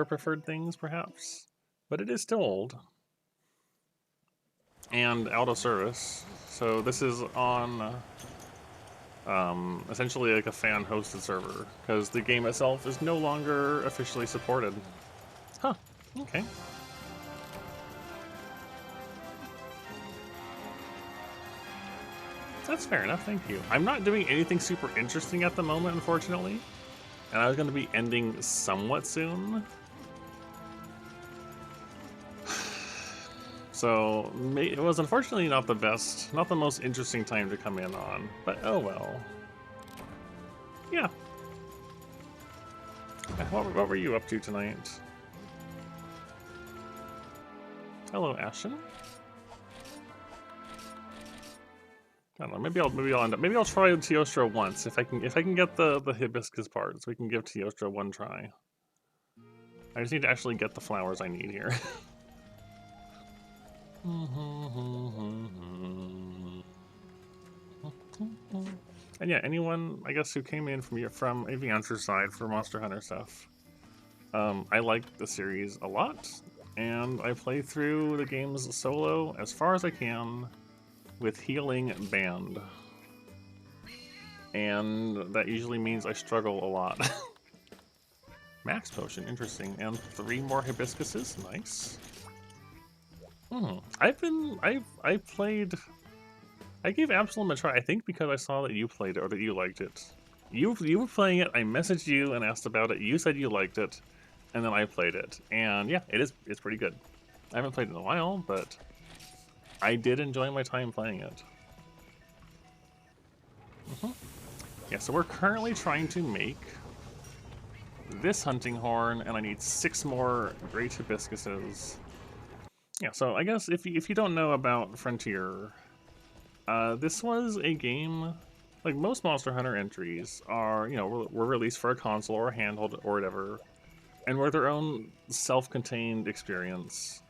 preferred things, perhaps, but it is still old and out of service. So this is on essentially like a fan-hosted server because the game itself is no longer officially supported. Huh? Okay. That's fair enough, thank you. I'm not doing anything super interesting at the moment, unfortunately. And I was going to be ending somewhat soon. So, it was unfortunately not the best, not the most interesting time to come in on. But oh well. Yeah. What were you up to tonight? Hello, Ashton. I don't know. Maybe I'll end up. Maybe I'll try Teostra once if I can get the hibiscus part, so we can give Teostra one try. I just need to actually get the flowers I need here. And yeah, anyone I guess who came in from Aviancer's side for Monster Hunter stuff. I like the series a lot, and I play through the games solo as far as I can with healing banned. And that usually means I struggle a lot. Max potion, interesting. And 3 more hibiscuses, nice. I gave Absalom a try, I think because I saw that you played it or that you liked it. You were playing it, I messaged you and asked about it, you said you liked it, and then I played it. And yeah, it's pretty good. I haven't played it in a while, but I did enjoy my time playing it. Yeah, so we're currently trying to make this hunting horn, and I need 6 more great hibiscuses. Yeah, so I guess if you don't know about Frontier, this was a game like most Monster Hunter entries are, you know, were released for a console or a handheld or whatever, and were their own self-contained experience.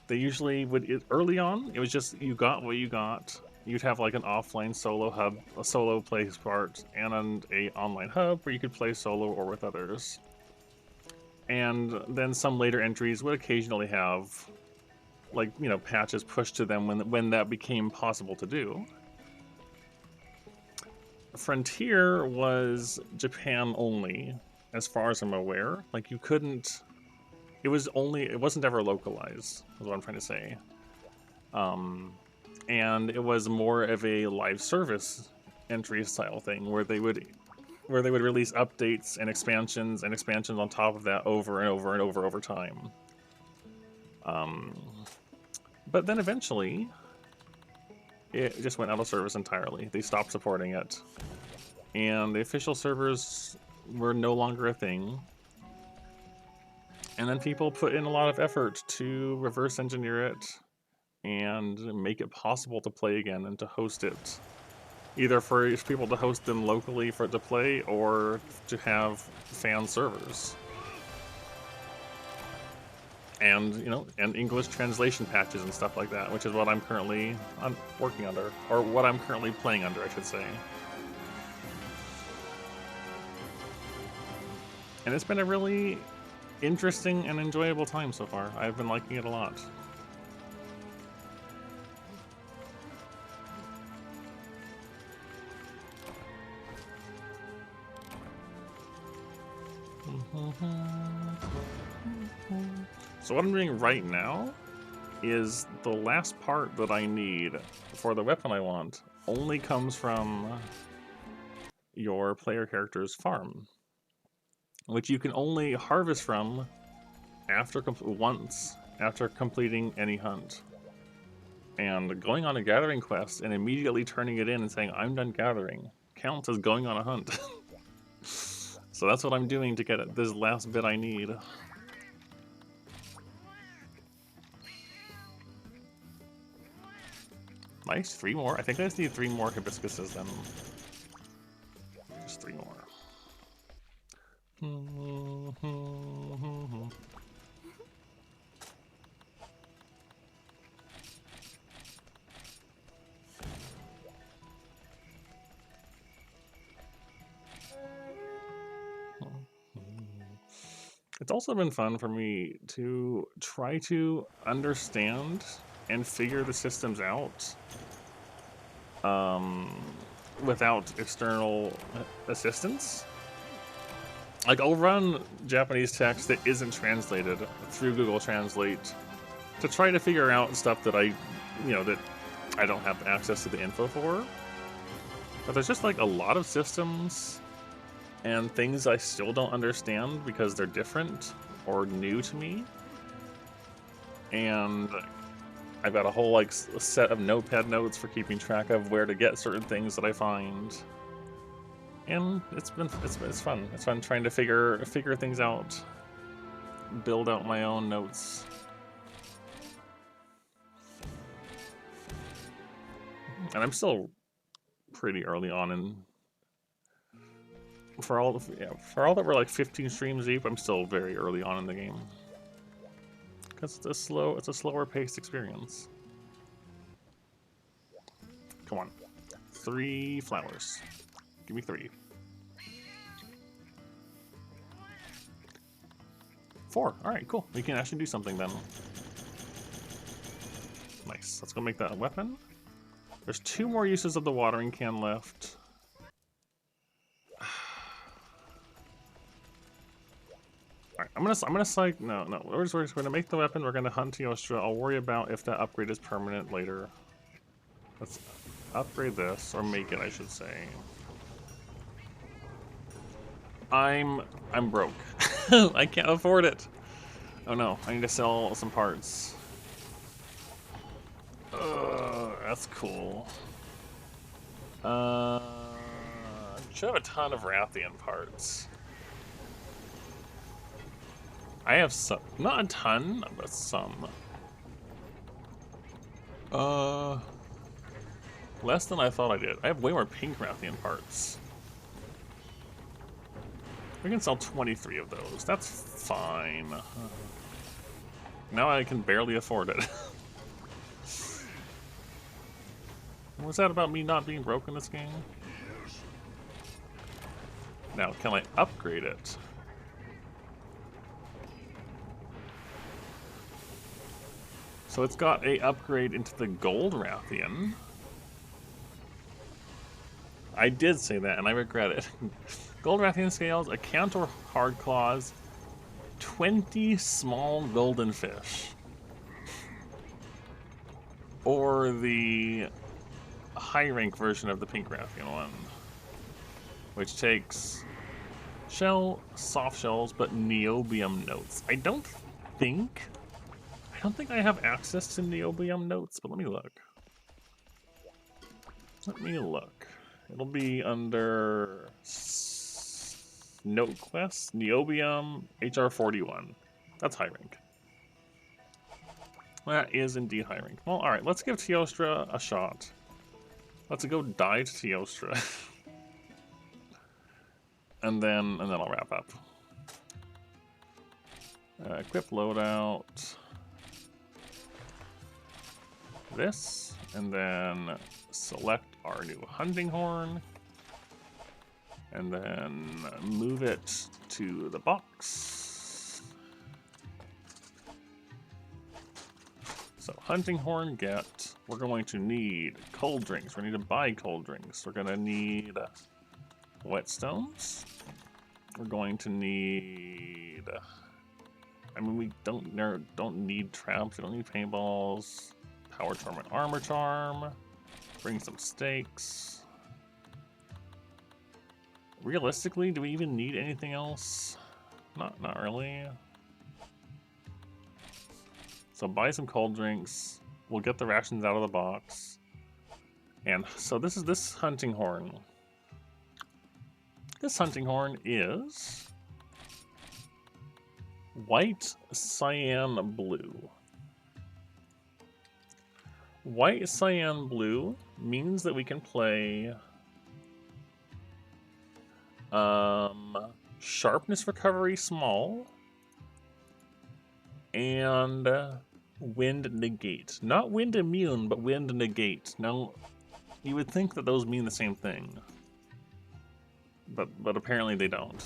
They usually would, early on, it was just you got what you got. You'd have like an offline solo hub, a solo play part, and a online hub where you could play solo or with others. And then some later entries would occasionally have, like, you know, patches pushed to them when that became possible to do. Frontier was Japan only, as far as I'm aware. Like, you couldn't. It wasn't ever localized, is what I'm trying to say. And it was more of a live service entry style thing where they would release updates and expansions on top of that over and over and over time. But then eventually, it just went out of service entirely. They stopped supporting it, and the official servers were no longer a thing. And then people put in a lot of effort to reverse engineer it and make it possible to play again and to host it. Either for people to host them locally for it to play, or to have fan servers. And, you know, and English translation patches and stuff like that, which is what I'm currently working under, or what I'm currently playing under, I should say. And it's been a really interesting and enjoyable time so far. I've been liking it a lot. So what I'm doing right now is the last part that I need for the weapon I want only comes from your player character's farm, which you can only harvest from once after completing any hunt. And going on a gathering quest and immediately turning it in and saying, I'm done gathering, counts as going on a hunt. So that's what I'm doing to get this last bit I need. Nice, 3 more. I think I just need 3 more hibiscuses then. Just 3 more. It's also been fun for me to try to understand and figure the systems out without external assistance. Like, I'll run Japanese text that isn't translated through Google Translate to try to figure out stuff that that I don't have access to the info for. But there's just like a lot of systems and things I still don't understand because they're different or new to me. And I've got a whole like set of notepad notes for keeping track of where to get certain things that I find. And it's fun. It's fun trying to figure things out, build out my own notes. And I'm still pretty early on in. For all that we're like 15 streams deep, I'm still very early on in the game. Because it's a slower paced experience. Come on. 3 flowers. Give me 3. 4. Alright, cool. We can actually do something then. Nice. Let's go make that a weapon. There's 2 more uses of the watering can left. Alright, I'm gonna psych. No. We're gonna make the weapon. We're gonna hunt Teostra. I'll worry about if that upgrade is permanent later. Let's upgrade this, or make it, I should say. I'm broke. I can't afford it. Oh no, I need to sell some parts. That's cool. Should have a ton of Rathian parts. I have some, not a ton, but some. What Less than I thought I did. I have way more pink Rathian parts. We can sell 23 of those. That's fine. Now I can barely afford it. What was that about me not being broke in this game? Now, can I upgrade it? So it's got a upgrade into the Gold Rathian. I did say that, and I regret it. Gold Rathian scales, a Cantor Hard Claws, 20 small golden fish. Or the high rank version of the pink Rathian one, which takes shell, soft shells, but niobium notes. I don't think I have access to niobium notes, but let me look. It'll be under Note Quest, niobium, HR41. That's high rank. That is indeed high rank. Well, alright, let's give Teostra a shot. Let's go die to Teostra. and then I'll wrap up. Equip loadout. This, and then select our new hunting horn. And then move it to the box. So hunting horn get. We're going to need cold drinks. We need to buy cold drinks. We're going to need whetstones. We're going to need. I mean, we don't need traps. We don't need paintballs. Power charm and armor charm. Bring some stakes. Realistically, do we even need anything else? Not really. So buy some cold drinks. We'll get the rations out of the box. And so this is this hunting horn. This hunting horn is white, cyan, blue. White, cyan, blue means that we can play sharpness recovery small and wind negate. Not wind immune, but wind negate. Now, you would think that those mean the same thing, but apparently they don't.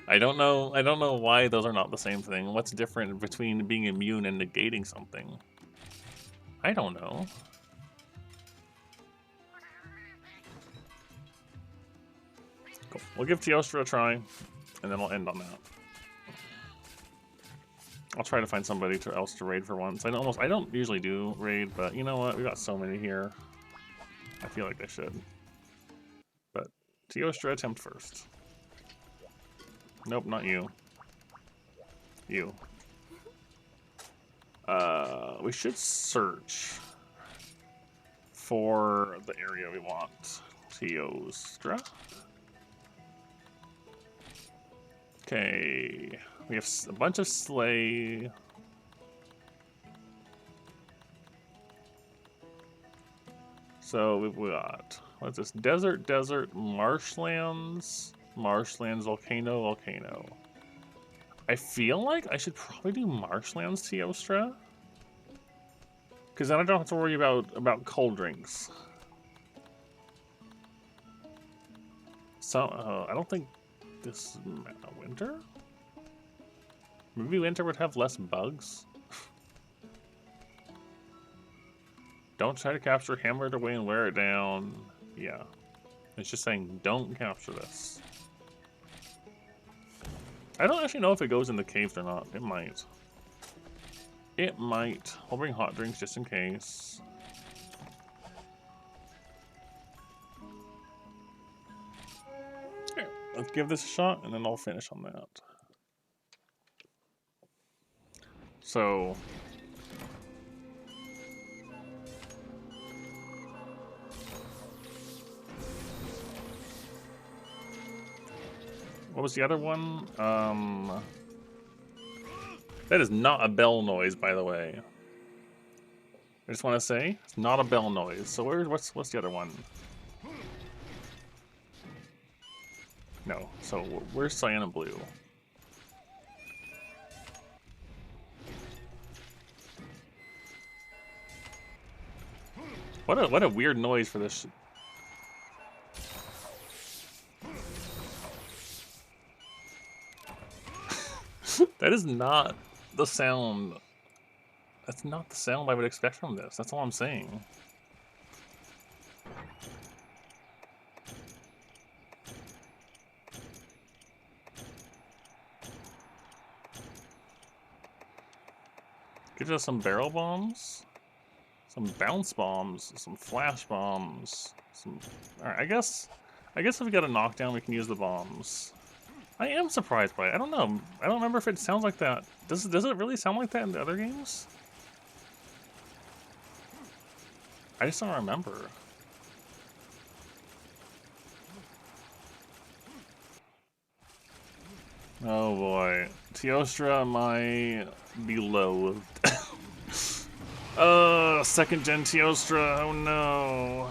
I don't know why those are not the same thing. What's different between being immune and negating something? I don't know. Cool. We'll give Teostra a try, and then we'll end on that. I'll try to find somebody else to raid for once. I don't usually do raid, but you know what? We got so many here. I feel like I should. But Teostra attempt first. Nope, not you. You. We should search for the area we want. Teostra. Okay. We have a bunch of sleigh. So we've got, what's this? Desert, marshlands, volcano. I feel like I should probably do marshlands, Teostra. Because then I don't have to worry about cold drinks. So, I don't think this is winter? Maybe winter would have less bugs? Don't try to capture, hammer it away and wear it down. Yeah. It's just saying, don't capture this. I don't actually know if it goes in the caves or not. It might. It might. I'll bring hot drinks just in case. Here, let's give this a shot and then I'll finish on that. So... what was the other one? That is not a bell noise, by the way. I just want to say, it's not a bell noise. So what's the other one? No. So where's cyan and blue? What a weird noise for this. That is not the sound. That's not the sound I would expect from this. That's all I'm saying. Gives us some barrel bombs, some bounce bombs, some flash bombs, some. All right, I guess if we got a knockdown, we can use the bombs. I am surprised by it. I don't know. I don't remember if it sounds like that. Does it really sound like that in the other games? I just don't remember. Oh boy. Teostra, my beloved. Second gen Teostra. Oh no.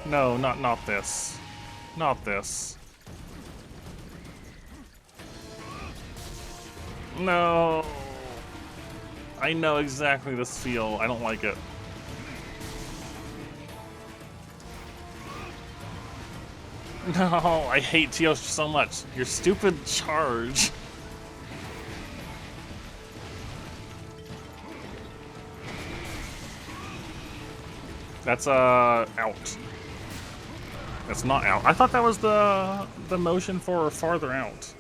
No, not this. Not this. No. I know exactly this feel. I don't like it. No, I hate Teostra so much. Your stupid charge. That's out. That's not out. I thought that was the motion for farther out.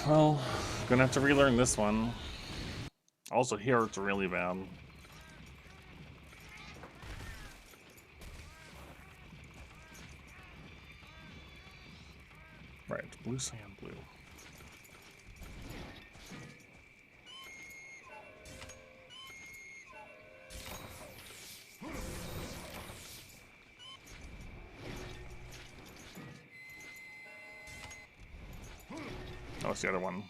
Well, gonna have to relearn this one. Also, here it's really bad. Right, blue, cyan, blue. Oh, it's the other one.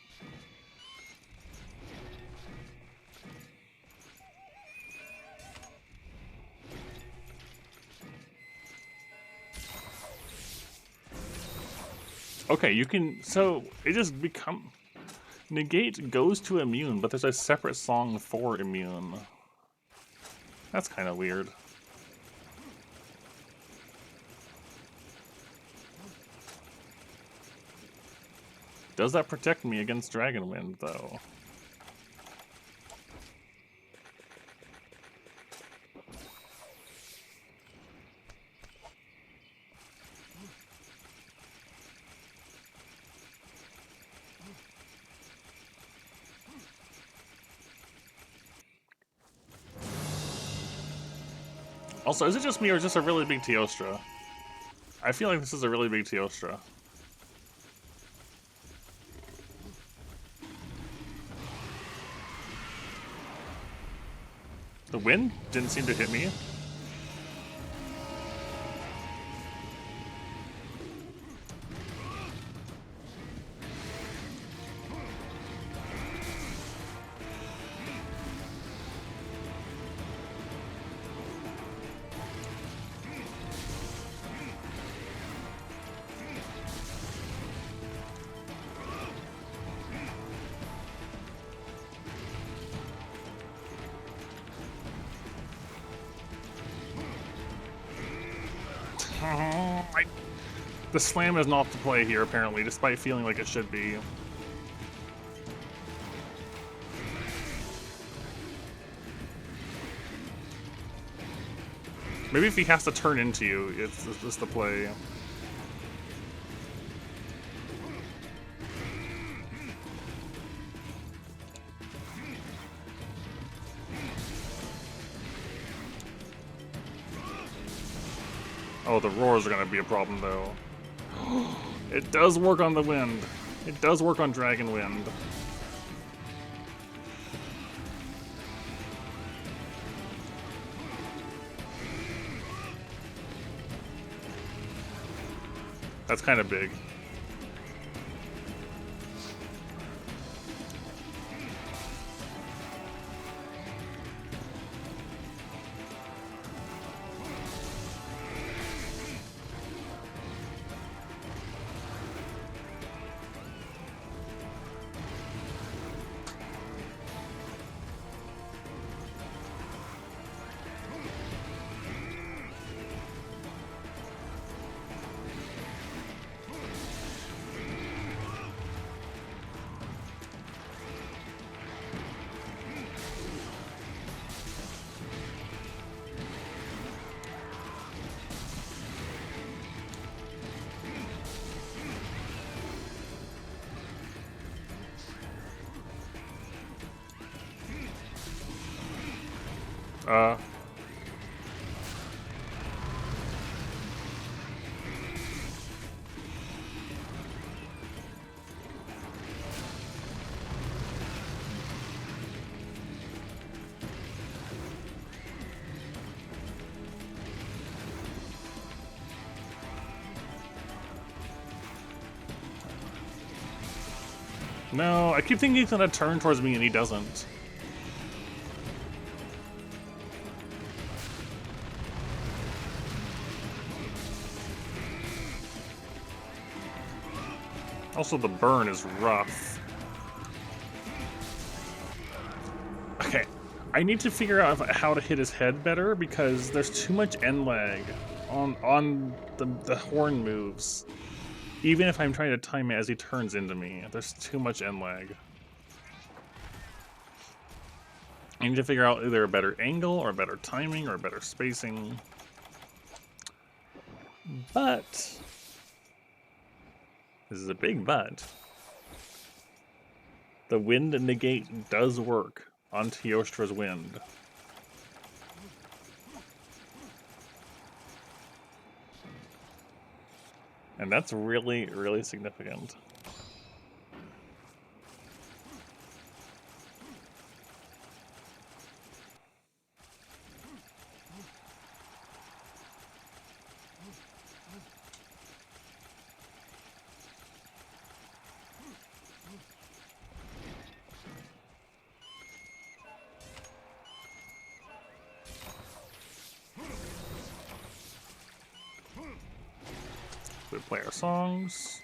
Okay, you can, so it just negate goes to immune, but there's a separate song for immune. That's kind of weird. Does that protect me against Dragon Wind, though? Also, is it just me or is this a really big Teostra? I feel like this is a really big Teostra. The wind didn't seem to hit me. The slam is not to play here, apparently, despite feeling like it should be. Maybe if he has to turn into you, it's the play. Oh, the roars are gonna be a problem, though. It does work on the wind. It does work on Dragon Wind. That's kind of big. No, I keep thinking he's gonna turn towards me and he doesn't. Also, the burn is rough. Okay, I need to figure out how to hit his head better because there's too much end lag on the horn moves. Even if I'm trying to time it as he turns into me, there's too much end lag. I need to figure out either a better angle or better timing or better spacing. But this is a big but. The wind negate does work on Teostra's wind. And that's really, really significant. We play our songs.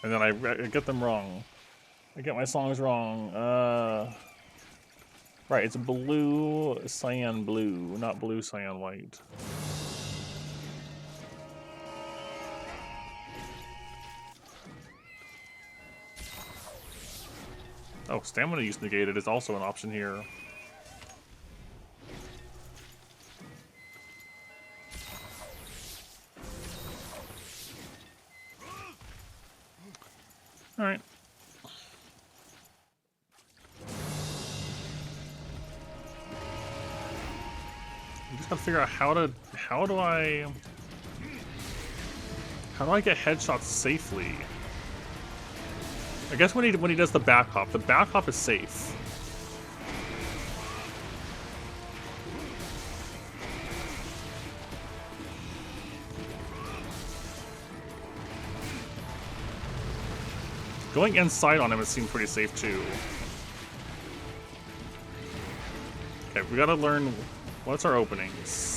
And then I get them wrong. I get my songs wrong. Right, it's blue, cyan blue, not blue, cyan white. Oh, stamina use negated is also an option here. Alright. I just gotta figure out how do I get headshots safely? I guess when he does the back hop is safe. Going inside on him, it seemed pretty safe too. Okay, we gotta learn what's our openings.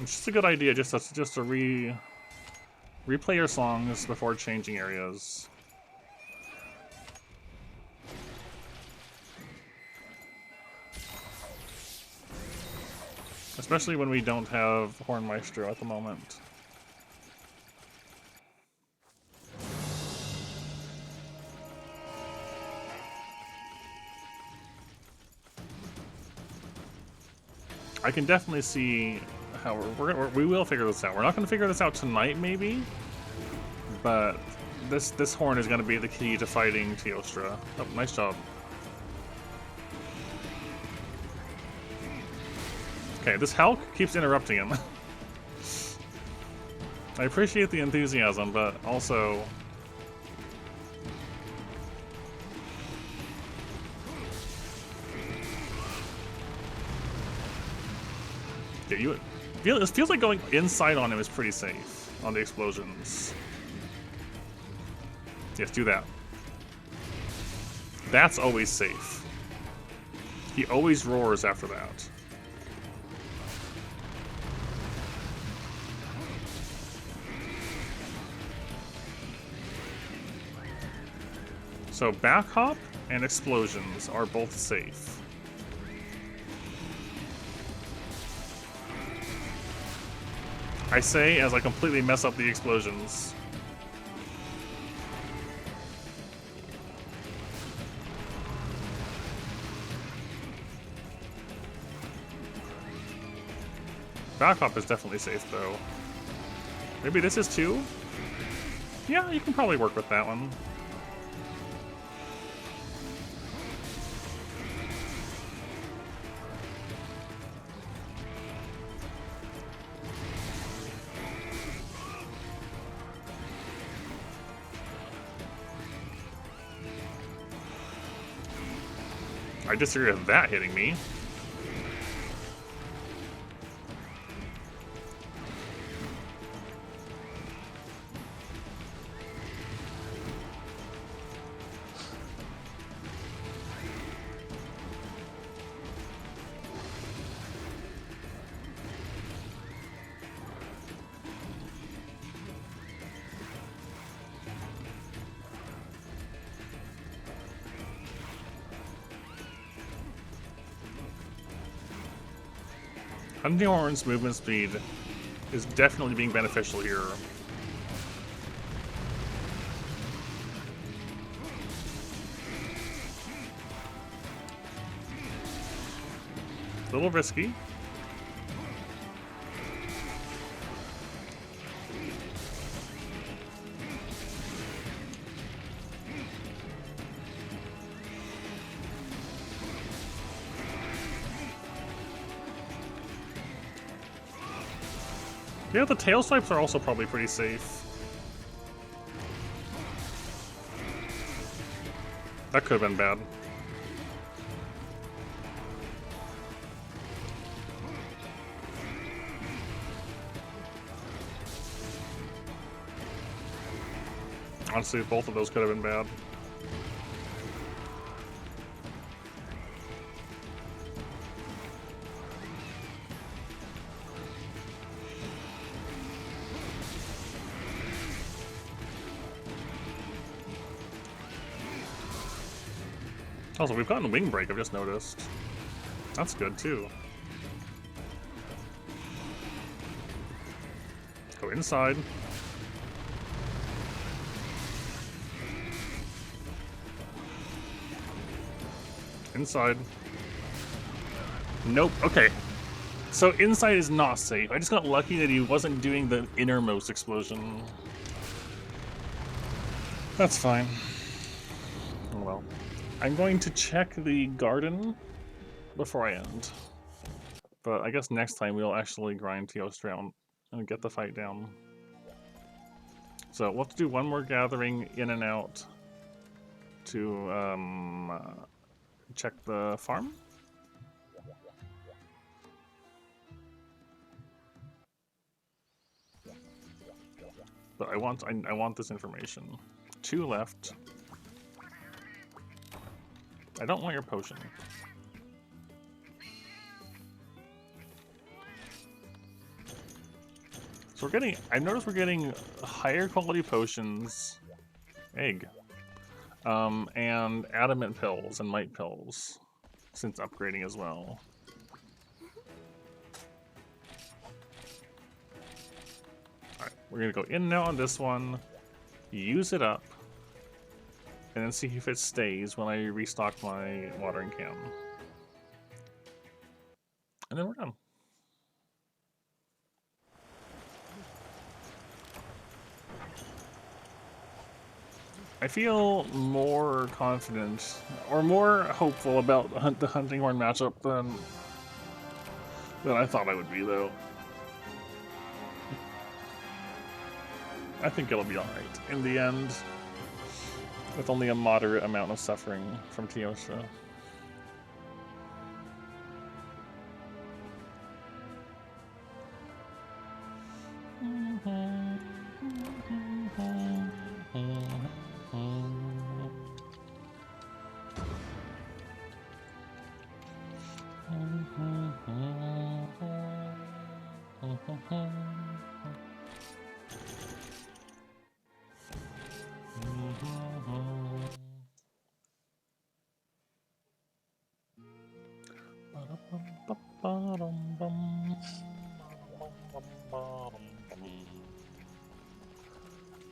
It's just a good idea just to replay your songs before changing areas. Especially when we don't have Horn Maestro at the moment. I can definitely see how we will figure this out. We're not going to figure this out tonight, maybe, but this horn is going to be the key to fighting Teostra. Oh, nice job. Okay, this Hulk keeps interrupting him. I appreciate the enthusiasm, but also... Yeah, it feels like going inside on him is pretty safe on the explosions. Yes, do that. That's always safe. He always roars after that. So back hop and explosions are both safe. I say as I completely mess up the explosions. Back hop is definitely safe though. Maybe this is 2? Yeah, you can probably work with that one. I disagree with that hitting me. Hunting Horn's movement speed is definitely being beneficial here. A little risky. Yeah, the tail swipes are also probably pretty safe. That could have been bad. Honestly, both of those could have been bad. Also, we've gotten wing break, I've just noticed. That's good too. Go inside. Inside. Nope. Okay. So inside is not safe. I just got lucky that he wasn't doing the innermost explosion. That's fine. Oh well. I'm going to check the garden before I end. But I guess next time we'll actually grind Teostra and get the fight down. So we'll have to do one more gathering in and out to check the farm. But I want this information. 2 left. I don't want your potion. So we're getting, I've noticed we're getting higher quality potions, egg, and adamant pills and might pills since upgrading as well. Alright, we're gonna go in and out on this one, use it up, and then see if it stays when I restock my watering can. And then we're done. I feel more confident, or more hopeful about the Hunting Horn matchup than I thought I would be, though. I think it'll be alright in the end, with only a moderate amount of suffering from Teostra.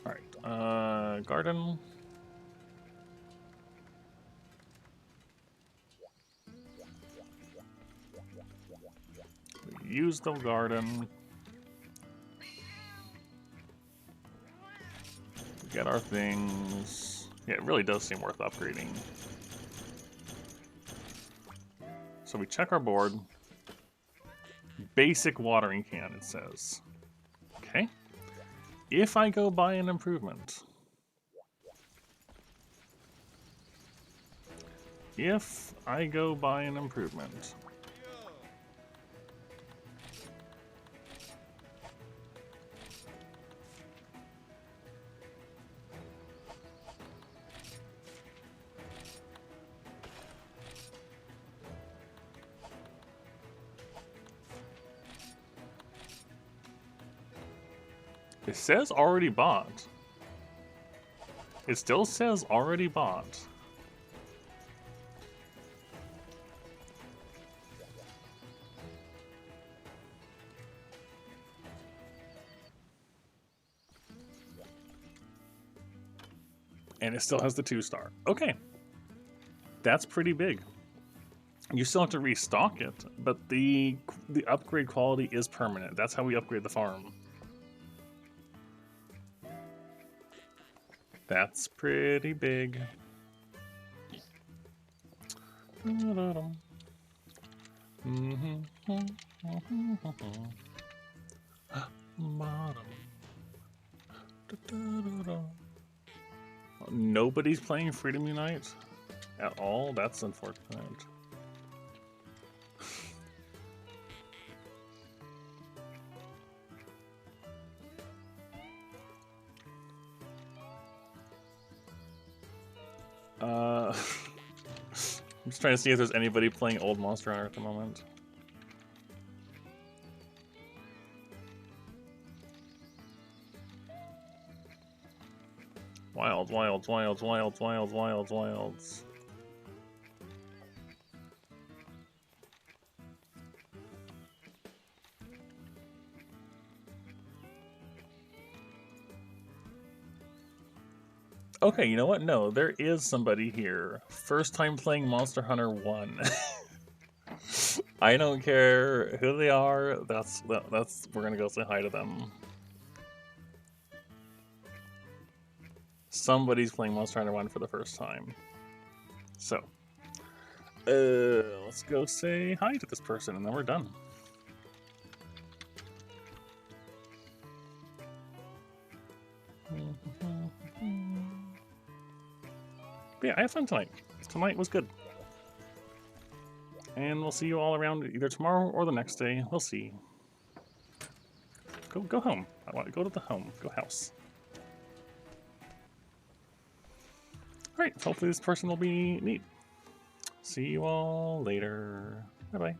Alright, garden. Use the garden. Get our things. Yeah, it really does seem worth upgrading. So we check our board. Basic watering can, it says. Okay. If I go buy an improvement. If I go buy an improvement. It says already bought. It still says already bought. And it still has the 2-star. Okay. That's pretty big. You still have to restock it, but the upgrade quality is permanent. That's how we upgrade the farm. That's pretty big. Nobody's playing Freedom Unite at all? That's unfortunate. I'm just trying to see if there's anybody playing old Monster Hunter at the moment. Wilds, wilds, wilds, wilds, wilds, wilds, wilds. Okay, you know what? No, there is somebody here. First time playing Monster Hunter 1. I don't care who they are. That's we're gonna go say hi to them. Somebody's playing Monster Hunter 1 for the first time. So, let's go say hi to this person and then we're done. But yeah, I had fun tonight. Tonight was good. And we'll see you all around either tomorrow or the next day. We'll see. Go home. I want to go to the home. Go house. Alright, hopefully this person will be neat. See you all later. Bye-bye.